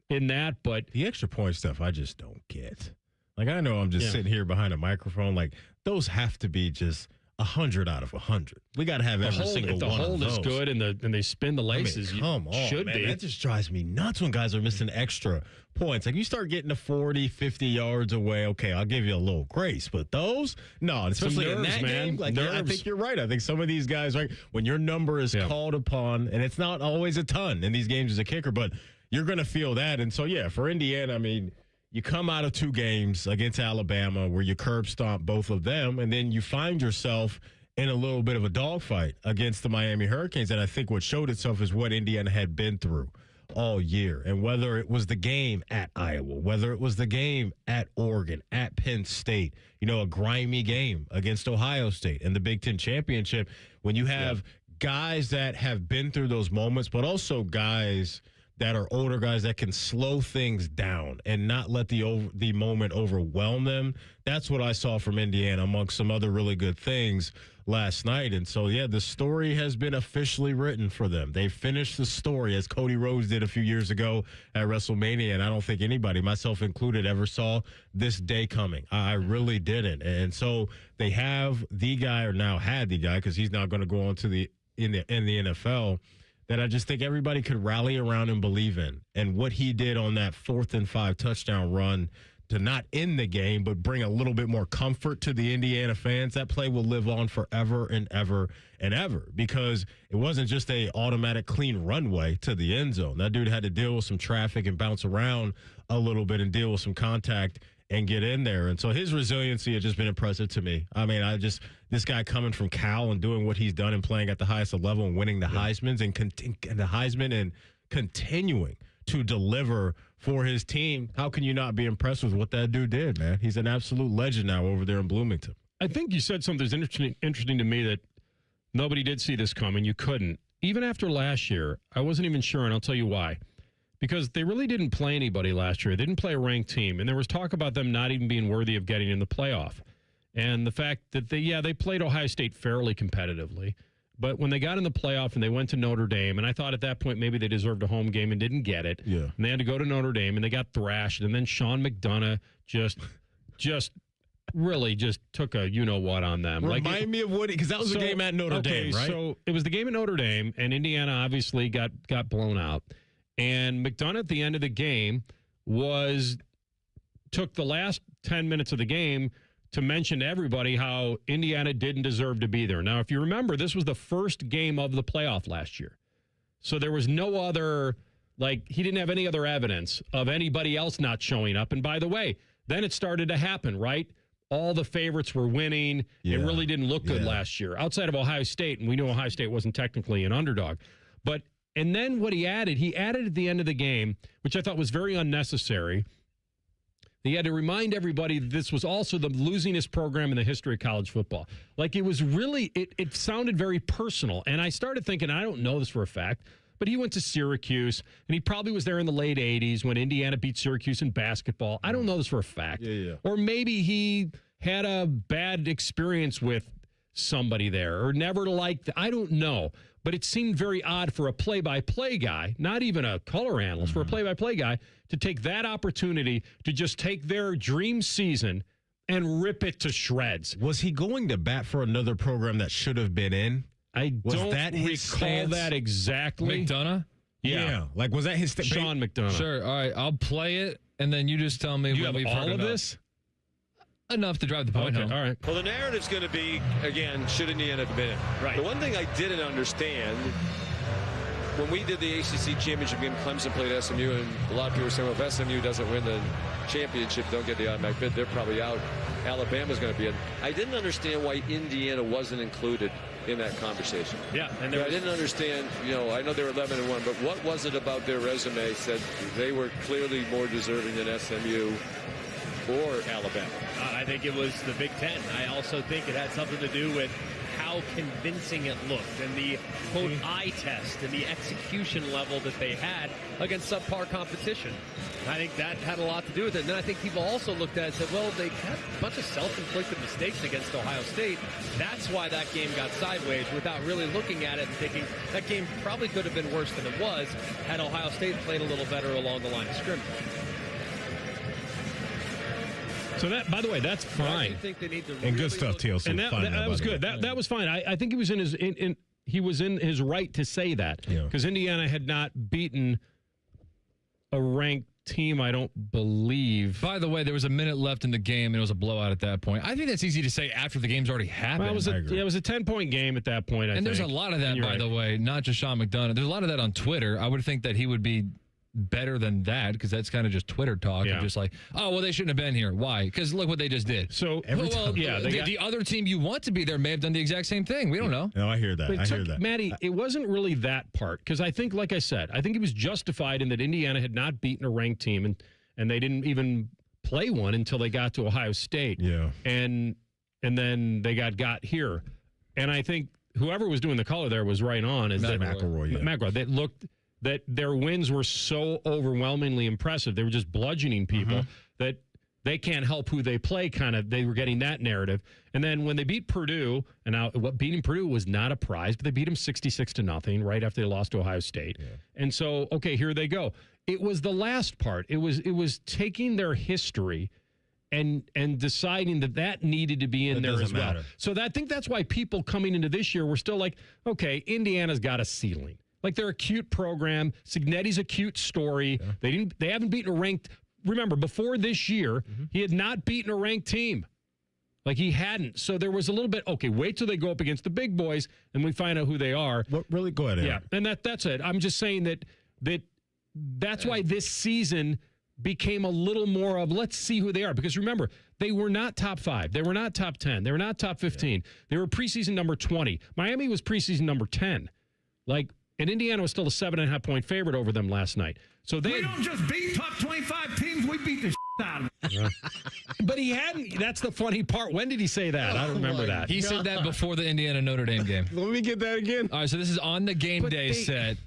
in that, but the extra point stuff I just don't get. Like, I know I'm just sitting here behind a microphone. Like, those have to be just 100 out of 100. We got to have every single one of those. If the hold is good and they spin the laces, come on, should man. be. That just drives me nuts when guys are missing extra points. Like, you start getting to 40, 50 yards away, okay, I'll give you a little grace. But those, no, especially nerves, in that man. game. Like, I think you're right. I think some of these guys, right, when your number is called upon, and it's not always a ton in these games as a kicker, but you're going to feel that. And so, yeah, for Indiana, I mean, you come out of 2 games against Alabama where you curb stomp both of them, and then you find yourself in a little bit of a dogfight against the Miami Hurricanes. And I think what showed itself is what Indiana had been through all year. And whether it was the game at Iowa, whether it was the game at Oregon, at Penn State, a grimy game against Ohio State in the Big Ten Championship, when you have guys that have been through those moments, but also guys that are older guys that can slow things down and not let the moment overwhelm them. That's what I saw from Indiana amongst some other really good things last night. And so, the story has been officially written for them. They finished the story as Cody Rhodes did a few years ago at WrestleMania. And I don't think anybody, myself included, ever saw this day coming. I really didn't. And so they have the guy, or now had the guy, because he's now going to go on to in the NFL, that I just think everybody could rally around and believe in. And what he did on that 4th and 5 touchdown run to not end the game, but bring a little bit more comfort to the Indiana fans, that play will live on forever and ever and ever, because it wasn't just a automatic clean runway to the end zone. That dude had to deal with some traffic and bounce around a little bit and deal with some contact and get in there. And so his resiliency has just been impressive to me. I mean, this guy coming from Cal and doing what he's done and playing at the highest level and winning the Heismans and the Heisman and continuing to deliver for his team. How can you not be impressed with what that dude did, man? He's an absolute legend now over there in Bloomington. I think you said something that's interesting to me, that nobody did see this coming. You couldn't. Even after last year, I wasn't even sure, and I'll tell you why. Because they really didn't play anybody last year. They didn't play a ranked team. And there was talk about them not even being worthy of getting in the playoff. And the fact that they played Ohio State fairly competitively. But when they got in the playoff and they went to Notre Dame, and I thought at that point maybe they deserved a home game and didn't get it. Yeah. And they had to go to Notre Dame, and they got thrashed. And then Sean McDonough just really just took a you-know-what on them. Remind me of what, because that was the game at Notre Dame, right? So it was the game at Notre Dame, and Indiana obviously got blown out. And McDonough at the end of the game took the last 10 minutes of the game to mention to everybody how Indiana didn't deserve to be there. Now, if you remember, this was the first game of the playoff last year. So there was no other, he didn't have any other evidence of anybody else not showing up. And by the way, then it started to happen, right? All the favorites were winning. Yeah. It really didn't look good last year. Outside of Ohio State, and we knew Ohio State wasn't technically an underdog. And then what he added at the end of the game, which I thought was very unnecessary. He had to remind everybody that this was also the losingest program in the history of college football. It was really, it sounded very personal. And I started thinking, I don't know this for a fact, but he went to Syracuse, and he probably was there in the late 80s when Indiana beat Syracuse in basketball. I don't know this for a fact. Yeah. Or maybe he had a bad experience with somebody there, or never liked, I don't know. But it seemed very odd for a play-by-play guy, not even a color analyst, for a play-by-play guy to take that opportunity to just take their dream season and rip it to shreds. Was he going to bat for another program that should have been in? I don't recall that exactly. McDonough? Yeah. Like, was that his Sean McDonough. Sure. All right. I'll play it, and then you just tell me You when have we've all heard of enough. this? Enough to drive the point home. All right. Well, the narrative's going to be, again, should Indiana have been in? Right. The one thing I didn't understand, when we did the ACC championship game, Clemson played SMU, and a lot of people were saying, well, if SMU doesn't win the championship, don't get the automatic bid, they're probably out. Alabama's going to be in. I didn't understand why Indiana wasn't included in that conversation. Yeah, and I didn't understand, I know they were 11-1, but what was it about their resume said they were clearly more deserving than SMU or Alabama? I think it was the Big Ten. I also think it had something to do with how convincing it looked and the, quote, eye test and the execution level that they had against subpar competition. I think that had a lot to do with it. And then I think people also looked at it and said, well, they had a bunch of self-inflicted mistakes against Ohio State. That's why that game got sideways without really looking at it and thinking that game probably could have been worse than it was had Ohio State played a little better along the line of scrimmage. So that, by the way, that's fine. I think they need to and good stuff, TLC. And that was good. That was fine. I think he was in his right to say that because Indiana had not beaten a ranked team, I don't believe. By the way, there was a minute left in the game, and it was a blowout at that point. I think that's easy to say after the game's already happened. Well, it was a 10-point game at that point, I think. There's a lot of that, by the way, not just Sean McDonough. There's a lot of that on Twitter. I would think that he would be better than that because that's kind of just Twitter talk. And just like, oh, well, they shouldn't have been here. Why? Because look what they just did. So, the other team you want to be there may have done the exact same thing. We don't know. No, I hear that. I hear that. Matty, it wasn't really that part because I think, like I said, I think he was justified in that Indiana had not beaten a ranked team and they didn't even play one until they got to Ohio State. Yeah. And then they got here. And I think whoever was doing the color there was right on. McElroy. That looked that their wins were so overwhelmingly impressive. They were just bludgeoning people that they can't help who they play, kind of. They were getting that narrative. And then when they beat Purdue, and now beating Purdue was not a prize, but they beat them 66-0 right after they lost to Ohio State. Yeah. And so, okay, here they go. It was the last part. It was taking their history and deciding that needed to be in there as well. So I think that's why people coming into this year were still like, okay, Indiana's got a ceiling. Like they're a cute program. Signetti's a cute story. Yeah. They haven't beaten a ranked. Remember, before this year, he had not beaten a ranked team. Like he hadn't. So there was a little bit, okay, wait till they go up against the big boys and we find out who they are. What really? Go ahead, Aaron. Yeah, and that's it. I'm just saying that's why this season became a little more of let's see who they are. Because remember, they were not top 5. They were not top 10. They were not top 15. Yeah. They were preseason number 20. Miami was preseason number 10. And Indiana was still a 7.5-point favorite over them last night. So we don't just beat top 25 teams, we beat the out of them. Yeah. But he hadn't. That's the funny part. When did he say that? I don't remember that. He said that before the Indiana Notre Dame game. Let me get that again. All right, so this is on the game day set.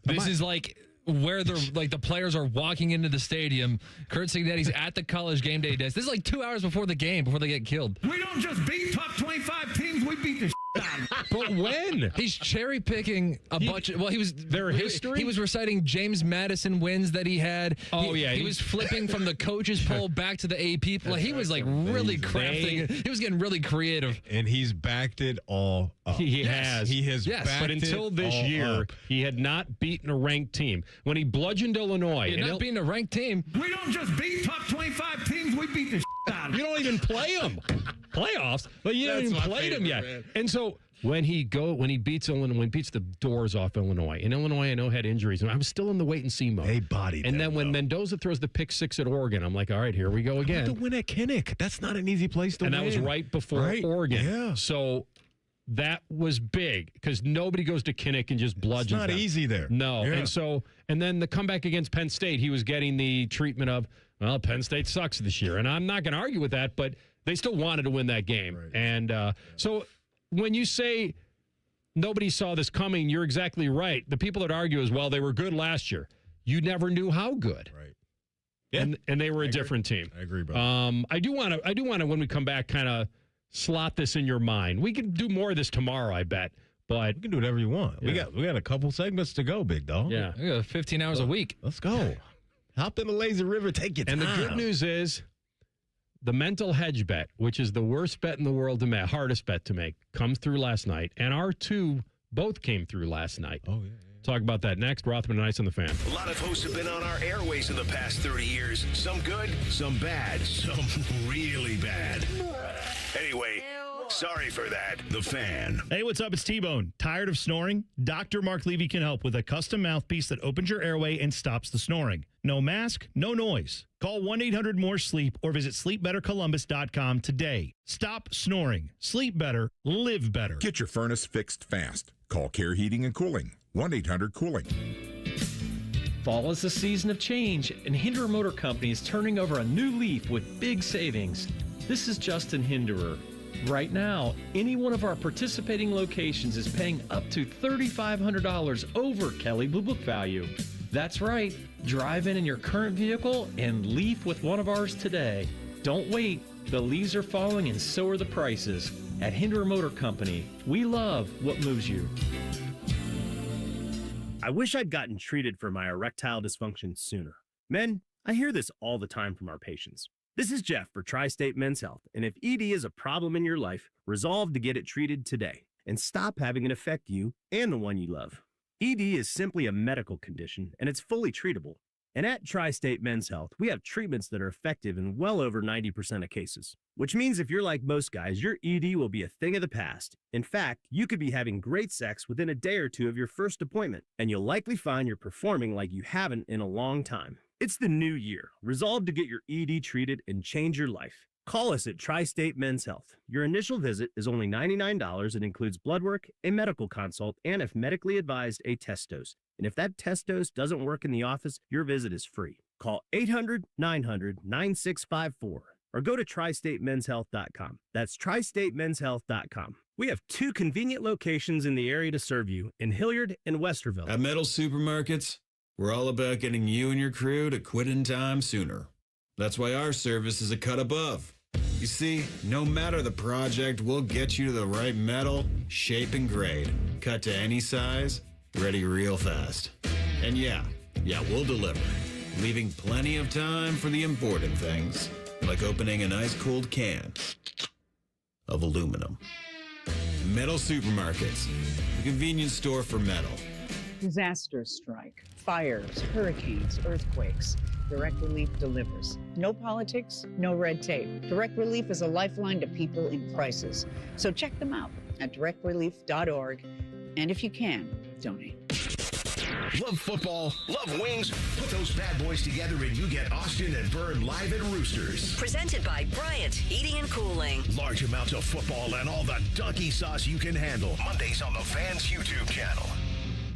This is like where the players are walking into the stadium. Kurt Signetti's at the college game day desk. This is like 2 hours before the game, before they get killed. We don't just beat top 25 teams, we beat the out of them. But when? He's cherry picking a bunch of, he was their history. He was reciting James Madison wins that he had. He was flipping from the coaches poll back to the AP. He was like really crafting. He was getting really creative. And he's backed it all up. He has. He has backed But until this year, he had not beaten a ranked team. When he bludgeoned Illinois. He had not beaten a ranked team. We don't just beat top 25 teams, we beat the out of them. You don't even play them. Playoffs, but you haven't even played them yet. Man. And so when he beats Illinois, when he beats the doors off Illinois, and Illinois I know had injuries, and I was still in the wait and see mode. They bodied and then when Mendoza throws the pick 6 at Oregon, I'm like, all right, here we go again. To win at Kinnick, that's not an easy place to win. And that was right before Oregon. Yeah. So that was big because nobody goes to Kinnick and just bludgeons them. It's not easy there. No. Yeah. And then the comeback against Penn State, he was getting the treatment of, well, Penn State sucks this year. And I'm not going to argue with that, but they still wanted to win that game. Right. And so when you say nobody saw this coming, you're exactly right. The people that argue is, well, they were good last year. You never knew how good. Right. Yeah. And they were a different team. I agree, bro. I do want to, when we come back, kind of slot this in your mind. We can do more of this tomorrow, I bet. But we can do whatever you want. Yeah. We got a couple segments to go, big dog. Yeah. We got 15 hours a week. Let's go. Hop in the lazy river, take your time. And the good news is the mental hedge bet, which is the worst bet in the world to make, hardest bet to make, comes through last night. And our two both came through last night. Oh, yeah. Talk about that next. Rothman Ice on the Fan. A lot of hosts have been on our airways in the past 30 years. Some good, some bad, some really bad. Anyway, sorry for that. The Fan. Hey, what's up? It's T-Bone. Tired of snoring? Dr. Mark Levy can help with a custom mouthpiece that opens your airway and stops the snoring. No mask, no noise. Call 1-800-MORE-SLEEP or visit sleepbettercolumbus.com today. Stop snoring. Sleep better. Live better. Get your furnace fixed fast. Call Care Heating and Cooling. 1-800-COOLING. Fall is a season of change, and Hinderer Motor Company is turning over a new leaf with big savings. This is Justin Hinderer. Right now, any one of our participating locations is paying up to $3,500 over Kelley Blue Book value. That's right. Drive in your current vehicle and leave with one of ours today. Don't wait. The leaves are falling and so are the prices. At Hinderer Motor Company, we love what moves you. I wish I'd gotten treated for my erectile dysfunction sooner. Men, I hear this all the time from our patients. This is Jeff for Tri-State Men's Health, and if ED is a problem in your life, resolve to get it treated today and stop having it affect you and the one you love. ED is simply a medical condition, and it's fully treatable. And at Tri-State Men's Health, we have treatments that are effective in well over 90% of cases, which means if you're like most guys, your ED will be a thing of the past. In fact, you could be having great sex within a day or two of your first appointment, and you'll likely find you're performing like you haven't in a long time. It's the new year. Resolve to get your ED treated and change your life. Call us at Tri-State Men's Health. Your initial visit is only $99 and includes blood work, a medical consult, and if medically advised, a test dose. And if that test dose doesn't work in the office, your visit is free. Call 800-900-9654 or go to tristatemenshealth.com. That's tristatemenshealth.com. We have 2 convenient locations in the area to serve you in Hilliard and Westerville. At Metal Supermarkets, we're all about getting you and your crew to quit in time sooner. That's why our service is a cut above. You see, no matter the project, we'll get you to the right metal, shape, and grade. Cut to any size, ready real fast. And yeah, we'll deliver, leaving plenty of time for the important things, like opening an ice-cold can of aluminum. Metal Supermarkets, the convenience store for metal. Disasters strike, fires, hurricanes, earthquakes. Direct Relief delivers. No politics, no red tape. Direct Relief is a lifeline to people in crisis. So check them out at directrelief.org. And if you can, donate. Love football, love wings? Put those bad boys together and you get Austin and Byrne live at Roosters. Presented by Bryant Heating and Cooling. Large amounts of football and all the donkey sauce you can handle. Mondays on the Fans YouTube channel.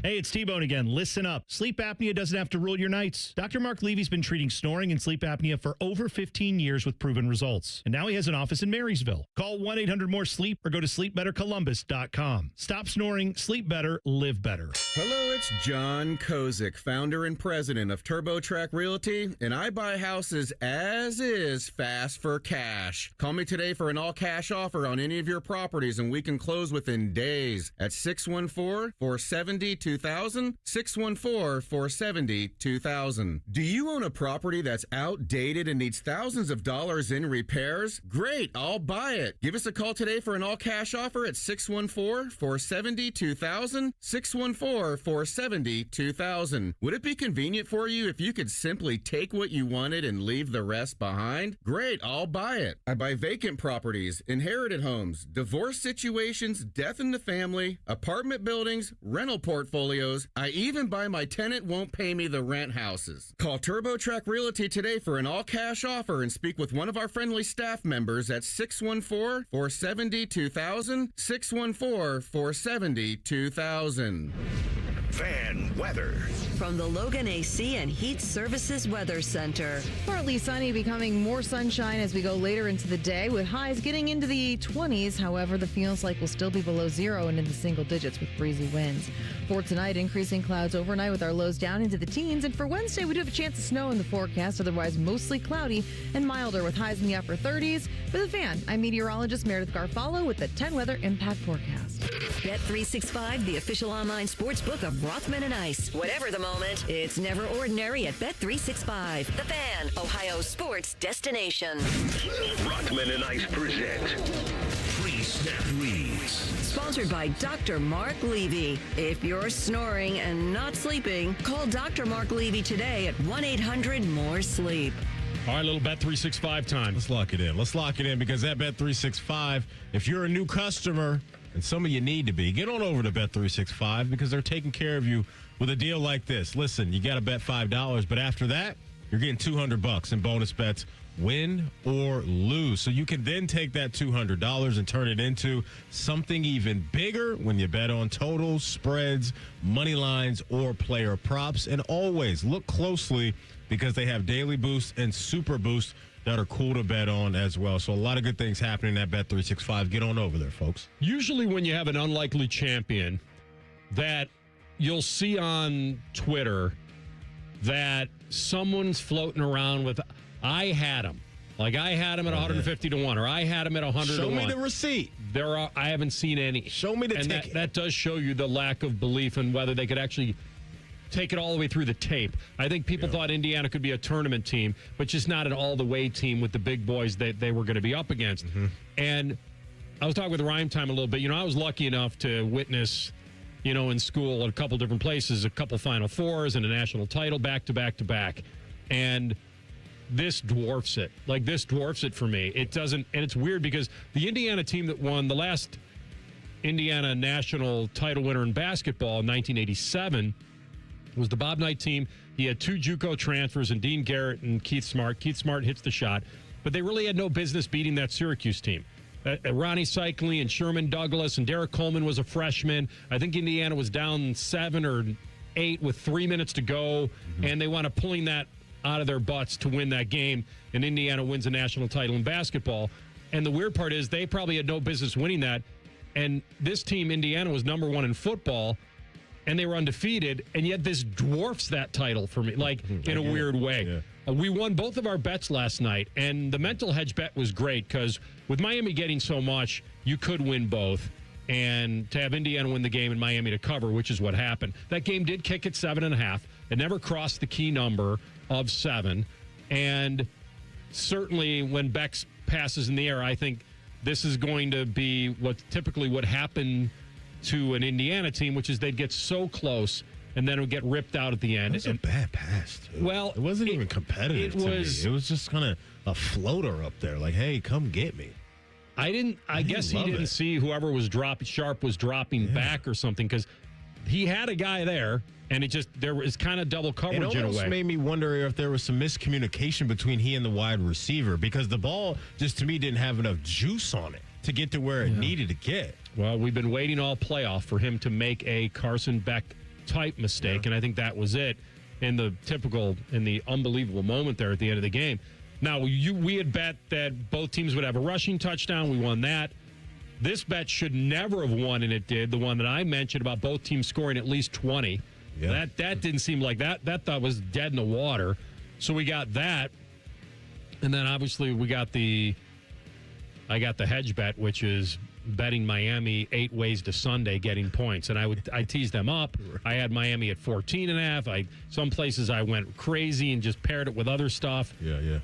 Hey, it's T-Bone again. Listen up. Sleep apnea doesn't have to rule your nights. Dr. Mark Levy's been treating snoring and sleep apnea for over 15 years with proven results. And now he has an office in Marysville. Call 1-800-MORE-SLEEP or go to sleepbettercolumbus.com. Stop snoring, sleep better, live better. Hello, it's John Kozik, founder and president of TurboTrack Realty, and I buy houses as is fast for cash. Call me today for an all-cash offer on any of your properties, and we can close within days at 614-470-2000, 614-470-2000. Do you own a property that's outdated and needs thousands of dollars in repairs? Great, I'll buy it. Give us a call today for an all-cash offer at 614-470-2000, 614-470-2000. Would it be convenient for you if you could simply take what you wanted and leave the rest behind? Great, I'll buy it. I buy vacant properties, inherited homes, divorce situations, death in the family, apartment buildings, rental portfolios. I even buy my tenant won't pay me the rent houses. Call TurboTrack Realty today for an all-cash offer and speak with one of our friendly staff members at 614-470-2000, 614-470-2000. Fan weather. From the Logan AC and Heat Services Weather Center. Partly sunny, becoming more sunshine as we go later into the day, with highs getting into the 20s. However, the feels like will still be below zero and in the single digits with breezy winds. For tonight, increasing clouds overnight with our lows down into the teens. And for Wednesday, we do have a chance of snow in the forecast, otherwise mostly cloudy and milder with highs in the upper 30s. For the Fan, I'm meteorologist Meredith Garfalo with the 10 Weather Impact Forecast. Bet365, the official online sports book of Rothman and Ice. Whatever the moment, it's never ordinary at Bet365. The Fan, Ohio sports destination. Rothman and Ice present Free Snap Reads. Sponsored Sponsored by Dr. Mark Levy. If you're snoring and not sleeping, call Dr. Mark Levy today at 1-800-MORE-SLEEP. All right, little Bet365 time. Let's lock it in. Let's lock it in because that Bet365, if you're a new customer, and some of you need to be, get on over to Bet365 because they're taking care of you with a deal like this. Listen, you got to bet $5, but after that, you're getting $200 in bonus bets, win or lose. So you can then take that $200 and turn it into something even bigger when you bet on totals, spreads, money lines, or player props. And always look closely because they have daily boosts and super boosts that are cool to bet on as well. So a lot of good things happening at Bet365. Get on over there, folks. Usually when you have an unlikely champion that you'll see on Twitter that someone's floating around with, I had him. Like I had him at 150 to 1, or I had him at 100 to 1. Show me the receipt. I haven't seen any. Show me the ticket. That does show you the lack of belief in whether they could actually take it all the way through the tape. I think people thought Indiana could be a tournament team, but just not an all-the-way team with the big boys that they were going to be up against. And I was talking with Rhyme Time a little bit. I was lucky enough to witness, in school at a couple different places, a couple Final Fours and a national title back-to-back. And this dwarfs it. Like, this dwarfs it for me. It doesn't, and it's weird because the Indiana team that won the last Indiana national title winner in basketball in 1987 was the Bob Knight team. He had 2 JUCO transfers and Dean Garrett and Keith Smart. Keith Smart hits the shot, but they really had no business beating that Syracuse team. Ronnie Cycli and Sherman Douglas and Derek Coleman was a freshman. I think Indiana was down 7 or 8 with 3 minutes to go, and they wound up pulling that out of their butts to win that game, and Indiana wins a national title in basketball. And the weird part is they probably had no business winning that, and this team, Indiana, was number 1 in football, and they were undefeated, and yet this dwarfs that title for me, like in a weird way. Yeah. We won both of our bets last night, and the mental hedge bet was great because with Miami getting so much, you could win both. And to have Indiana win the game and Miami to cover, which is what happened. That game did kick at 7.5. It never crossed the key number of 7. And certainly when Beck's passes in the air, I think this is going to be what typically would happen to an Indiana team, which is they'd get so close and then it would get ripped out at the end. It was a bad pass, too. Well, it wasn't even competitive to me. It was just kind of a floater up there, like, hey, come get me. I guess he didn't see whoever was dropping, Sharp was dropping back or something, because he had a guy there, and there was kind of double coverage in a way. It almost made me wonder if there was some miscommunication between he and the wide receiver, because the ball just, to me, didn't have enough juice on it to get to where it needed to get. Well, we've been waiting all playoff for him to make a Carson Beck type mistake, and I think that was it in the unbelievable moment there at the end of the game. Now, we had bet that both teams would have a rushing touchdown. We won that. This bet should never have won, and it did. The one that I mentioned about both teams scoring at least 20. Yeah. That didn't seem like that. That thought was dead in the water. So we got that. And then obviously I got the hedge bet, which is betting Miami 8 ways to Sunday getting points. And I teased them up. I had Miami at 14.5. Some places I went crazy and just paired it with other stuff. Yeah.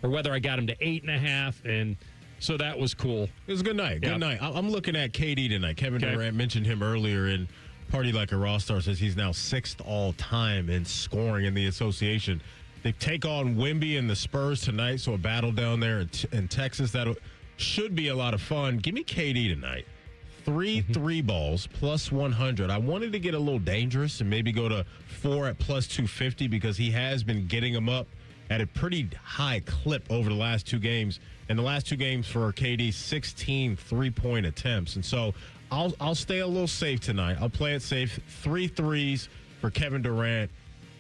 Or whether I got them to 8.5. And so that was cool. It was a good night. Good night. I'm looking at KD tonight. Kevin Durant mentioned him earlier in Party Like a Raw Star, says he's now 6th all time in scoring in the association. They take on Wemby and the Spurs tonight. So a battle down there in Texas. That should be a lot of fun. Give me KD tonight. 3 balls plus 100. I wanted to get a little dangerous and maybe go to 4 at plus 250 because he has been getting them up at a pretty high clip over the last 2 games. And the last 2 games for KD, 16 3-point attempts. And so I'll stay a little safe tonight. I'll play it safe. 3 threes for Kevin Durant.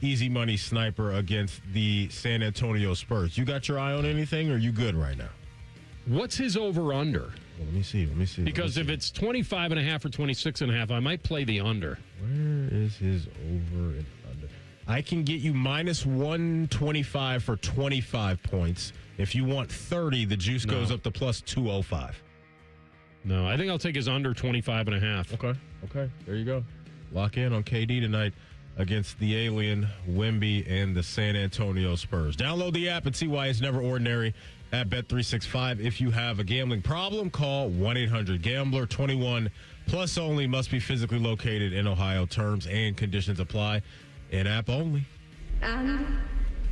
Easy money sniper against the San Antonio Spurs. You got your eye on anything, or are you good right now? What's his over-under? Well, let me see. Because if it's 25.5 or 26.5, I might play the under. Where is his over and under? I can get you minus 125 for 25 points. If you want 30, the juice goes up to plus 205. No, I think I'll take his under 25.5. Okay. There you go. Lock in on KD tonight against the alien Wemby and the San Antonio Spurs. Download the app and see why it's never ordinary at Bet365. If you have a gambling problem, call 1-800-GAMBLER. 21 Plus only, must be physically located in Ohio. Terms and conditions apply. In-app only. And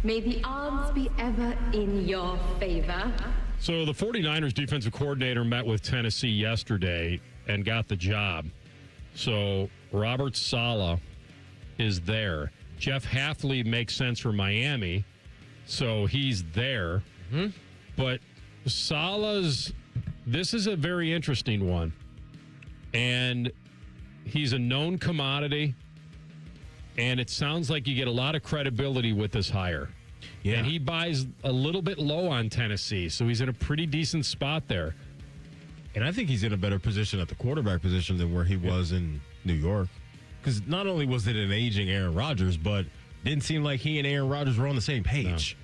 may the odds be ever in your favor. So the 49ers defensive coordinator met with Tennessee yesterday and got the job. So Robert Saleh is there. Jeff Hafley makes sense for Miami, so he's there. Mm-hmm. But Saleh's, this is a very interesting one. And he's a known commodity, and it sounds like you get a lot of credibility with this hire. Yeah. And he buys a little bit low on Tennessee, so he's in a pretty decent spot there. And I think he's in a better position at the quarterback position than where he was in New York. Because not only was it an aging Aaron Rodgers, but didn't seem like he and Aaron Rodgers were on the same page.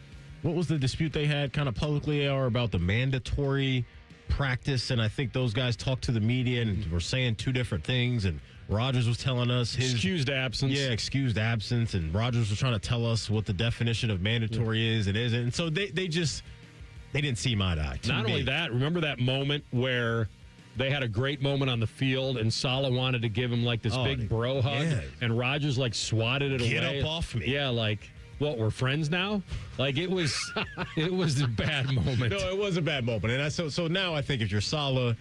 No. What was the dispute they had kind of publicly about the mandatory practice? And I think those guys talked to the media and were saying two different things. And Rodgers was telling us his excused absence. Yeah, excused absence. And Rodgers was trying to tell us what the definition of mandatory is and isn't. And so they didn't see eye to eye. Not only that, remember that moment where they had a great moment on the field and Saleh wanted to give him like this big bro hug and Rodgers like swatted it away. Get up off me. Yeah, like, what, we're friends now? Like, it was a bad moment. No, it was a bad moment. And so now I think if you're Saleh,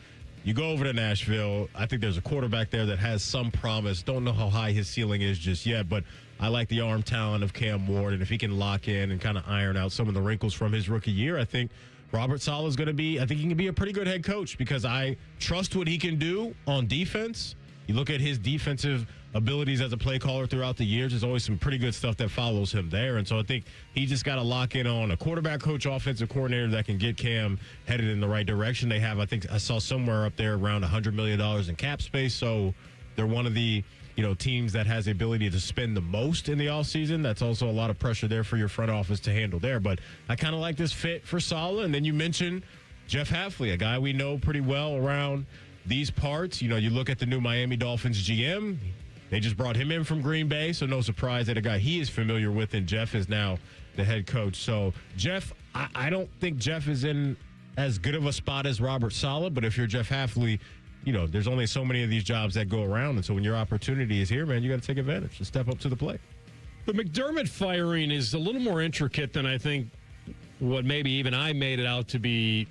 you go over to Nashville. I think there's a quarterback there that has some promise. Don't know how high his ceiling is just yet, but I like the arm talent of Cam Ward. And if he can lock in and kind of iron out some of the wrinkles from his rookie year, I think Robert Saleh is going to be, I think he can be a pretty good head coach because I trust what he can do on defense. You look at his defensive abilities as a play caller throughout the years, there's always some pretty good stuff that follows him there. And so I think he just got to lock in on a quarterback coach, offensive coordinator that can get Cam headed in the right direction. They have, I think I saw somewhere up there around $100 million in cap space. So they're one of the, teams that has the ability to spend the most in the offseason. That's also a lot of pressure there for your front office to handle there. But I kind of like this fit for Saleh. And then you mentioned Jeff Hafley, a guy we know pretty well around these parts. You look at the new Miami Dolphins GM. They just brought him in from Green Bay, so no surprise that a guy he is familiar with, and Jeff is now the head coach. So, Jeff, I don't think Jeff is in as good of a spot as Robert Saleh, but if you're Jeff Hafley, there's only so many of these jobs that go around, and so when your opportunity is here, man, you got to take advantage and step up to the plate. The McDermott firing is a little more intricate than I think what maybe even I made it out to be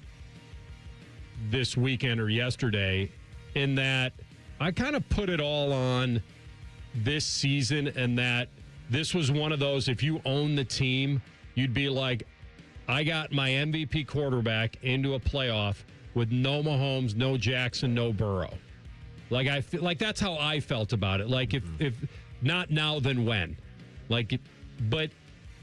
this weekend or yesterday, in that I kind of put it all on this season, and that this was one of those, if you own the team, you'd be like, I got my MVP quarterback into a playoff with no Mahomes, no Jackson, no Burrow. Like, I feel like that's how I felt about it. Like, if not now, then when? But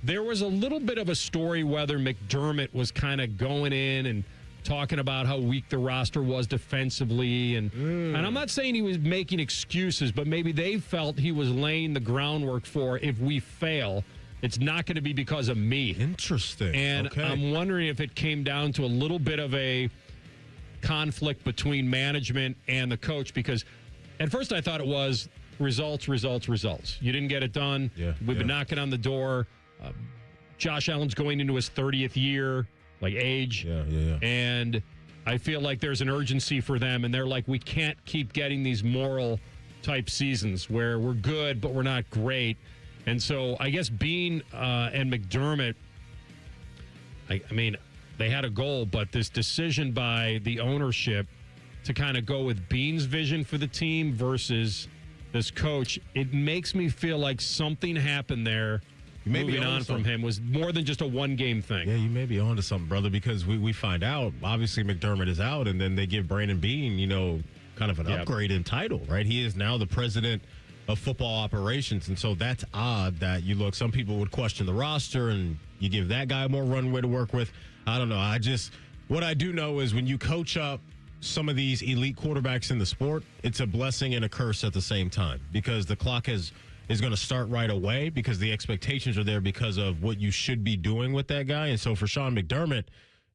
there was a little bit of a story whether McDermott was kind of going in and talking about how weak the roster was defensively. And I'm not saying he was making excuses, but maybe they felt he was laying the groundwork for, if we fail, it's not going to be because of me. Interesting. And okay. I'm wondering if it came down to a little bit of a conflict between management and the coach, because at first I thought it was results. You didn't get it done. We've been knocking on the door. Josh Allen's going into his 30th year. Age. And I feel like there's an urgency for them, and they're like, we can't keep getting these moral type seasons where we're good, but we're not great. And so I guess Bean and McDermott, I mean, they had a goal, but this decision by the ownership to kind of go with Bean's vision for the team versus this coach, it makes me feel like something happened there. Moving on from him was more than just a one-game thing. Yeah, you may be on to something, brother, because we find out, obviously, McDermott is out, and then they give Brandon Bean, kind of an upgrade in title, right? He is now the president of football operations, and so that's odd that some people would question the roster, and you give that guy more runway to work with. I don't know. What I do know is when you coach up some of these elite quarterbacks in the sport, it's a blessing and a curse at the same time, because the clock is going to start right away, because the expectations are there because of what you should be doing with that guy. And so for Sean McDermott,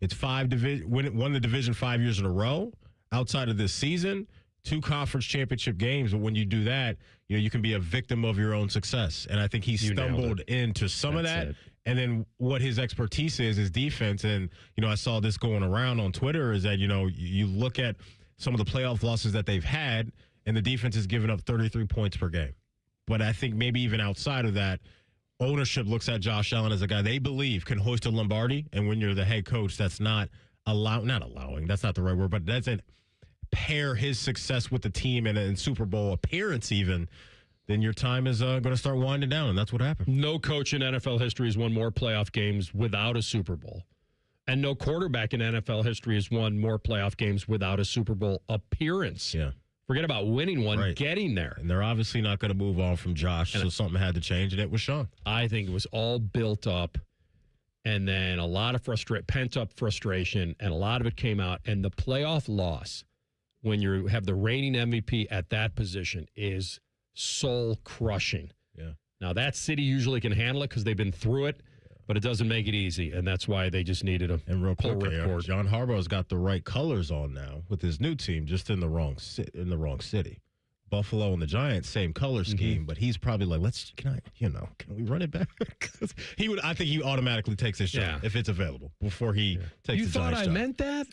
it's won the division 5 years in a row outside of this season, 2 conference championship games. But when you do that, you can be a victim of your own success. And I think he stumbled into some of that. And then what his expertise is defense. And, I saw this going around on Twitter is that, you look at some of the playoff losses that they've had, and the defense is giving up 33 points per game. But I think maybe even outside of that, ownership looks at Josh Allen as a guy they believe can hoist a Lombardi. And when you're the head coach, that's not allowing, that's not the right word, but doesn't pair his success with the team and Super Bowl appearance even, then your time is going to start winding down, and that's what happened. No coach in NFL history has won more playoff games without a Super Bowl. And no quarterback in NFL history has won more playoff games without a Super Bowl appearance. Yeah. Forget about winning one, getting there. And they're obviously not going to move on from Josh, so something had to change, and it was Sean. I think it was all built up, and then a lot of pent-up frustration, and a lot of it came out. And the playoff loss, when you have the reigning MVP at that position, is soul-crushing. Yeah. Now, that city usually can handle it because they've been through it, but it doesn't make it easy, and that's why they just needed a pull ripcord. John Harbaugh's got the right colors on now with his new team, just in the wrong city. Buffalo and the Giants, same color scheme, but he's probably like, can we run it back? I think he automatically takes his shot if it's available before he takes You the thought Giants I job. meant that?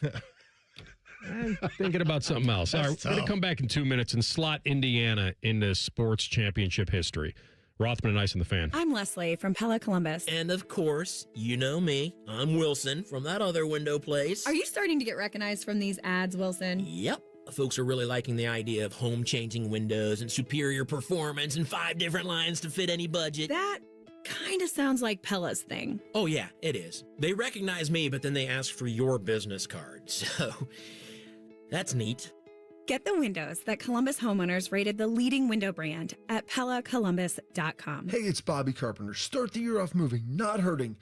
I'm thinking about something else. All right, we're going to come back in 2 minutes and slot Indiana into sports championship history. Rothman Ice and the Fan. I'm Leslie from Pella Columbus. And of course, you know me. I'm Wilson from that other window place. Are you starting to get recognized from these ads, Wilson? Yep. Folks are really liking the idea of home-changing windows and superior performance and 5 different lines to fit any budget. That kind of sounds like Pella's thing. Oh, yeah, it is. They recognize me, but then they ask for your business card. So, that's neat. Get the windows that Columbus homeowners rated the leading window brand at PellaColumbus.com. Hey, it's Bobby Carpenter. Start the year off moving, not hurting.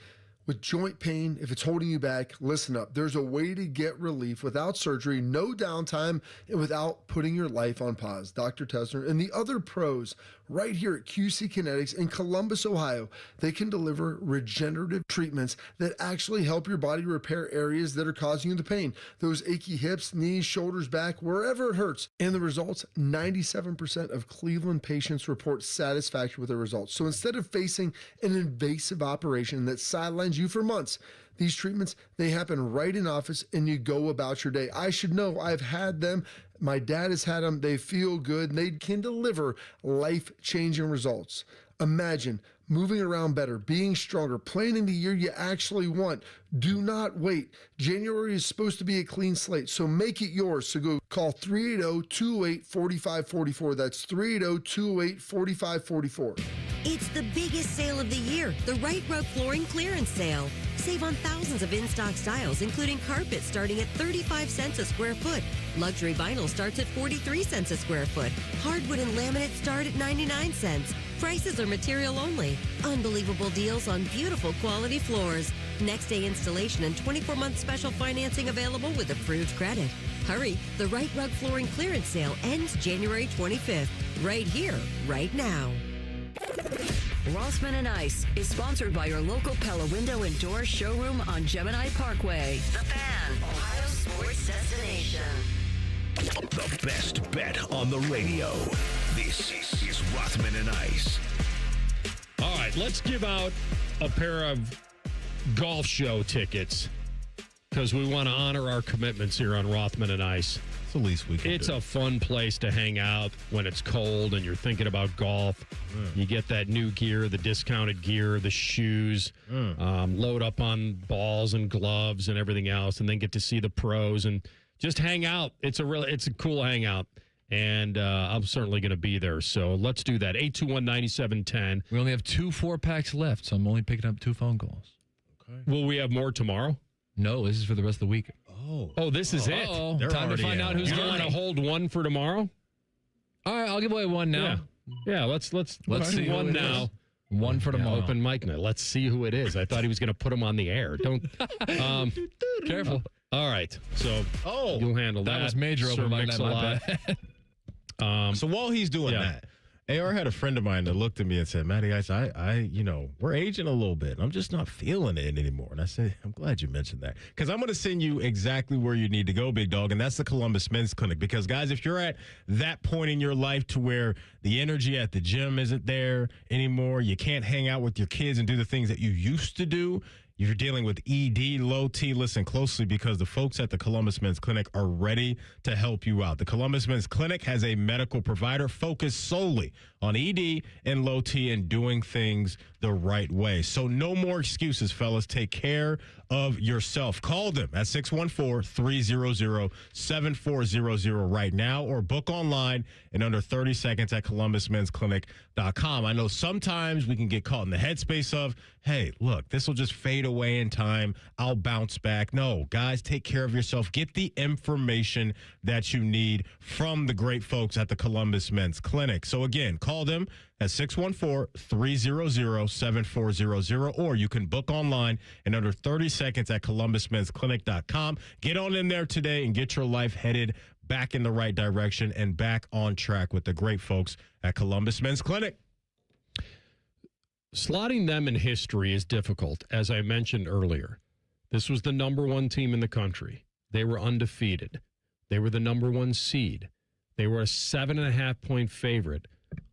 With joint pain, if it's holding you back, listen up. There's a way to get relief without surgery, no downtime, and without putting your life on pause. Dr. Tesner and the other pros right here at QC Kinetics in Columbus, Ohio, they can deliver regenerative treatments that actually help your body repair areas that are causing you the pain. Those achy hips, knees, shoulders, back, wherever it hurts. And the results, 97% of Cleveland patients report satisfaction with their results. So instead of facing an invasive operation that sidelines you for months, these treatments, they happen right in office and you go about your day. I should know. I've had them. My dad has had them. They feel good and they can deliver life-changing results. Imagine moving around better, being stronger, planning the year you actually want. Do not wait. January is supposed to be a clean slate, so make it yours. So go call 380-208-4544. That's 380-208-4544. It's the biggest sale of the year, the Right Rug Flooring Clearance Sale. Save on thousands of in-stock styles, including carpet starting at 35 cents a square foot. Luxury vinyl starts at 43 cents a square foot. Hardwood and laminate start at 99 cents. Prices are material only. Unbelievable deals on beautiful quality floors. Next day installation and 24-month special financing available with approved credit. Hurry, the Right Rug Flooring Clearance Sale ends January 25th. Right here, right now. Rothman and Ice is sponsored by your local Pella Window and Door showroom on Gemini Parkway. The Fan, Ohio's sports destination. The best bet on the radio. This is Rothman and Ice. All right, let's give out a pair of golf show tickets because we want to honor our commitments here on Rothman and Ice. It's the least we can It's do. a fun place to hang out when it's cold and you're thinking about golf. You get that new gear, the discounted gear, the shoes, load up on balls and gloves and everything else, and then get to see the pros and just hang out. It's a cool hangout, and I'm certainly going to be there. So let's do that. 821-9710. We only have 2 4-packs left, so I'm only picking up 2 phone calls. Okay. Will we have more tomorrow? No, this is for the rest of the week. Oh, this is it. Time to find out who's going going to hold one for tomorrow. All right, I'll give away one now. Yeah. Let's see one who it now. is. One for tomorrow. Open mic night. Let's see who it is. I thought he was going to put him on the air. Don't. Careful. All right. So you'll handle that. That was major Sir open mic night. My bad. So while he's doing that, AR had a friend of mine that looked at me and said, Matty Ice, we're aging a little bit. I'm just not feeling it anymore. And I said, I'm glad you mentioned that. Because I'm going to send you exactly where you need to go, big dog. And that's the Columbus Men's Clinic. Because, guys, if you're at that point in your life to where the energy at the gym isn't there anymore, you can't hang out with your kids and do the things that you used to do, If you're dealing with ED, low T, listen closely because the folks at the Columbus Men's Clinic are ready to help you out. The Columbus Men's Clinic has a medical provider focused solely on ED and low T and doing things the right way. So no more excuses, fellas. Take care of yourself. Call them at 614-300-7400 right now or book online in under 30 seconds at columbusmensclinic.com. I know sometimes we can get caught in the headspace of, hey, look, this will just fade away in time. I'll bounce back. No, guys, take care of yourself. Get the information that you need from the great folks at the Columbus Men's Clinic. So again, call them at 614-300-7400, or you can book online in under 30 seconds at columbusmensclinic.com. Get on in there today and get your life headed back in the right direction and back on track with the great folks at Columbus Men's Clinic. Slotting them in history is difficult, as I mentioned earlier. This was the number one team in the country. They were undefeated. They were the number one seed. They were a 7.5-point favorite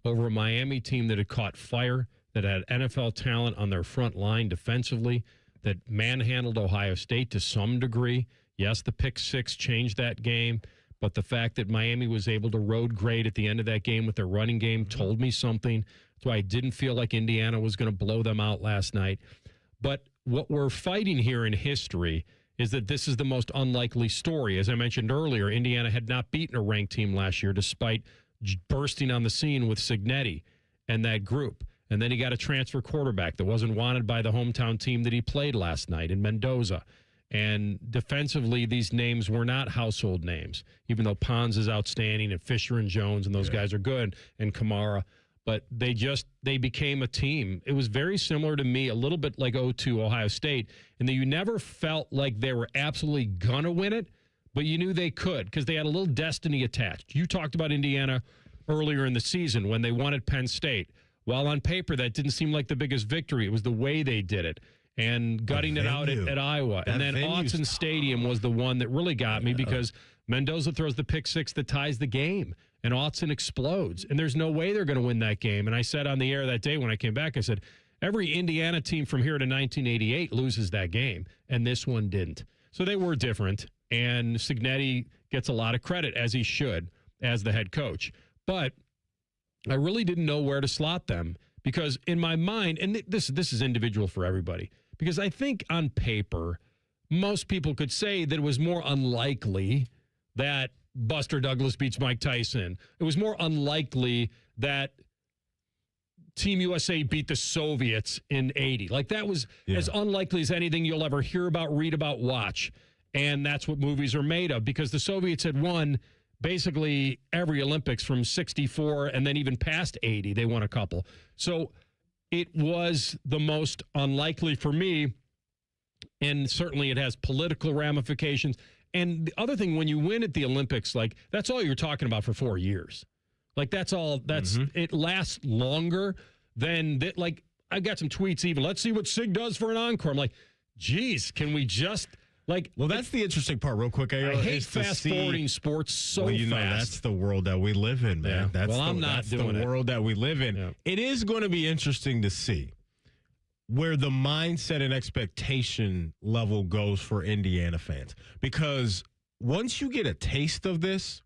over a Miami team that had caught fire, that had NFL talent on their front line defensively, that manhandled Ohio State to some degree. Yes, the pick six changed that game, but the fact that Miami was able to road grade at the end of that game with their running game told me something. That's why I didn't feel like Indiana was going to blow them out last night. But what we're fighting here in history is that this is the most unlikely story. As I mentioned earlier, Indiana had not beaten a ranked team last year despite bursting on the scene with Cignetti and that group. And then he got a transfer quarterback that wasn't wanted by the hometown team that he played last night in Mendoza. And defensively, these names were not household names, even though Pons is outstanding and Fisher and Jones and those guys are good, and Kamara. But they became a team. It was very similar to me, a little bit like 0-2 Ohio State, in that you never felt like they were absolutely going to win it, but you knew they could because they had a little destiny attached. You talked about Indiana earlier in the season when they won at Penn State. While on paper, that didn't seem like the biggest victory. It was the way they did it and gutting it out at Iowa. And then Autzen Stadium was the one that really got me because Mendoza throws the pick six that ties the game, and Autzen explodes. And there's no way they're going to win that game. And I said on the air that day when I came back, I said, every Indiana team from here to 1988 loses that game, and this one didn't. So they were different. And Cignetti gets a lot of credit, as he should, as the head coach. But I really didn't know where to slot them because in my mind, and this is individual for everybody, because I think on paper, most people could say that it was more unlikely that Buster Douglas beats Mike Tyson. It was more unlikely that Team USA beat the Soviets in 80. Like that was as unlikely as anything you'll ever hear about, read about, watch. And that's what movies are made of because the Soviets had won basically every Olympics from 64 and then even past 80. They won a couple. So it was the most unlikely for me. And certainly it has political ramifications. And the other thing, when you win at the Olympics, like that's all you're talking about for 4 years. Like that's all it lasts longer than that. Like I got some tweets even. Let's see what Sig does for an encore. I'm like, geez, can we just like? Well, that's the interesting part. Real quick, I hate fast forwarding sports so fast. That's the world that we live in, man. Yeah. That's I'm not doing the world that we live in. Yeah. It is going to be interesting to see where the mindset and expectation level goes for Indiana fans, because once you get a taste of this,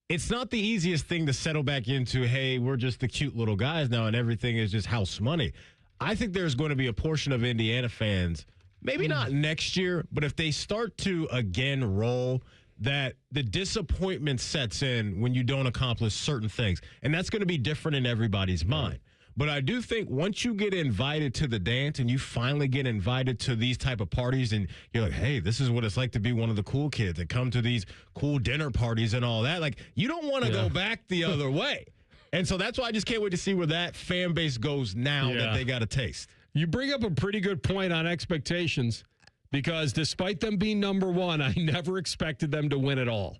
it's not the easiest thing to settle back into, hey, we're just the cute little guys now and everything is just house money. I think there's going to be a portion of Indiana fans, maybe not next year, but if they start to again roll, that the disappointment sets in when you don't accomplish certain things. And that's going to be different in everybody's mind. But I do think once you get invited to the dance and you finally get invited to these type of parties and you're like, hey, this is what it's like to be one of the cool kids that come to these cool dinner parties and all that. Like, you don't want to go back the other way. And so that's why I just can't wait to see where that fan base goes now that they got a taste. You bring up a pretty good point on expectations because despite them being number one, I never expected them to win at all.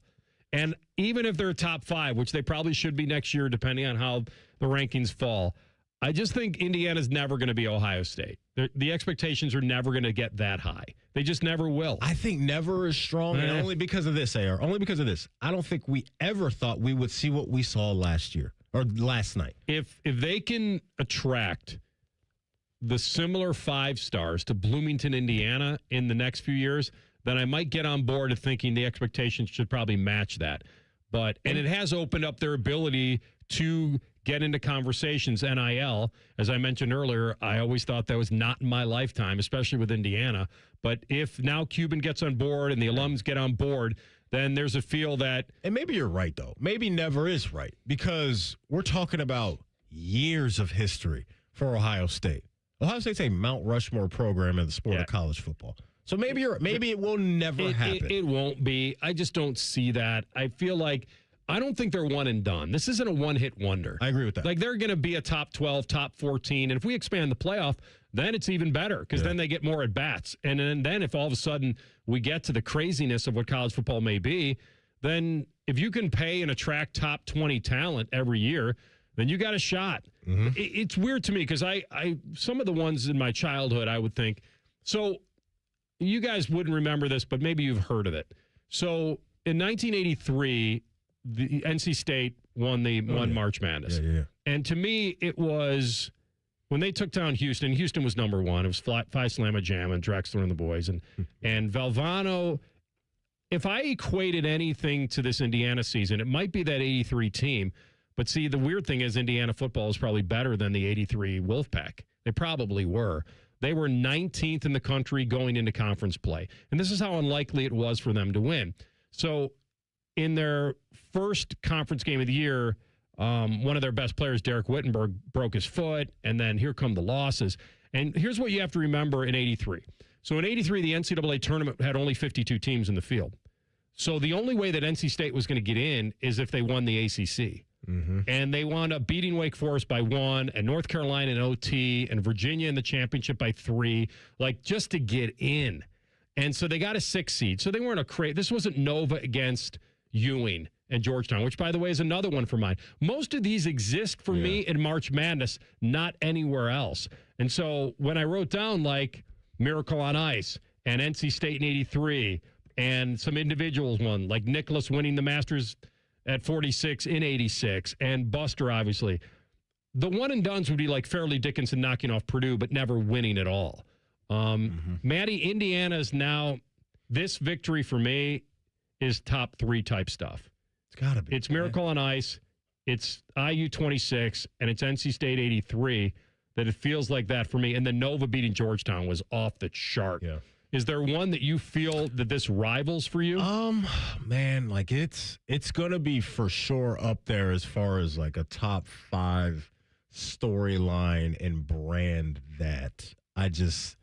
And even if they're top five, which they probably should be next year, depending on how the rankings fall, I just think Indiana's never going to be Ohio State. The expectations are never going to get that high. They just never will. I think never is strong, and only because of this, AR. Only because of this. I don't think we ever thought we would see what we saw last year or last night. If they can attract the similar 5 stars to Bloomington, Indiana in the next few years, then I might get on board of thinking the expectations should probably match that. And it has opened up their ability to get into conversations. NIL, as I mentioned earlier, I always thought that was not in my lifetime, especially with Indiana. But if now Cuban gets on board and the alums get on board, then there's a feel that... And maybe you're right, though. Maybe never is right, because we're talking about years of history for Ohio State. Ohio State's a Mount Rushmore program in the sport of college football. So maybe it will never happen. It won't be. I just don't see that. I feel like... I don't think they're one and done. This isn't a one-hit wonder. I agree with that. Like, they're going to be a top 12, top 14. And if we expand the playoff, then it's even better, because then they get more at-bats. And then if all of a sudden we get to the craziness of what college football may be, then if you can pay and attract top 20 talent every year, then you got a shot. Mm-hmm. It's weird to me, because I some of the ones in my childhood, I would think, so you guys wouldn't remember this, but maybe you've heard of it. So in 1983... the NC State won March Madness. Yeah. And to me, it was when they took down Houston. Houston was number one. It was Phi Slamma Jam and Drexler and the boys. And Valvano, if I equated anything to this Indiana season, it might be that 83 team. But see, the weird thing is Indiana football is probably better than the 83 Wolfpack. They probably were. They were 19th in the country going into conference play. And this is how unlikely it was for them to win. So in their first conference game of the year, one of their best players, Derek Wittenberg, broke his foot, and then here come the losses. And here's what you have to remember in 83. So in 83, the NCAA tournament had only 52 teams in the field. So the only way that NC State was going to get in is if they won the ACC. Mm-hmm. And they wound up beating Wake Forest by 1, and North Carolina in OT, and Virginia in the championship by 3, like just to get in. And so they got a 6 seed. So they weren't this wasn't Nova against Ewing and Georgetown, which, by the way, is another one for mine. Most of these exist for me in March Madness, not anywhere else. And so when I wrote down, like, Miracle on Ice and NC State in 83 and some individuals won, like Nicholas winning the Masters at 46 in 86 and Buster, obviously. The one-and-dones would be like Fairleigh Dickinson knocking off Purdue but never winning at all. Maddie, Indiana is now, this victory for me is top 3 type stuff. It's got to be. It's Miracle on Ice, it's IU 26, and it's NC State 83 that it feels like that for me. And then Nova beating Georgetown was off the chart. Yeah. Is there one that you feel that this rivals for you? Man, like it's going to be for sure up there as far as like a top 5 storyline and brand that I just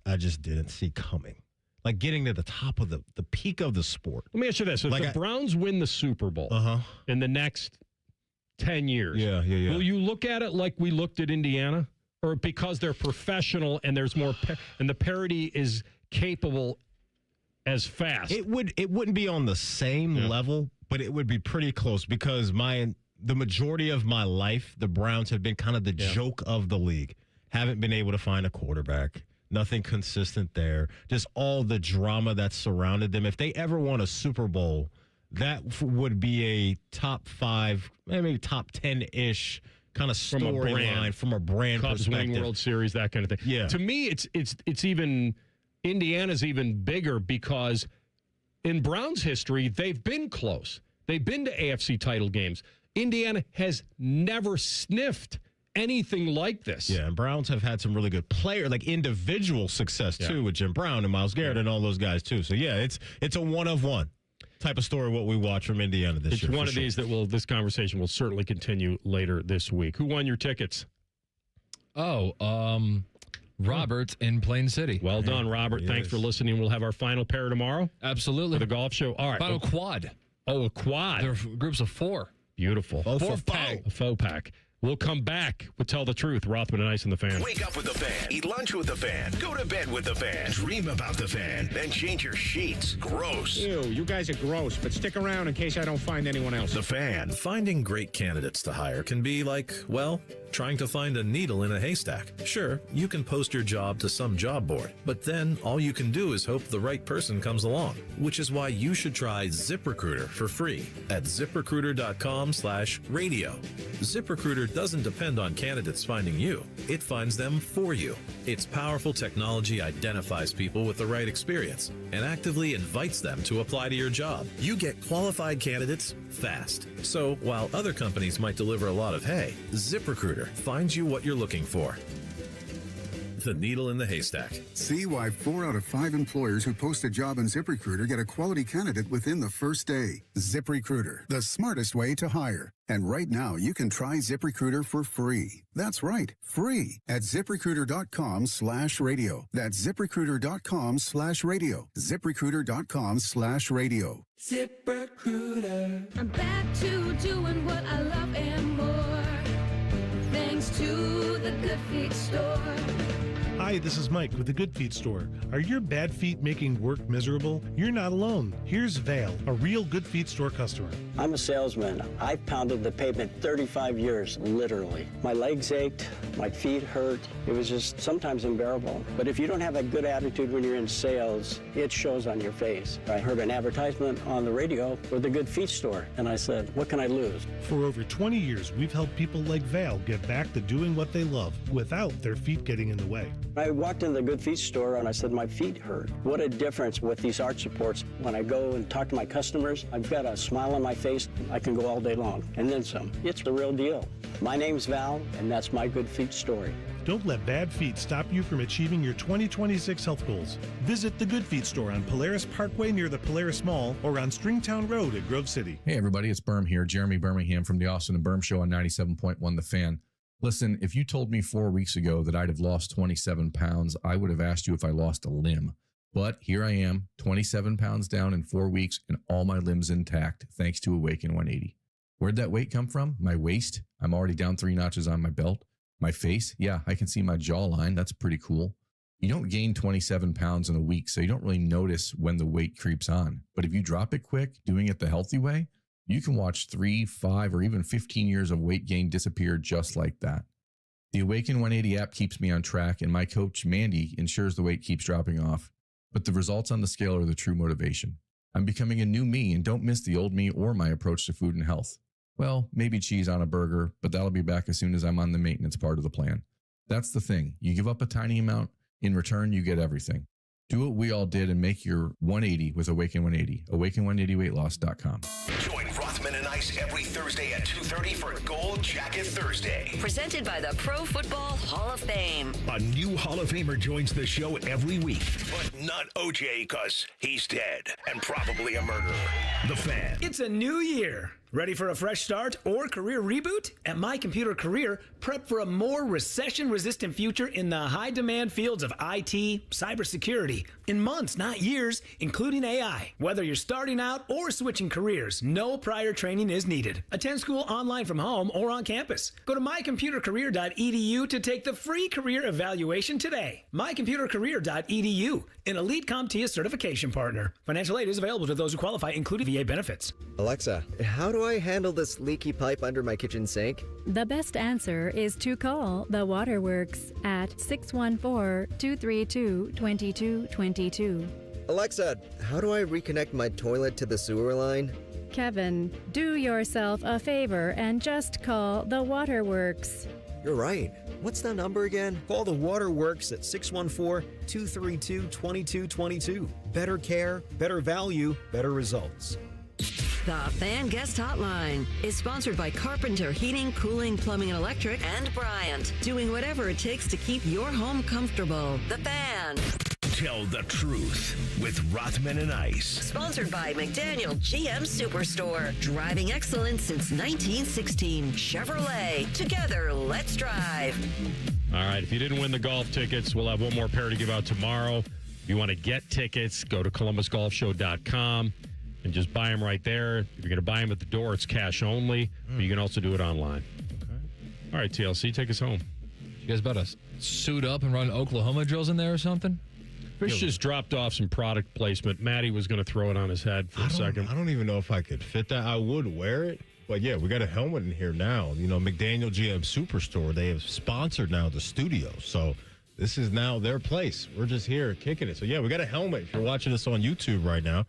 didn't see coming. Like getting to the top of the peak of the sport. Let me ask you this. If the Browns win the Super Bowl in the next 10 years, will you look at it like we looked at Indiana? Or because they're professional and there's more and the parity is capable as fast? It wouldn't be on the same level, but it would be pretty close, because the majority of my life, the Browns have been kind of the joke of the league. Haven't been able to find a quarterback. Nothing consistent there. Just all the drama that surrounded them. If they ever won a Super Bowl, that would be a top 5, maybe top 10-ish kind of storyline from a brand Cubs perspective. winning World Series, that kind of thing. Yeah. To me, it's even, Indiana's even bigger, because in Browns history, they've been close. They've been to AFC title games. Indiana has never sniffed anything like this. Yeah, and Browns have had some really good individual success too, with Jim Brown and Myles Garrett and all those guys too. So yeah, it's a one of one type of story what we watch from Indiana this year. It's one of these that this conversation will certainly continue later this week. Who won your tickets? Robert in Plain City. Well done, Robert. Yes. Thanks for listening. We'll have our final pair tomorrow. Absolutely. For the golf show. All right. Final quad. Oh, a quad. There are groups of 4. Beautiful. A faux pack. We'll come back with Tell the Truth. Rothman Ice and the Fan. Wake up with the Fan. Eat lunch with the Fan. Go to bed with the Fan. Dream about the Fan. Then change your sheets. Gross. Ew, you guys are gross, but stick around in case I don't find anyone else. The Fan. Finding great candidates to hire can be like, well, Trying to find a needle in a haystack? Sure, you can post your job to some job board, but then all you can do is hope the right person comes along, which is why you should try ZipRecruiter for free at ZipRecruiter.com/radio. ZipRecruiter doesn't depend on candidates finding you. It finds them for you. Its powerful technology identifies people with the right experience and actively invites them to apply to your job. You get qualified candidates fast. So while other companies might deliver a lot of hay, ZipRecruiter finds you what you're looking for. The needle in the haystack. See why 4 out of 5 employers who post a job on ZipRecruiter get a quality candidate within the first day. ZipRecruiter, the smartest way to hire. And right now, you can try ZipRecruiter for free. That's right, free at ZipRecruiter.com/radio. That's ZipRecruiter.com/radio. ZipRecruiter.com/radio. ZipRecruiter. I'm back to doing what I love and more. Thanks to the Good Feet Store. Hi, this is Mike with the Good Feet Store. Are your bad feet making work miserable? You're not alone. Here's Vale, a real Good Feet Store customer. I'm a salesman. I've pounded the pavement 35 years, literally. My legs ached, my feet hurt. It was just sometimes unbearable. But if you don't have a good attitude when you're in sales, it shows on your face. I heard an advertisement on the radio for the Good Feet Store, and I said, what can I lose? For over 20 years, we've helped people like Vale get back to doing what they love without their feet getting in the way. I walked in the Good Feet Store and I said, my feet hurt. What a difference with these arch supports. When I go and talk to my customers, I've got a smile on my face. I can go all day long, and then some. It's the real deal. My name's Val, and that's my Good Feet story. Don't let bad feet stop you from achieving your 2026 health goals. Visit the Good Feet Store on Polaris Parkway near the Polaris Mall or on Stringtown Road at Grove City. Hey everybody, it's Berm here, Jeremy Birmingham from the Austin and Berm Show on 97.1 The Fan. Listen, if you told me 4 weeks ago that I'd have lost 27 pounds, I would have asked you if I lost a limb. But here I am, 27 pounds down in 4 weeks and all my limbs intact thanks to Awaken 180. Where'd that weight come from? My waist? I'm already down 3 notches on my belt. My face? Yeah, I can see my jawline. That's pretty cool. You don't gain 27 pounds in a week, so you don't really notice when the weight creeps on. But if you drop it quick, doing it the healthy way, you can watch 3, 5, or even 15 years of weight gain disappear just like that. The Awaken 180 app keeps me on track, and my coach, Mandy, ensures the weight keeps dropping off. But the results on the scale are the true motivation. I'm becoming a new me, and don't miss the old me or my approach to food and health. Well, maybe cheese on a burger, but that'll be back as soon as I'm on the maintenance part of the plan. That's the thing. You give up a tiny amount, in return, you get everything. Do what we all did and make your 180 with Awaken 180. Awaken180weightloss.com. Join Rothman and Ice every Thursday at 2:30 for Gold Jacket Thursday. Presented by the Pro Football Hall of Fame. A new Hall of Famer joins the show every week, but not OJ because he's dead and probably a murderer. The Fan. It's a new year. Ready for a fresh start or career reboot? At My Computer Career, prep for a more recession-resistant future in the high-demand fields of IT, cybersecurity, in months, not years, including AI. Whether you're starting out or switching careers, no prior training is needed. Attend school online from home or on campus. Go to mycomputercareer.edu to take the free career evaluation today. mycomputercareer.edu, an elite CompTIA certification partner. Financial aid is available to those who qualify, including VA benefits. Alexa, how do I handle this leaky pipe under my kitchen sink? The best answer is to call the Waterworks at 614-232-2222. Alexa, how do I reconnect my toilet to the sewer line? Kevin, do yourself a favor and just call the Waterworks. You're right. What's the number again? Call the Waterworks at 614-232-2222. Better care, better value, better results. The Fan Guest Hotline is sponsored by Carpenter Heating, Cooling, Plumbing, and Electric and Bryant, doing whatever it takes to keep your home comfortable. The Fan. Tell the truth with Rothman and Ice. Sponsored by McDaniel GM Superstore, driving excellence since 1916. Chevrolet. Together, let's drive. All right, if you didn't win the golf tickets, we'll have one more pair to give out tomorrow. If you want to get tickets, go to ColumbusGolfShow.com. and just buy them right there. If you're going to buy them at the door, it's cash only. But you can also do it online. Okay. All right, TLC, take us home. You guys about to suit up and run Oklahoma drills in there or something? Fish just dropped off some product placement. Matty was going to throw it on his head for a second. I don't even know if I could fit that. I would wear it, But yeah, we got a helmet in here now. You know, McDaniel GM Superstore, they have sponsored now the studio. So this is now their place. We're just here kicking it. So yeah, we got a helmet. If you're watching us on YouTube right now,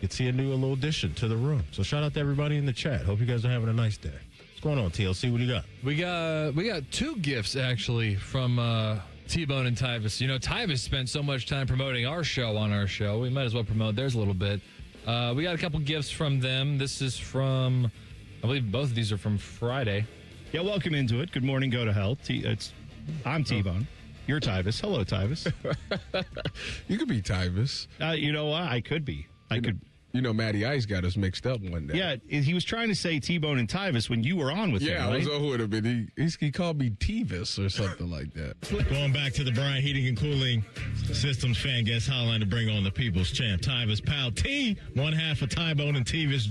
you can see a little addition to the room. So shout out to everybody in the chat. Hope you guys are having a nice day. What's going on, TLC? What do you got? We got two gifts actually from T-Bone and Tyvis. You know, Tyvis spent so much time promoting our show on our show. We might as well promote theirs a little bit. We got a couple gifts from them. This is from, I believe both of these are from Friday. Yeah, welcome into it. Good morning, go to hell. I'm T-Bone. You're Tyvis. Hello, Tyvis. You could be Tyvis. You know what? I could be. You know, Matty Ice got us mixed up one day. Yeah, he was trying to say T-Bone and Tyvis when you were on with him, Yeah, right? I was on with him, and he called me Tevis or something like that. Going back to the Bryant Heating and Cooling Systems fan guest hotline to bring on the people's champ, Tyvis Pal T, one half of Ty-Bone and Tevis.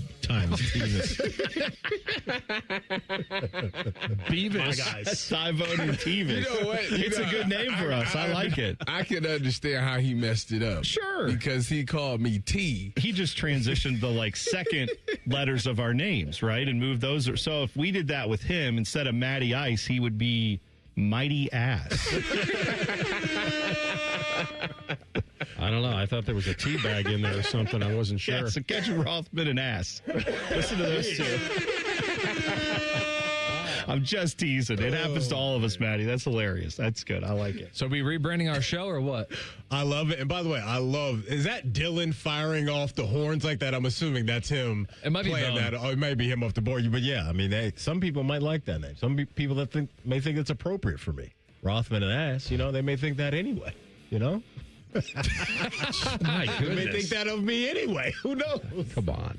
Beavis. My guys. Ty-Bone and Tevis. You know what? It's a good name for us. I like it. I can understand how he messed it up. Sure. Because he called me T. He just transitioned the second letters of our names, right? And moved those. So if we did that with him, instead of Matty Ice, he would be Mighty Ass. I don't know. I thought there was a tea bag in there or something. I wasn't sure. Yeah, so catch Rothman and Ass. Listen to those two. I'm just teasing. It happens to all of us, Matty. That's hilarious. That's good. I like it. So are we rebranding our show or what? I love it. And by the way, is that Dylan firing off the horns like that? I'm assuming that's him. It might be playing that. Oh, it might be him off the board. But yeah, I mean, some people might like that name. Some people that may think it's appropriate for me. Rothman and Ass, they may think that anyway, My They may think that of me anyway. Who knows? Come on.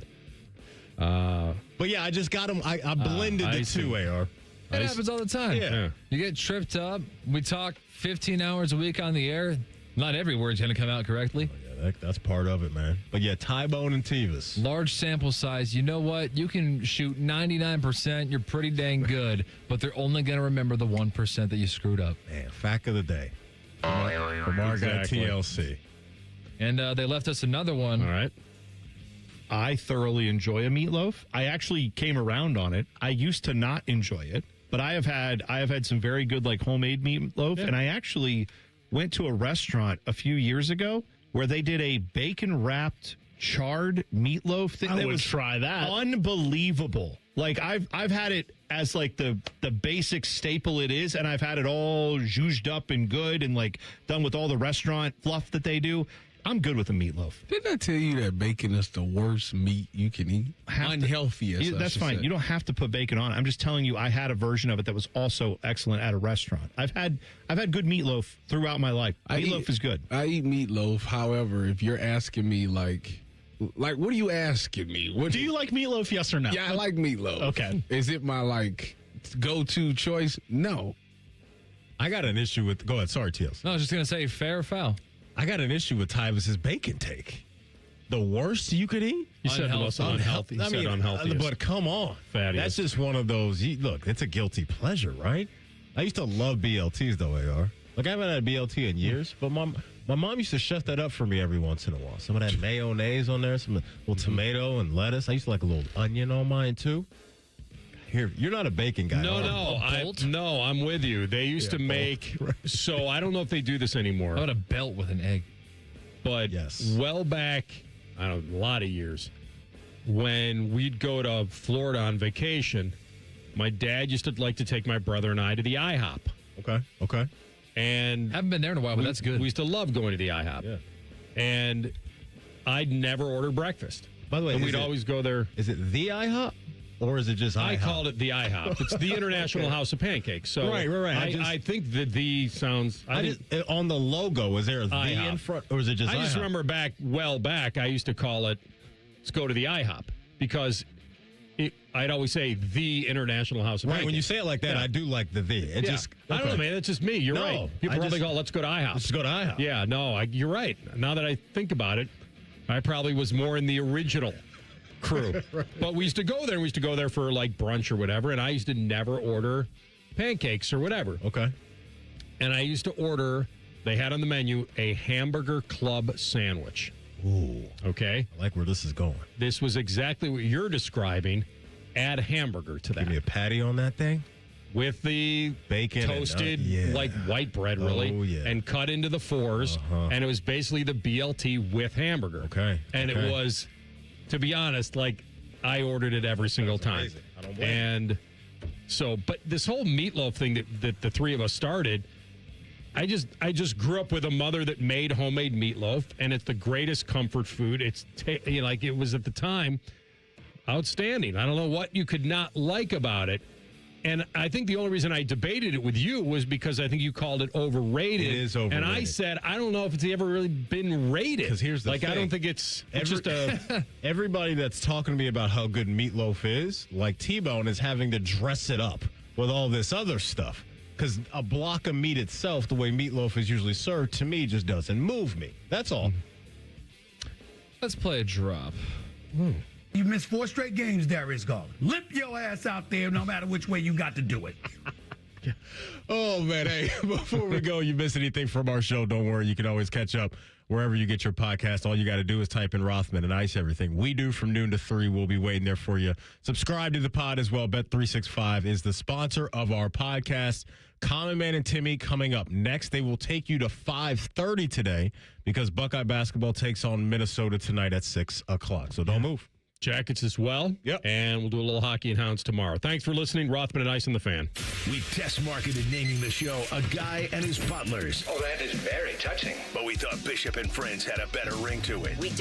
But yeah, I just got them. I blended the two, AR. It happens all the time. Yeah. You get tripped up. We talk 15 hours a week on the air. Not every word's going to come out correctly. Oh, yeah, that's part of it, man. But yeah, Ty-Bone and Tevis. Large sample size. You know what? You can shoot 99%. You're pretty dang good. But they're only going to remember the 1% that you screwed up. Man, fact of the day. From our guy TLC. And they left us another one. All right. I thoroughly enjoy a meatloaf. I actually came around on it. I used to not enjoy it, but I have had some very good homemade meatloaf, and I actually went to a restaurant a few years ago where they did a bacon wrapped charred meatloaf thing. I would try that. Unbelievable. I've had it as the basic staple it is, and I've had it all zhuzhed up and good and done with all the restaurant fluff that they do. I'm good with a meatloaf. Didn't I tell you that bacon is the worst meat you can eat? Unhealthiest. That's fine. You don't have to put bacon on it. I'm just telling you, I had a version of it that was also excellent at a restaurant. I've had good meatloaf throughout my life. Meatloaf is good. I eat meatloaf. However, if you're asking me what are you asking me? Do you like meatloaf? Yes or no? Yeah, I like meatloaf. Okay. Is it my go-to choice? No. I got an issue with. Go ahead. Sorry, Teals. No, I was just going to say fair or foul. I got an issue with Tyvis's bacon take. The worst you could eat? You said the most unhealthy. Unhealthy. But come on. Fatty. That's just one of those. Look, it's a guilty pleasure, right? I used to love BLTs, though, AR. I haven't had a BLT in years, but my mom used to shut that up for me every once in a while. Some of that mayonnaise on there, some little tomato and lettuce. I used to like a little onion on mine, too. Here, you're not a bacon guy. No, I'm with you. They used to make, so I don't know if they do this anymore. How about a belt with an egg? But well back, I don't know, a lot of years, when we'd go to Florida on vacation, my dad used to like to take my brother and I to the IHOP. Okay. And haven't been there in a while, but that's good. We used to love going to the IHOP. Yeah. And I'd never order breakfast. By the way, and we'd always go there. Is it the IHOP? Or is it just IHOP? I called it the IHOP. It's the International House of Pancakes. So right. I think that the sounds... on the logo, is there a IHOP. the in front, or is it just I IHOP? just remember back, I used to call it, let's go to the IHOP, because I'd always say the International House of Pancakes. When you say it like that, I do like the. I don't know, man. That's just me. You're right. People probably go, let's go to IHOP. Let's go to IHOP. Yeah, no, you're right. Now that I think about it, I probably was more in the original crew. But we used to go there. We used to go there for brunch or whatever, and I used to never order pancakes or whatever. Okay. And I used to order, they had on the menu, a hamburger club sandwich. Ooh. Okay. I like where this is going. This was exactly what you're describing, add hamburger to that. Give me a patty on that thing. With the bacon toasted, and, like white bread, really, and cut into the fours. And it was basically the BLT with hamburger. Okay. And it was, to be honest, like I ordered it every single time. Amazing. I don't blame And so, but this whole meatloaf thing that the three of us started, I just grew up with a mother that made homemade meatloaf, and it's the greatest comfort food. It's like it was at the time outstanding. I don't know what you could not like about it. And I think the only reason I debated it with you was because I think you called it overrated. It is overrated. And I said, I don't know if it's ever really been rated. Because here's the thing. I don't think it's just a... Everybody that's talking to me about how good meatloaf is, like T-Bone, is having to dress it up with all this other stuff. Because a block of meat itself, the way meatloaf is usually served, to me, just doesn't move me. That's all. Let's play a drop. You missed 4 straight games, Darius Garland. Limp your ass out there no matter which way you got to do it. Oh, man. Hey, before we go, you miss anything from our show, don't worry. You can always catch up wherever you get your podcast. All you got to do is type in Rothman and Ice. Everything we do from noon to 3, we'll be waiting there for you. Subscribe to the pod as well. Bet365 is the sponsor of our podcast. Common Man and Timmy coming up next. They will take you to 5:30 today because Buckeye basketball takes on Minnesota tonight at 6 o'clock. So don't move. Jackets as well. Yep. And we'll do a little hockey and hounds tomorrow. Thanks for listening. Rothman and Ice and the Fan. We test marketed naming the show A Guy and His Butlers. Oh, that is very touching. But we thought Bishop and Friends had a better ring to it. We did.